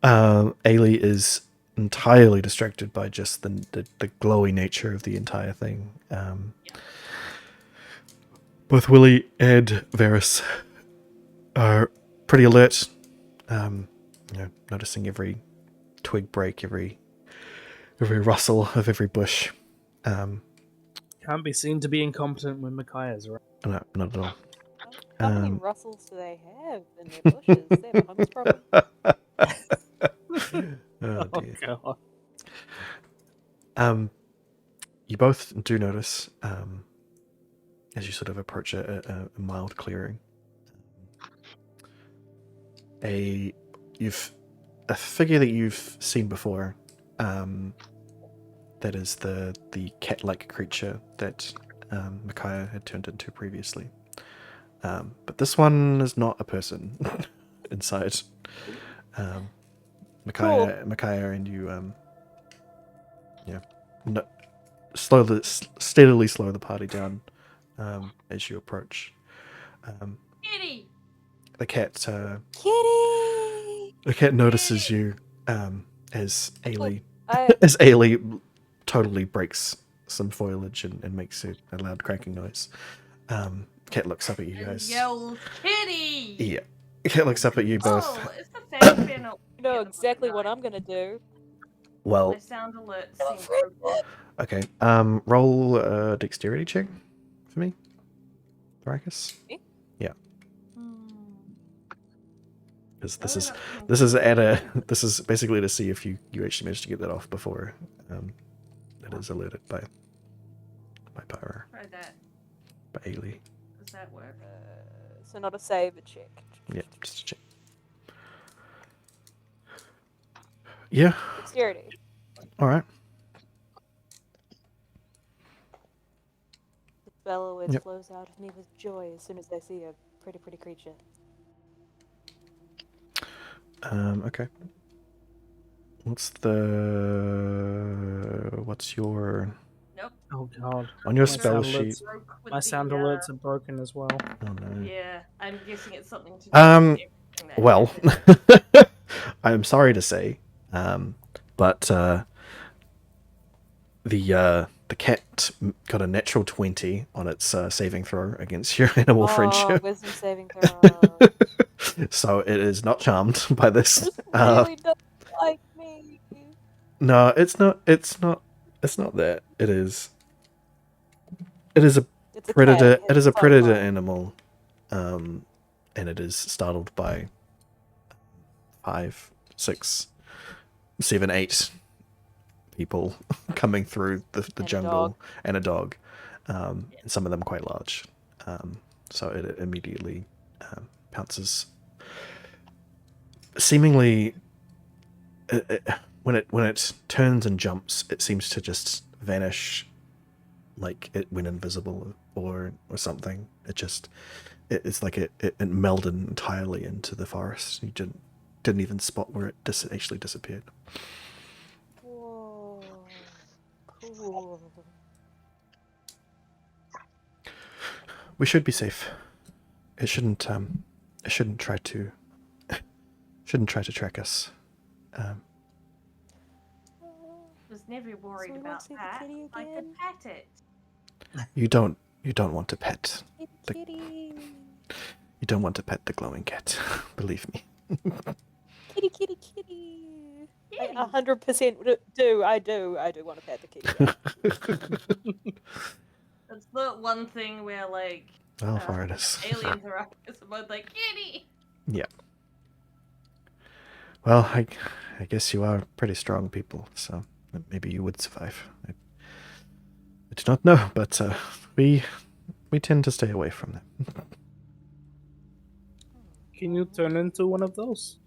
Ailey is entirely distracted by just the glowy nature of the entire thing. Both Willie and Varys are pretty alert, noticing every twig break, every rustle of every bush. Can't be seen to be incompetent when Micaiah's around. No, not at all. How many Russells do they have in their bushes? They have a hunger problem. Oh dear. God. You both do notice, as you sort of approach a mild clearing, a figure that you've seen before. That is the cat-like creature that Micaiah had turned into previously. But this one is not a person inside. Micaiah and you, steadily slow the party down as you approach. Kitty! The cat, Kitty! the cat notices you as Ailey, I totally breaks some foliage and makes a loud cracking noise. Cat looks up at you guys. Yell, Kitty! Yeah. Cat looks up at you both. Oh, it's the fan panel. you know exactly what I'm gonna do. Well, My sound alert seems broken. okay. Roll a dexterity check for me, Thrakus. Me? Yeah, Hmm. because Oh, this is basically to see if you actually managed to get that off before it is alerted by Pyra, Try that. by Ailey. Does that work? So not a save, a check. Yeah, just a check. Yeah. Dexterity. All right. The spell always Yep. flows out of me with joy as soon as I see a pretty creature. Okay. What's your Nope. Oh God. on your My spell sound sheet? alerts- Broke with My the, sound alerts are broken as well. Oh no. Yeah, I'm guessing it's something to do with everything that Well, happened. I'm sorry to say, but the cat got a natural 20 on its saving throw against your animal Oh, friendship. wisdom saving throw. So it is not charmed by this. This really doesn't like me. No, it's not. It's not. It's not that. It is. It is a It's a predator. cat. It is a It's predator fine. animal, and it is startled by 5, 6, 7, 8 people coming through the And a jungle dog. and a dog, and some of them quite large. So it immediately pounces. Seemingly, when it turns and jumps, it seems to just vanish, like it went invisible or something. It's like it melded entirely into the forest. You didn't even spot where it actually disappeared. Whoa. Cool. We should be safe. It shouldn't try to track us. Was never worried So we won't about see the that. kitty I could again? pet it. You don't want to pet. Kitty. You don't want to pet the glowing cat. Believe me. Kitty, kitty, kitty. I Kitty. 100% do. I do want to pet the kitty. It's the one thing where like Oh, Faradis. aliens are up both like kitty. Yeah. Well, I guess you are pretty strong people, so maybe you would survive. I do not know, but we tend to stay away from them. Can you turn into one of those?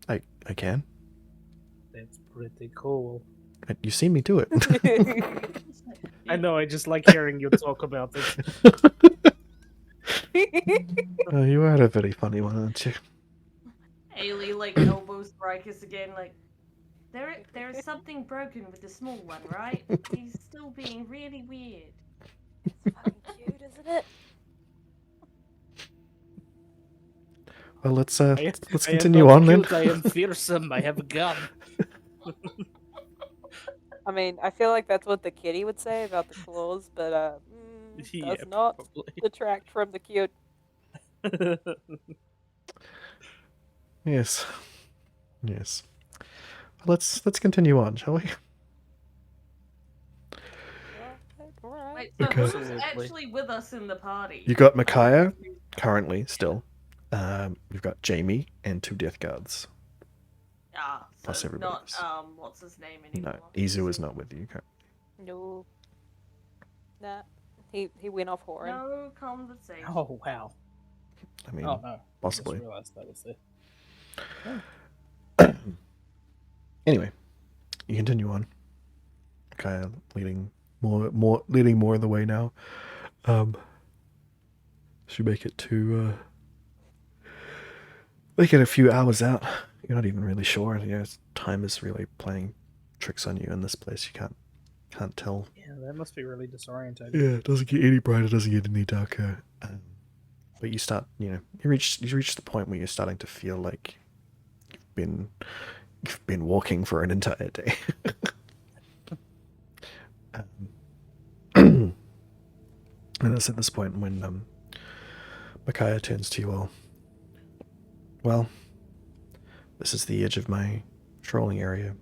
I can. That's pretty cool. You see me do it. I know, I just like hearing you talk about it. You are a very funny one, aren't you? Ailey like elbows Rikus again, like there is something broken with the small one, right? He's still being really weird. It's fucking cute, isn't it? Well, let's I continue am on then. not cute, I am fearsome. I have a gun. I mean, I feel like that's what the kitty would say about the claws, but Yeah, does not probably. detract from the cute. Yes. Yes. Well, let's continue on, shall we? Alright. Wait, so Okay. who's Absolutely. actually with us in the party? You got Micaiah currently still. You've got Jamie and 2 death guards. Ah, so Plus everybody not else. what's his name anymore? No, Izu is not with you currently. No. Nah. He went off whoring. No conversation. Oh, wow. I mean, Oh, no. possibly. I just realized that was it. Anyway, you continue on. Micaiah leading more of the way now. Should make it to make it a few hours out. You're not even really sure. Time is really playing tricks on you in this place. You can't tell. Yeah, that must be really disorientating. Yeah, it doesn't get any brighter, doesn't get any darker. But you start, you reach the point where you're starting to feel like you've been walking for an entire day. And it's at this point when Micaiah turns to you all. Well, this is the edge of my patrolling area.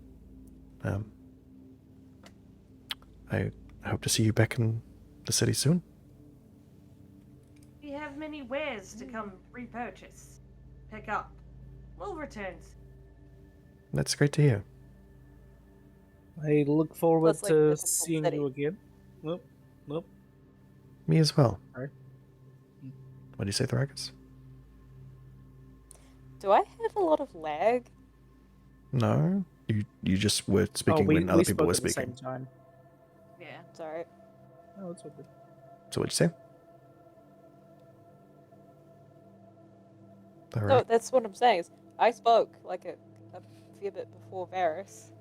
I hope to see you back in the city soon. We have many wares to come repurchase, pick up. We'll return. That's great to hear. I look forward Plus, like, to typical seeing city. you again. Nope. Me as well. Alright. What do you say, Thragus? Do I have a lot of lag? No, you just were speaking we when other spoke people were at the speaking. same time. Yeah. Sorry. Oh, it's all good. So what'd you say? All No, right. that's what I'm saying. Is I spoke like a fair bit before Varys.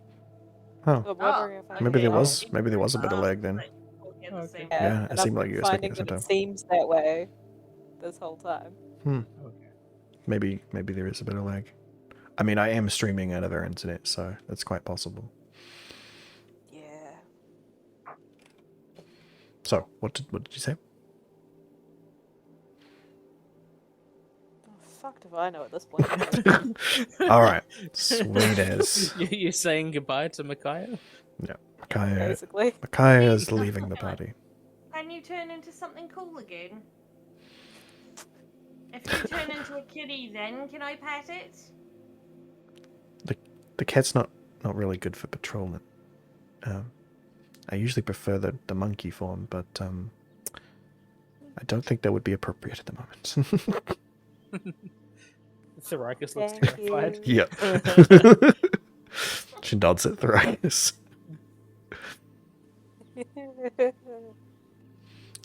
Oh, So I'm wondering if I maybe there can- was a bit of lag then. Like, we'll get the Okay. same Yeah, it and seemed I'm like you were speaking finding at the that same it seems that way this whole time. Okay. Maybe there is a bit of lag. I mean, I am streaming out of our internet, so that's quite possible. Yeah. So, what did you say? Oh, fuck if I know at this point. All right, sweet as. You're saying goodbye to Micaiah? Yeah, Micaiah Basically. is leaving the party. Can you turn into something cool again? If you turn into a kitty, then can I pet it? The cat's not really good for patrolling. I usually prefer the monkey form, but I don't think that would be appropriate at the moment. Thoricus looks Thank terrified. you. Yeah. She nods at Thoricus.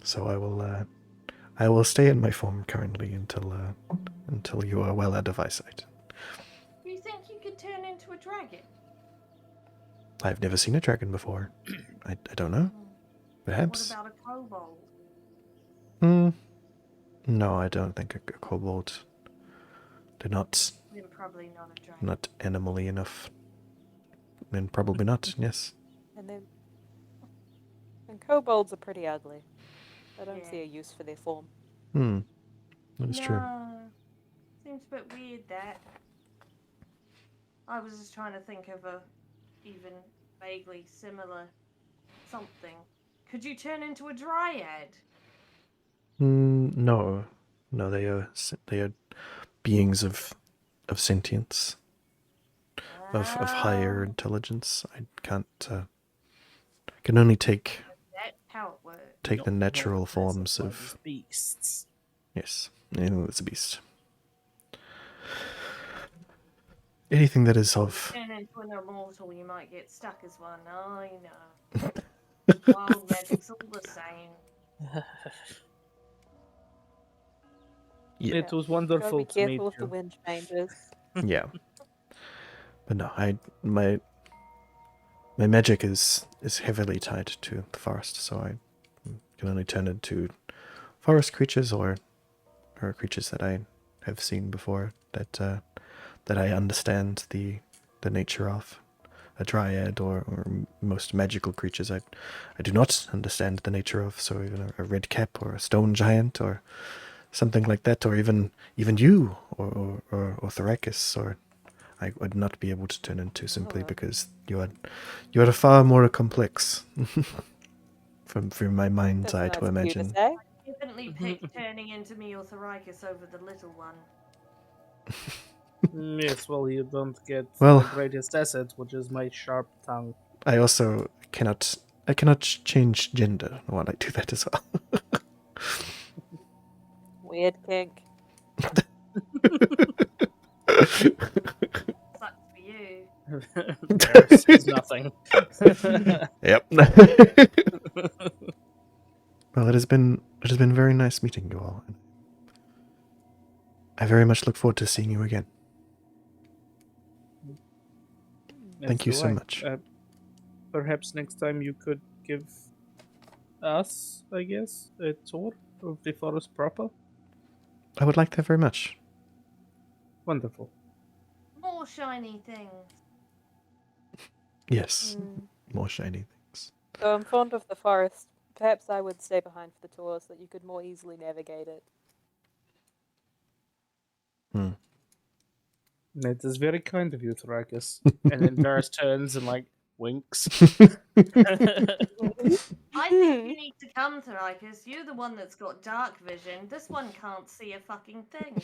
So I will stay in my form currently until you are well out of eyesight. Do you think you could turn into a dragon? I've never seen a dragon before. I don't know. Perhaps. What about a kobold? No, I don't think a kobold. They're not Then probably not a dragon. not animally enough. Then probably not. Yes. And kobolds are pretty ugly. I don't Yeah. see a use for their form. That is true. Seems a bit weird that. I was just trying to think of a even vaguely similar something. Could you turn into a dryad? No, they are beings of sentience, of higher intelligence. I can't. Can only take That's how it works. the natural Not forms as of beasts. yes. Anything that's a beast. Anything that is of Turn into an immortal, you might get stuck as one. I know. Wild magic's all the same. yeah. It was Gotta wonderful be to meet careful if the you. wind changes. Yeah. But no, my magic is heavily tied to the forest, so I can only turn into forest creatures or creatures that I have seen before that I understand the nature of. A dryad or most magical creatures I do not understand the nature of, so even a red cap or a stone giant or something like that, or even you or Thoricus, or I would not be able to turn into simply because you are far more complex from my mind's eye That's to nice of you to imagine. say. Definitely pick turning into me or Thoricus over the little one. Yes, well, you don't get Well- the greatest asset, which is my sharp tongue. I also cannot change gender while I do that as well. Weird kink. Sucks for you. Varys says nothing. Yep. Well, it has been very nice meeting you all. I very much look forward to seeing you again. Thank you so much. Perhaps next time you could give us, I guess, a tour of the forest proper. I would like that very much. Wonderful. More shiny things. Yes, more shiny things. So I'm fond of the forest. Perhaps I would stay behind for the tour so that you could more easily navigate it. That is very kind of you, Thoricus. And then Varys turns and, like, winks. I think you need to come, Thoricus. You're the one that's got dark vision. This one can't see a fucking thing.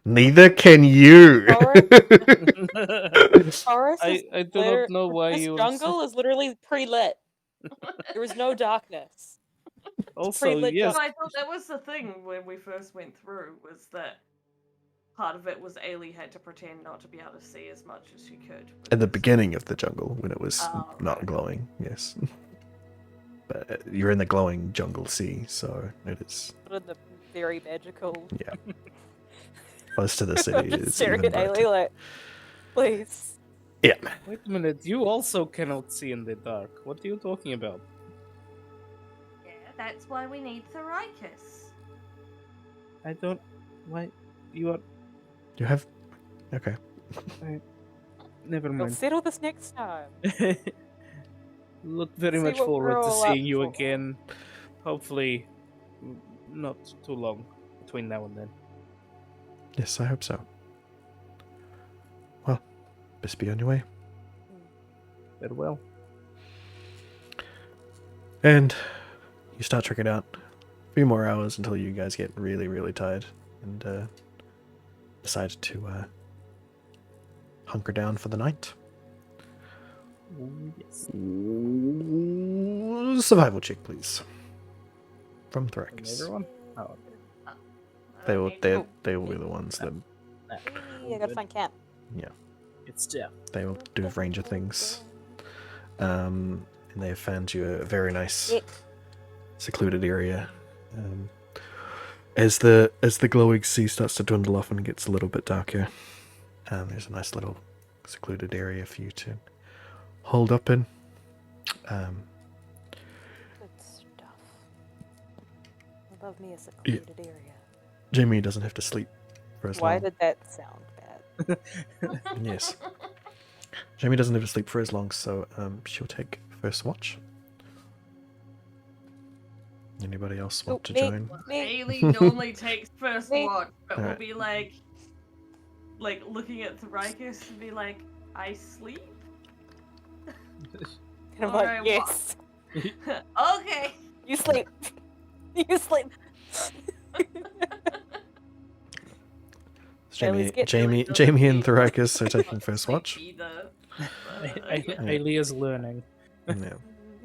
Neither can you. Forest is I do not know why this you... jungle is literally pre-lit. There is no darkness. Also, pre-lit yes, So I thought that was the thing when we first went through, was that part of it was Ailey had to pretend not to be able to see as much as she could. At the because- beginning of the jungle, when it was Oh, not right. glowing, yes. But you're in the glowing jungle sea, so it is But in the very magical. close to the city. Is Staring even at brighter. Ailey like, please. Yeah. wait a minute. You also cannot see in the dark. What are you talking about? Yeah, that's why we need Thoricus. I don't... Why? You are... You have Okay. Never We'll mind. settle this next time. Look very See much what forward we're to all up seeing you for. again. Hopefully, not too long between now and then. Yes, I hope so. Well, best be on your way. Farewell. And you start trekking out. A few more hours until you guys get really, really tired and decide to hunker down for the night. Yes. Survival check, please. From From Thrax. everyone? Oh, They will. Need to- They will be the ones that. Yeah, I gotta find camp. Yeah. it's Jeff. They will do ranger things. And they have found you a very nice, secluded area. As the glowing sea starts to dwindle off and it gets a little bit darker, there's a nice little secluded area for you to hold up in. Good stuff. I love me a secluded area. Jamie doesn't have to sleep for as Why long. did that sound bad? Yes. Jamie doesn't have to sleep for as long, so she'll take first watch. Anybody else want to me. join? Me. Ailey normally takes first Me. watch, but will Alright. be like looking at Thrykus and be like, I sleep? And I'm Alright, like, what? yes. Okay. You sleep. You sleep. Ailey's getting Jamie and Thrykus are taking first watch. Either. Alia's learning. Yeah.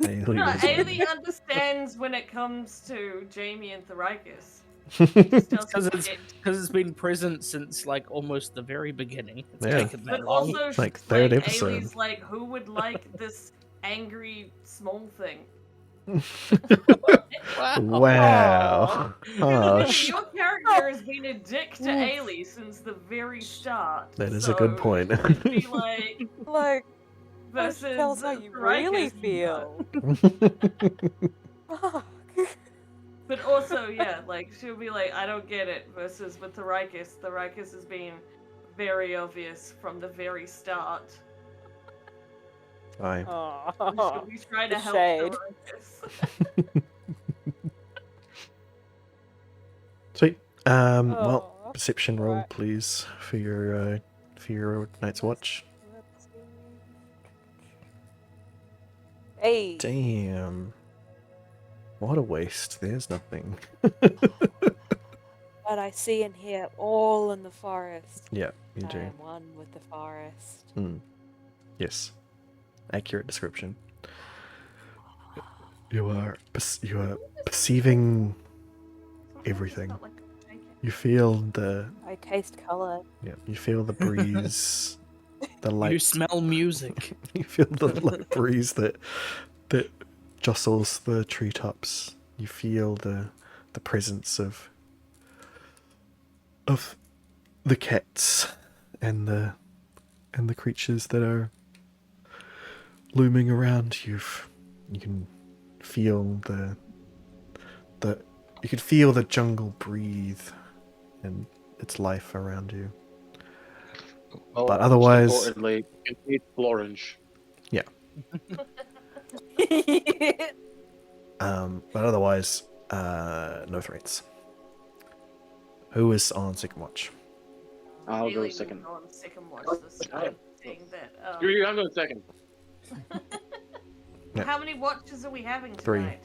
Ailey No, doesn't. Ailey understands when it comes to Jamie and Thrykus. Just doesn't get- Because it's been present since like almost the very beginning. It's Yeah. taken that But long. also, Like, she's third like, episode. Ailey's like, who would like this angry small thing? Wow. Harsh. Your character has been a dick to Ailey since the very start. That is a good so point. it'd be like Like, versus tell us how you really Thrykus, feel. Fuck. But also, yeah, like she'll be like, I don't get it. Versus with Thrykus has been very obvious from the very start. Aye. Aw. We try to the help shade. Thrykus. Sweet. Well, Aw. perception roll, Alright. please, for your night's watch. Let's see. Hey. Damn. What a waste. There's nothing. But I see and hear all in the forest. Yeah, you I do. am one with the forest. Yes. Accurate description. You are perceiving everything. Not like a blanket. You feel the I taste color. you feel the breeze, the light. You smell music. You feel the light breeze that jostles the treetops. You feel the presence of the cats and the creatures that are looming around you. You can feel the jungle breathe and its life around you. Well, But otherwise- most importantly, it's orange. But otherwise, no threats. Who is on second watch? I'll go Ailey second. will go on second watch this time, seeing that. I'm going second. Yeah. How many watches are we having Three. tonight?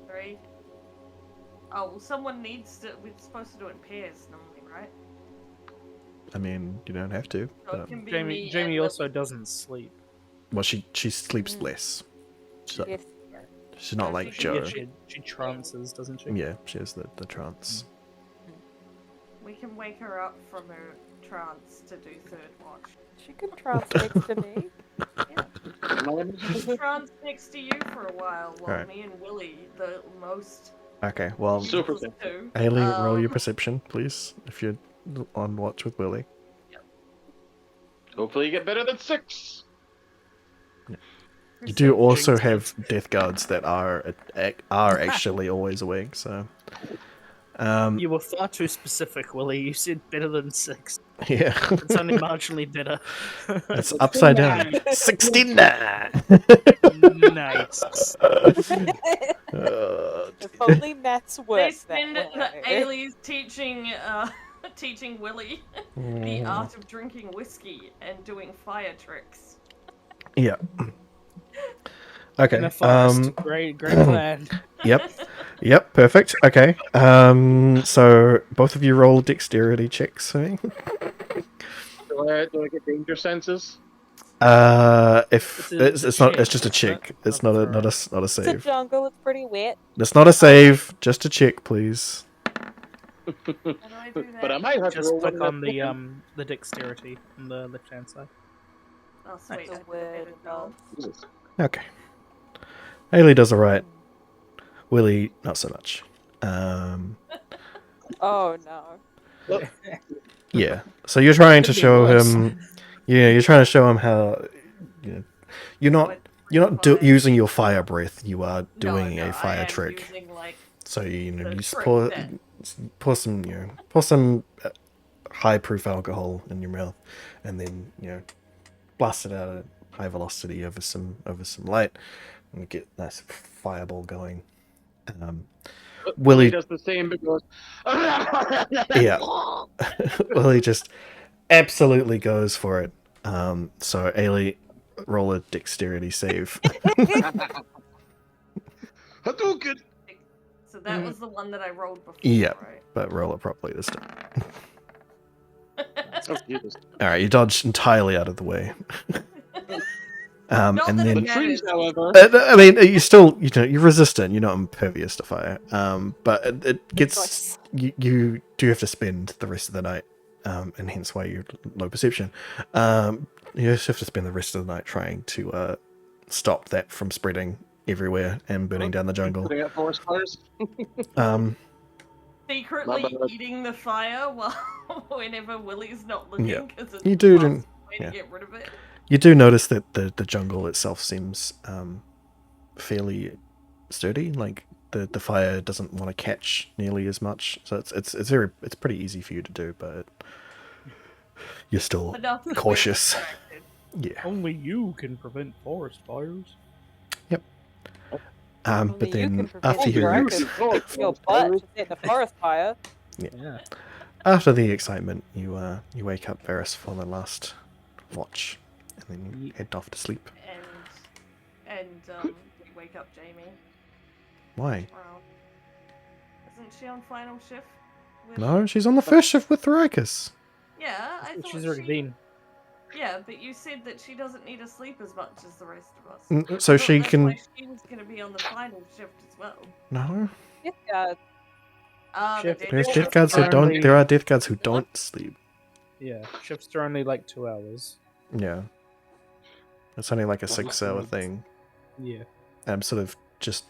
Three. Oh well, someone needs to. We're supposed to do it in pairs normally, right? I mean, you don't have to. So But, it can be Jamie me Jamie and also doesn't sleep. well, she sleeps less. Yes. She's not like She- Joe. Yeah, she trances, doesn't she? Yeah, she has the trance. we can wake her up from her trance to do third watch. She can trance next to me. Trance next to you for a while, while Alright. me and Willie, the most Okay, well, Super close to. Haley, roll your Um, perception, please, if you're on watch with Willie. Hopefully you get better than 6. You do also have death guards that are actually always awake, so You were far too specific, Willie. You said better than 6. Yeah. It's only marginally better. It's upside down. 69. Nice. If only maths They worked that spend it the way. Ailey's teaching Willie the art of drinking whiskey and doing fire tricks. Yeah. Okay. In a forest. Great plan. Yep. Perfect. Okay. So both of you roll dexterity checks. I mean. Do I get danger senses? If It's it's a not, it's check, just a isn't check. it? It's not a It's a save. jungle, it's pretty wet. It's not a save. Just a check, please. How do I do that? But I might have to Just roll click one on the dexterity on the left hand side. Oh, sweet. The I did a word better job. Jesus. Okay. Haley does alright. Willie, not so much. Oh no. Yeah. So you're trying to Could be show worse. him. Yeah, you're trying to show him how. You know, you're not using your fire breath. You are doing a fire trick. Using, like, So you the just trick pour some high proof alcohol in your mouth, and then blast it out at high velocity over some light, and get a nice fireball going. Willie does the same because Yeah. Willie just absolutely goes for it. So Ailey, roll a dexterity save. Hadouken! So that was the one that I rolled before, Yeah. right? But roll it properly this time. Oh, Jesus. All right, you dodge entirely out of the way. Not And that then it The trees, matters. however. I mean, you still, you're resistant. You're not impervious to fire. But it gets you do have to spend the rest of the night, and hence why you're low perception. You just have to spend the rest of the night trying to stop that from spreading everywhere and burning down the jungle. Putting out forest fires. Secretly My bad. eating the fire while whenever Willie's not looking, Yeah. because it's You do, the fastest way yeah. to get rid of it. You do notice that the jungle itself seems fairly sturdy. Like the fire doesn't want to catch nearly as much, so it's pretty easy for you to do, but you're still Enough to be cautious. distracted. Yeah. Only you can prevent forest fires. But Only you can then prevent after your you your butt to set the forest fire. Yeah. after the excitement, you wake up Varys for the last watch, and then you head off to sleep. And we wake up Jamie. Why? Wow. Isn't she on final shift? with- No, she's on the first shift with Thoricus. Yeah, I thought She's already been. Yeah, but you said that she doesn't need to sleep as much as the rest of us. So I thought she that's can. why she was going to be on the final shift as well. No, Yeah, Shift. The there's dead death guards who don't. Apparently- There are death guards who don't sleep. Yeah. Shifts are only like 2 hours. Yeah, it's only like a 6-hour thing. Yeah. I'm sort of just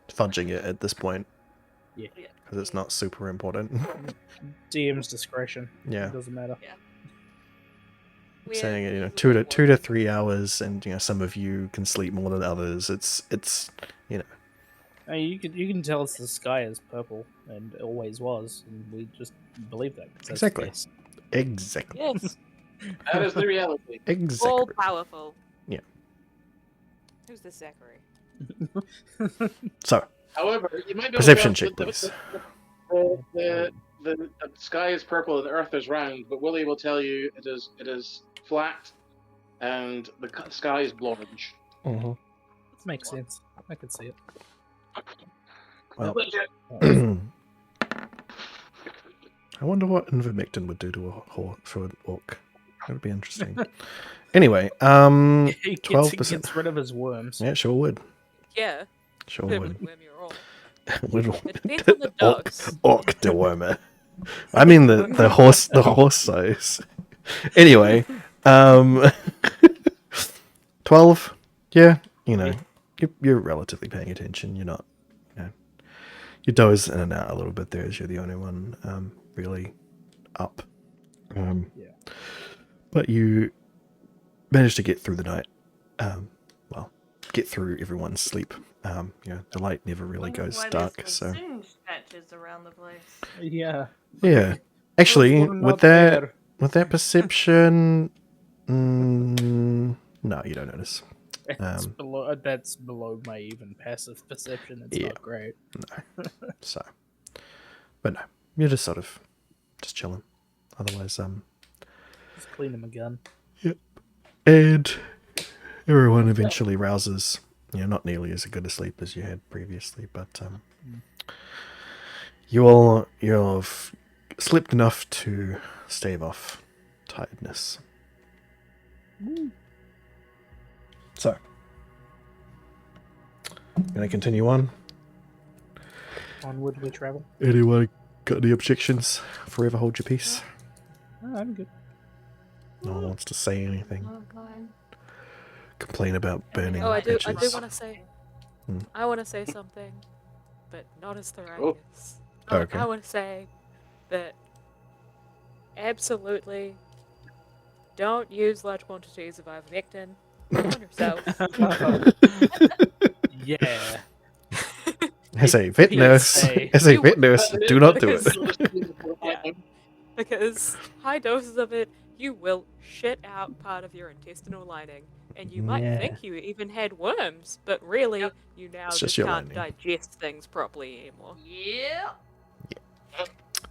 fudging it at this point. Yeah. Because it's not super important. DM's discretion. Yeah. It doesn't matter. weird. Saying 2 to 3 hours, and some of you can sleep more than others. It's I mean, you can tell us the sky is purple and it always was, and we just believe that. 'cause that's Exactly. yes. exactly Yes, That is the reality. all exactly. powerful. Yeah. Who's the Zachary? So However, you might be able perception to check, please. the sky is purple and the earth is round, but Willie will tell you it is flat and the sky is orange. Mhm. That makes sense. I can see it. Well, I wonder what Invermectin would do to a horse for an orc. That would be interesting. Anyway, He 12%. gets rid of his worms. Yeah, sure would. Yeah, Sure Worm would. you're all. Little It depends on the dogs. orc dewormer. I mean the horse size. Anyway, 12. Yeah, you're relatively paying attention. You're not, you doze in and out a little bit there as you're the only one really up. But you managed to get through the night. Get through everyone's sleep. The light never really Wonder goes why dark, there's so some singe patch patches around the place. Yeah. Yeah. Actually, Those were with not that there. with that perception, no, you don't notice. That's below my even passive perception. It's Yeah. not great. So, but no, you're just sort of just chilling. Otherwise, Just clean him again. and everyone eventually rouses. You're not nearly as good a sleep as you had previously, but you've slept enough to stave off tiredness. So, gonna continue on. Onward we travel. Anyone got any objections? Forever hold your peace. Oh, I'm good. No one wants to say anything. Oh, fine. Complain about burning Oh, I do bridges. want to say. Hmm. I want to say something, but not as the Oh. Ragus. Okay. I want to say that absolutely don't use large quantities of ivermectin on yourself. Yeah. As a vet nurse, PSA. as a vet nurse, do not do it. Yeah. Because high doses of it, you will shit out part of your intestinal lining, and you might Yeah. think you even had worms, but really, you now It's just just your can't lining. digest things properly anymore. Yeah.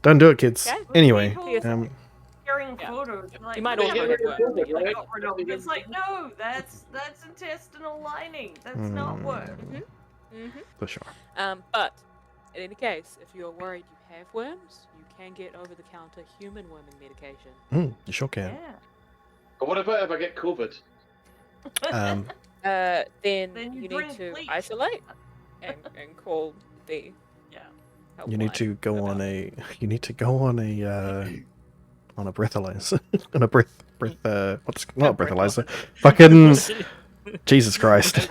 Don't do it, kids. Okay. Anyway, People sharing Yeah. photos. Like, You might "We also got have rid worms, of it, but we like- got rid of it." It's like, no, that's intestinal lining. That's not worm. for sure. But in any case, if you're worried you have worms, you can get over-the-counter human worming medication. You sure can. Yeah. But what about if I get COVID? Um, Then Then you you need drink to bleach. isolate and call the Yeah. you need helpline to go on about- a. You need to go on a. On a breathalyzer. On a breath. What's not a breathalyzer? Fucking Jesus Christ!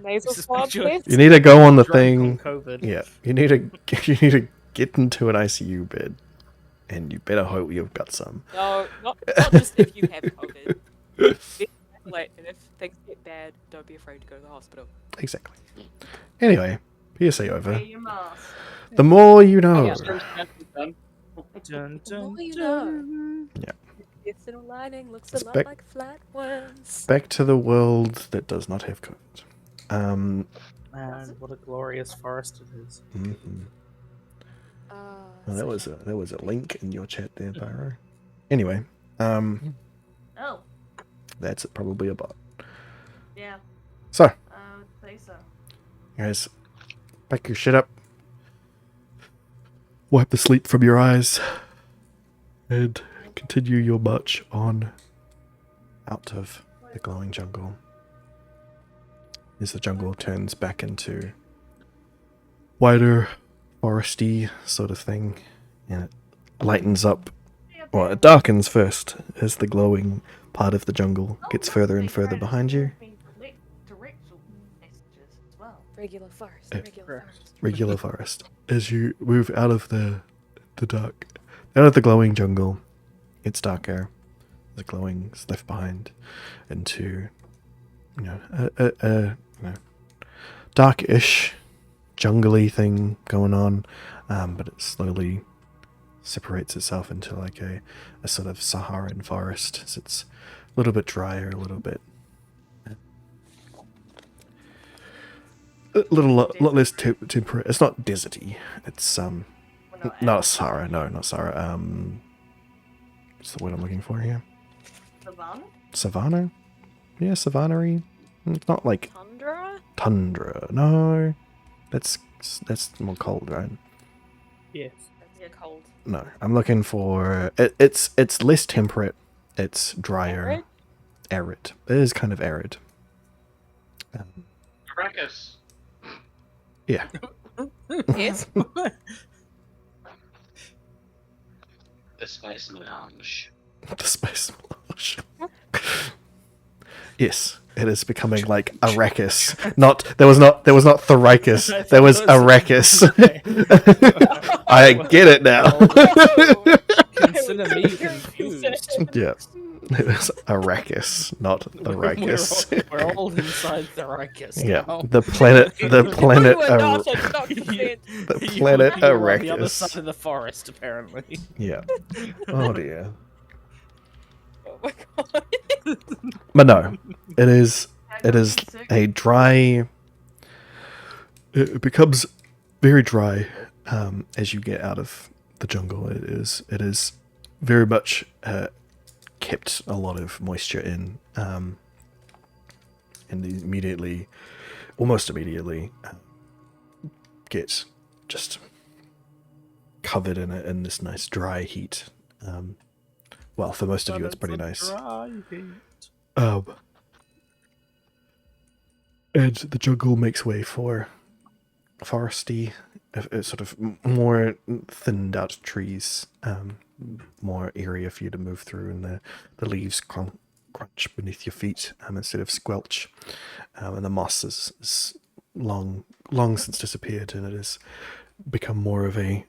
nasal swab Just- test. You need to go on the Drunk thing. on COVID. Yeah, you need to get into an ICU bed, and you better hope you've got some. No, not just if you have COVID. Isolate, and if things get bad, don't be afraid to go to the hospital. Exactly. Anyway, PSA over. Wear your mask. The more you know. Dun, dun, Oh, you dun. Intestinal lining looks It's a lot back- like flatworms. Back to the world that does not have COVID. Man, what a glorious forest it is. Mhm. Ah, Well, so there was a link in your chat there, Pyro. Anyway, Oh, that's probably a bot. yeah. So, I would say so. guys, pack your shit up. Wipe the sleep from your eyes. And continue your march on out of the glowing jungle. As the jungle turns back into wider, foresty sort of thing. And it lightens up. Well, it darkens first as the glowing part of the jungle gets further and further behind you. Directional messages as well. regular forest, Yeah. regular forest. Regular forest. As you move out of the dark, out of the glowing jungle, it's darker. The glowing is left behind into, dark-ish, jungly thing going on, but it slowly separates itself into like a sort of Saharan forest. So it's a little bit drier, a little bit. A lot less temperate. It's not deserty. It's not Sahara. No, not Sahara. What's the word I'm looking for here? Savannah? Savannah? Yeah, savanna-y. It's not like Tundra? tundra. No, that's more cold, right? Yes. That's cold. No, I'm looking for it's less temperate. It's drier, Arid? arid. It is kind of arid. Arrakis. Yeah. Yes. The Spice Melange. The space melange. Yes, it is becoming like Arrakis. There was not Tharikis. There was Arrakis. I get it now. Consider me confused. Yeah. It was Arrakis, not the Arrakis. We're all inside the Arrakis Yeah, now. the planet You were not a not You- consent. the you planet were on the other side Arrakis. of the forest, apparently. Yeah. Oh dear. Oh my god. But no, it is a dry. It becomes very dry as you get out of the jungle. It is very much kept a lot of moisture in, and almost immediately, get just covered in it in this nice dry heat. Well, for most of you, it's pretty nice. And the jungle makes way for foresty, sort of more thinned out trees, more area for you to move through, and the leaves crunch beneath your feet instead of squelch. And the moss is long since disappeared, and it has become more of a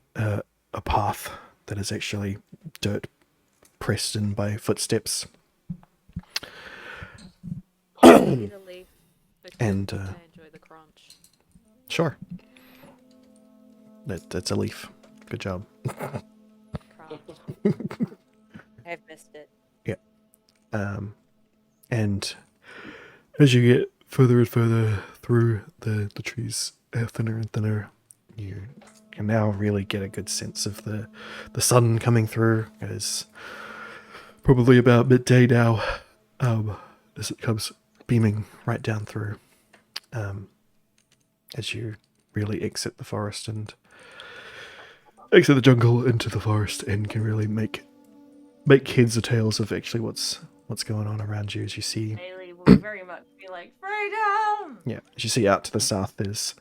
path that is actually dirt pressed in by footsteps. Need a leaf because And, I enjoy the crunch. Sure. That's a leaf. Good job. Crunch. I've missed it. And as you get further and further through the trees, thinner and thinner, you can now really get a good sense of the sun coming through. It is probably about midday now, as it comes beaming right down through, as you really exit the forest and exit the jungle into the forest, and can really make heads or tails of actually what's going on around you. As you see, Haley will very much be like, freedom! yeah, as you see out to the south, there's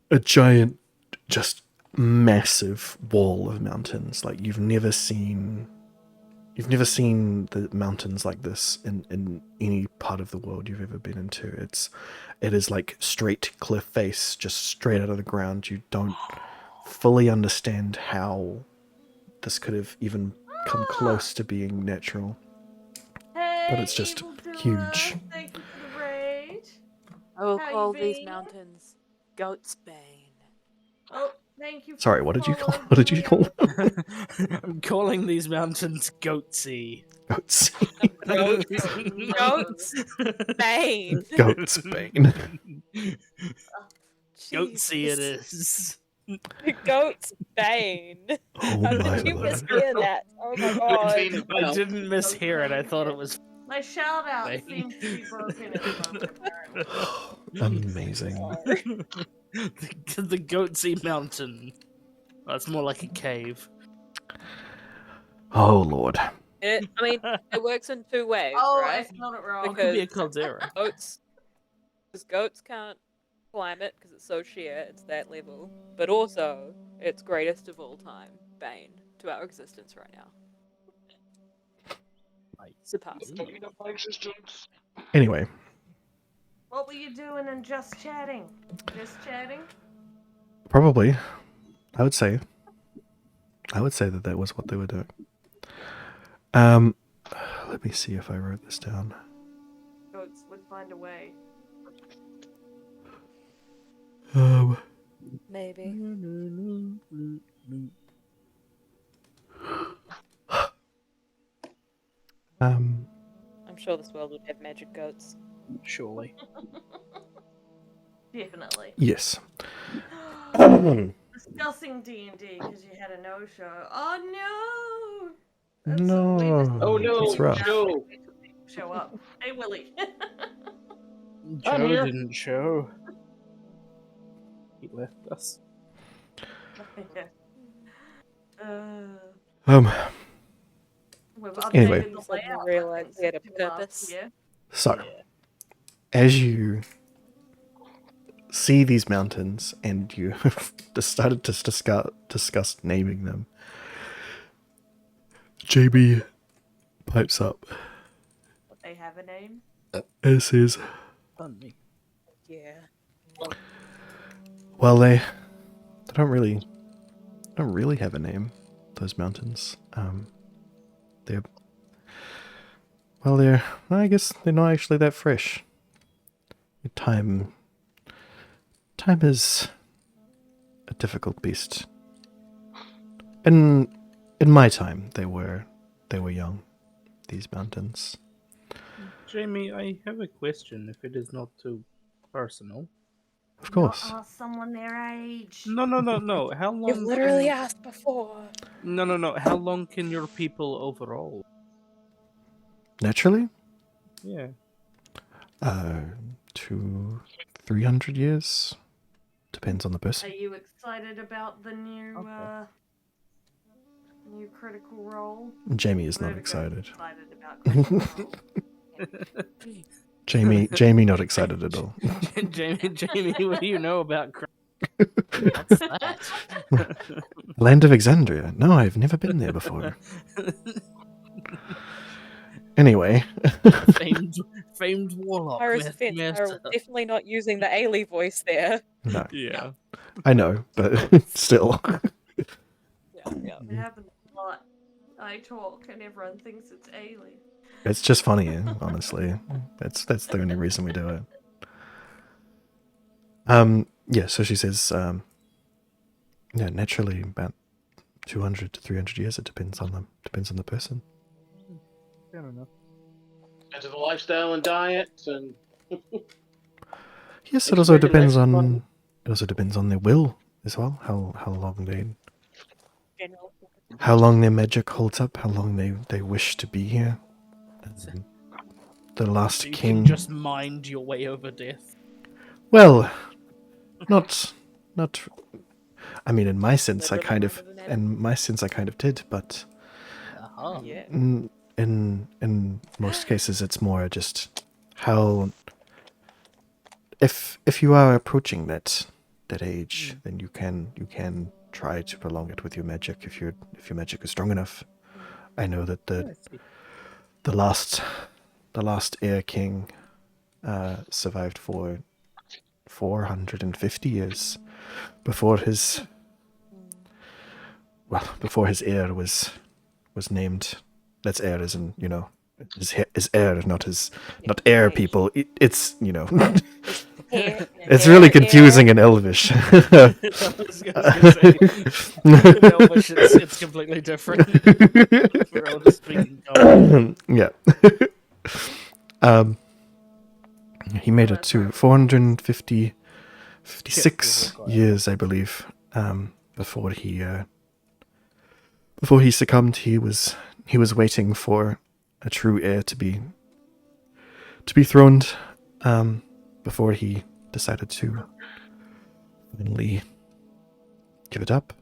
a giant, just massive wall of mountains. Like you've never seen the mountains like this in any part of the world you've ever been into. It is like straight cliff face, just straight out of the ground. You don't fully understand how this could have even come close to being natural. Hey, But it's just evildoer, huge. Thank you for the raid. I will How you call these been? mountains Goat's Bane. Oh, thank you for Sorry, the what did you call? follow, What did you call Julio. them? I'm calling these mountains Goatsy. Goats. Goat's Bane. Goats bane. Goatsy it Jesus. is. Goat's Bane. Oh How my did you lord. mishear that? Oh my god. I didn't mishear it. I thought it was. My shout out Thank seems to be broken at the moment, apparently. Amazing. the Goatsy Mountain. That's more like a cave. Oh lord. I mean, it works in two ways, Oh, I right? spelled it wrong. It could be a caldera. Because goats can't climb it because it's so sheer, it's that level. But also, it's greatest of all time, Bane, to our existence right now. Surpassed. Anyway, What were you doing and just chatting? Just chatting? probably, I would say that was what they were doing. Let me see if I wrote this down. Goats would find a way. Maybe. I'm sure this world would have magic goats. Surely. Definitely. Yes. Discussing D&D because you had a no-show. Oh no! That's No. we just- Oh no, It's rough. Joe. Show up. Hey Willie. Joe here. didn't show. He left us. We've Anyway. updated the Suddenly layout, realised we had a since last purpose. year. So, as you see these mountains and you have decided to discuss naming them, JB pipes up They have a name. and says, Funny. Yeah. well, they don't really have a name, those mountains. They're Well, I guess they're not actually that fresh. Time is a difficult beast. In my time, they were young. These mountains. Jamie, I have a question. If it is not too personal. Of course. Not ask someone their age. No. How long? You've literally asked before. No. How long can your people overall? Naturally, Yeah. 200-300 years. Depends on the Are person. you excited about the new Okay. new critical role? Jamie is not Vertigo's excited. excited about critical role. Jamie not excited at all. Jamie, what do you know about What's that? Land of Exandria. No, I've never been there before. Anyway. famed warlock. Pyro's defense, Pyro definitely not using the Ailey voice there. No. Yeah. I know, but still. Yeah. It happens a lot. I talk and everyone thinks it's alien. It's just funny, honestly. That's the only reason we do it. Yeah, so she says, naturally about 200 to 300 years. It depends on the person. Fair enough. Into the lifestyle and diet and. Yes, it also depends on their will as well. How long their magic holds up. How long they wish to be here. The last You king. can just mind your way over death. Well, not. I mean, in my sense, I kind of did, but Yeah. in most cases, it's more just how. If you are approaching that age, then you can try to prolong it with your magic if your magic is strong enough. I know that the last Air King survived for 450 years before his heir was named. That's heir as in, his heir, not heir people. It's it's really confusing in Elvish. I was gonna say, in Elvish, it's completely different. We're all just speaking common. Yeah. He made it to 456 years, I believe, before he succumbed. He was waiting for a true heir to be throned, before he decided to finally give it up.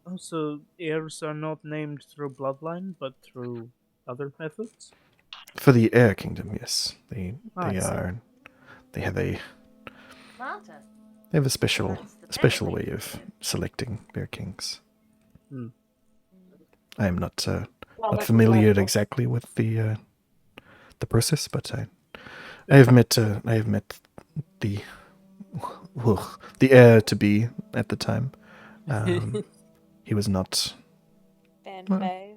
Oh, so heirs are not named through bloodline, but through other methods? For the Air Kingdom, yes, they I see. are. They have a Smarter. special Runs the family. way of selecting their kings. Hmm. I am not familiar exactly with the process, but I have met the heir to be at the time. He was not. Fan Well, fave.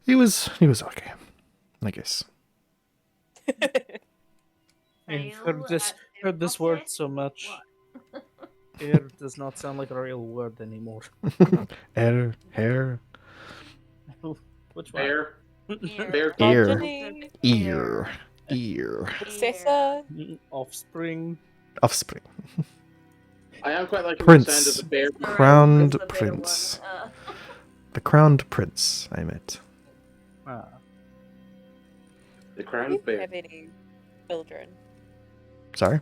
He was okay, I guess. I've Fail heard this at word it. so much. What? Heir does not sound like a real word anymore. Hair. Which one? Bear. Ear. Progeny, Ear. successor. Offspring. Offspring. I am quite liking the Prince. sound of the bear. Sorry, Crowned that's the better prince. one. The crowned prince, I met. Ah. The Do crowned you bear. have any children? Sorry?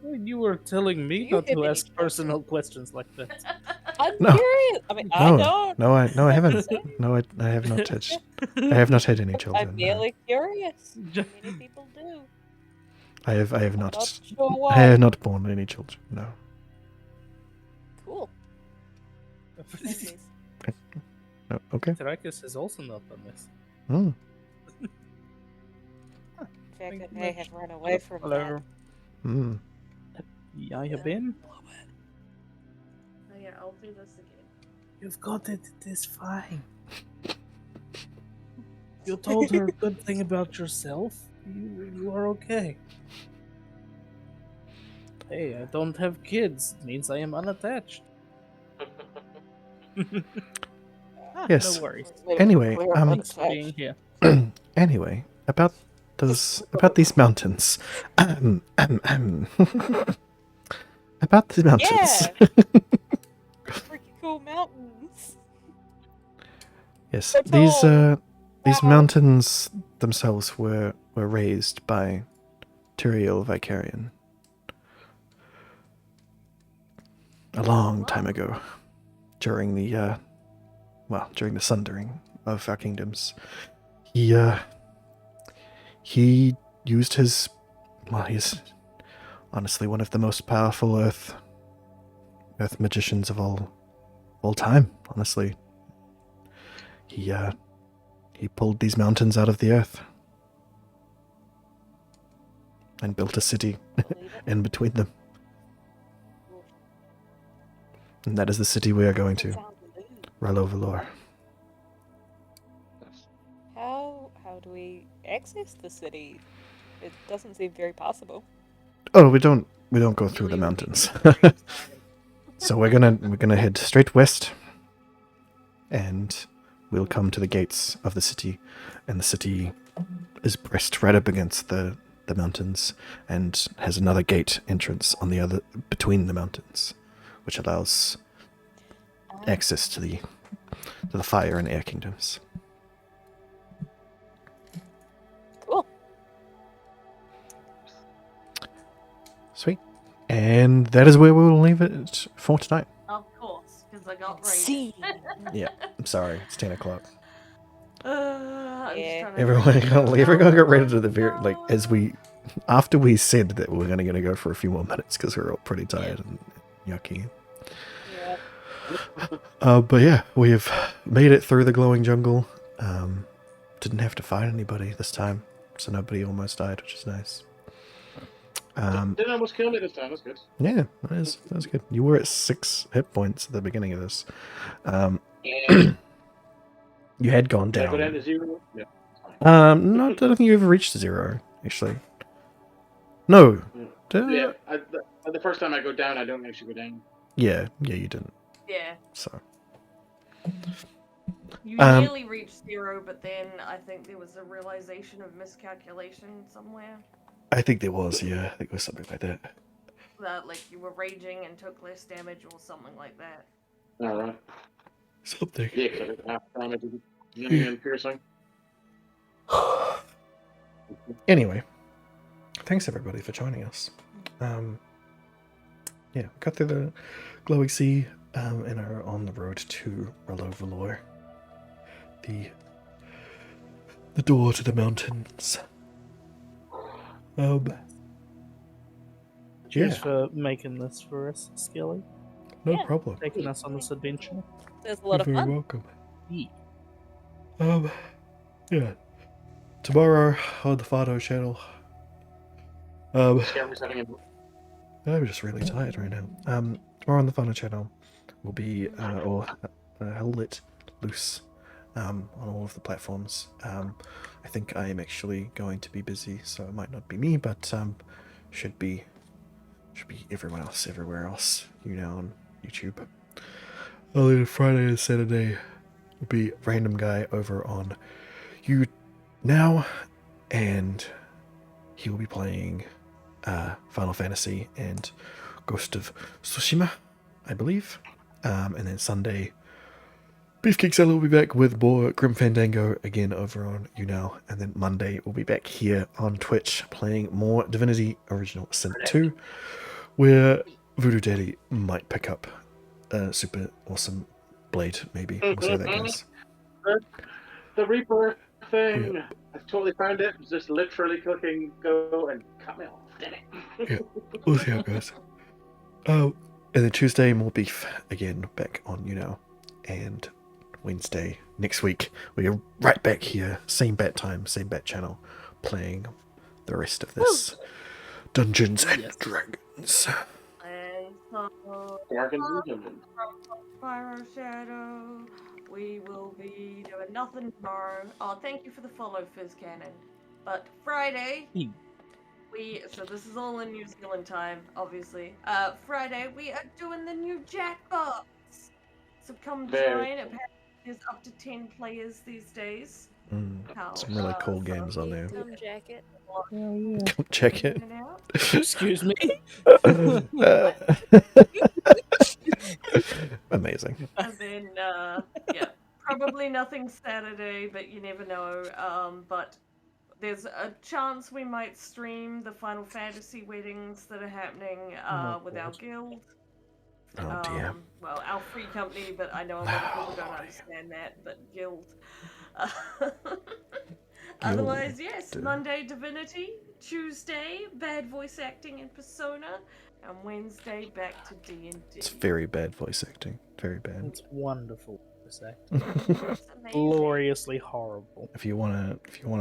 You were telling me You not have to any ask personal questions like that. I'm No. curious. I mean, I don't. No, I haven't. No, I have not touched. I have not had any children. I'm no. merely curious. Many people do. I have I'm not. not sure I why. have not born any children. No. Cool. Nice. No. Okay. Tarakis has also not done this. Hmm. In fact, Thank I you may much. have run away from Hello. Hmm. Yeah, you been? Oh yeah, I'll do this again. You've got it. It is fine. You told her a good thing about yourself. You are okay. Hey, I don't have kids. It means I am unattached. Yes. No worries. Anyway, Thanks for being here. anyway, about these mountains. About these mountains. Yeah. Freaking cool mountains. Yes, So tall. these Wow. mountains themselves were raised by Tyrael Vicarian a long time ago, during the during the sundering of our kingdoms. He used his, well, he's honestly one of the most powerful earth magicians of all time. Honestly, he pulled these mountains out of the earth and built a city in between them. And that is the city we are going to, Ralo Valor. How do we access the city? It doesn't seem very possible. Oh, we don't go through the mountains. So we're gonna head straight west, and we'll come to the gates of the city, and the city is pressed right up against the mountains, and has another gate entrance on the other between the mountains, which allows access to the fire and air kingdoms. Cool. Sweet. And that is where we will leave it for tonight. Of course, because I got ready. See. Yeah, I'm sorry, it's 10 o'clock. I'm just Yeah. trying to Everyone got ready to the very, like, after we said that we were gonna go for a few more minutes because we were all pretty tired and yucky. Yeah. But yeah, we have made it through the glowing jungle. Didn't have to fight anybody this time, so nobody almost died, which is nice. Didn't almost kill me this time. That's good. Yeah, that was good. You were at 6 hit points at the beginning of this. Yeah. You had gone Did I go down down. to 0? Yeah. No, I don't think you ever reached 0, actually. No. Yeah. The first time I go down, I don't actually go down. Yeah, you didn't. Yeah. So. You nearly reached 0, but then I think there was a realization of miscalculation somewhere. I think there was, yeah. I think it was something like that. That, like, you were raging and took less damage or something like that. Alright. Something. Yeah, because I took half damage and piercing. Anyway, thanks everybody for joining us. Yeah, got through the glowing sea and are on the road to Ralo Valor, the door to the mountains. Cheers Yeah, for making this for us, Skelly. no Yeah. problem. Taking us on this adventure. There's a lot of You're very fun. welcome. Yeah. Yeah. Tomorrow on the Fado channel. Scary's having a I'm just really tired right now. Tomorrow on the Fano channel will be I'll let loose on all of the platforms. I think I am actually going to be busy, so it might not be me, but should be everyone else everywhere else, on YouTube. Only Friday and Saturday will be Random Guy over on You Now, and he will be playing Final Fantasy and Ghost of Tsushima, I believe. And then Sunday, Beefcake Seller will be back with more Grim Fandango again over on You Now. And then Monday we'll be back here on Twitch playing more Divinity Original Sin 2, where Voodoo Daddy might pick up a super awesome blade, maybe. We'll see how that goes. The Reaper thing. Yeah. I totally found it. It was just literally clicking go and cut me off. Damn it. Yeah, we'll see how it goes. And then Tuesday, more beef again, back on You Know. And Wednesday, next week, we are right back here, same bat time, same bat channel, playing the rest of this Dungeons and Dragons. And so, Dragons and Dungeons. Fire Shadow, we will be doing nothing tomorrow. Oh, thank you for the follow, Fizz Cannon. But Friday, so this is all in New Zealand time, obviously. Friday, we are doing the new Jackbox. So come join. Apparently, there's up to 10 players these days. Some really cool games on there. Come jacket. Come check it. Excuse me. Amazing. And then, yeah, probably nothing Saturday, but you never know. But there's a chance we might stream the Final Fantasy weddings that are happening with our guild. Oh dear. Well, our free company, but I know a lot of people don't understand that, but guild. Otherwise, yes, Monday Divinity, Tuesday Bad Voice Acting in Persona, and Wednesday back to D&D. It's very bad voice acting. Very bad. It's wonderful. It's Gloriously horrible. If you wanna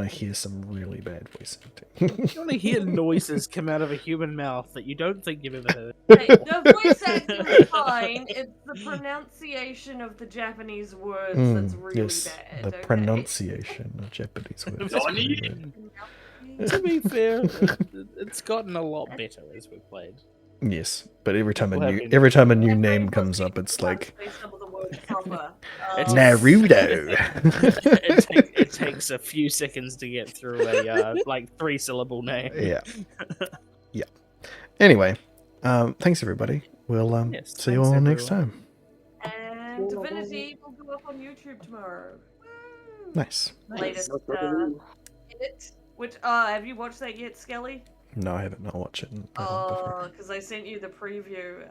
hear some really bad voice acting. You want to hear noises come out of a human mouth that you don't think you've ever heard. Hey, the voice acting is fine. It's the pronunciation of the Japanese words that's really yes, bad. the okay? pronunciation of Japanese words. is really bad. To be fair, it's gotten a lot better as we've played. Yes, but every time People have a been- new name comes up, it's like Some of the words proper. Naruto. It takes a few seconds to get through a like 3-syllable name. Yeah. Yeah. Anyway, thanks everybody. We'll Yes, see you thanks, all next everyone. time. And Divinity will go up on YouTube tomorrow. Woo! Nice. Latest edit. Which have you watched that yet, Skelly? No, I haven't. I'll watch it. Oh, because I sent you the preview.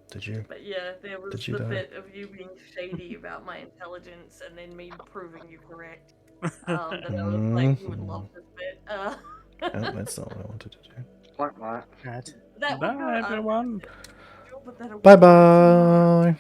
Did you? But yeah, there was Did you the though? bit of you being shady about my intelligence, and then me proving you correct. That I was like, you would love this bit. Oh, that's not what I wanted to do. Like that. Right. That would Bye, go, everyone. you'll put that away. Bye bye.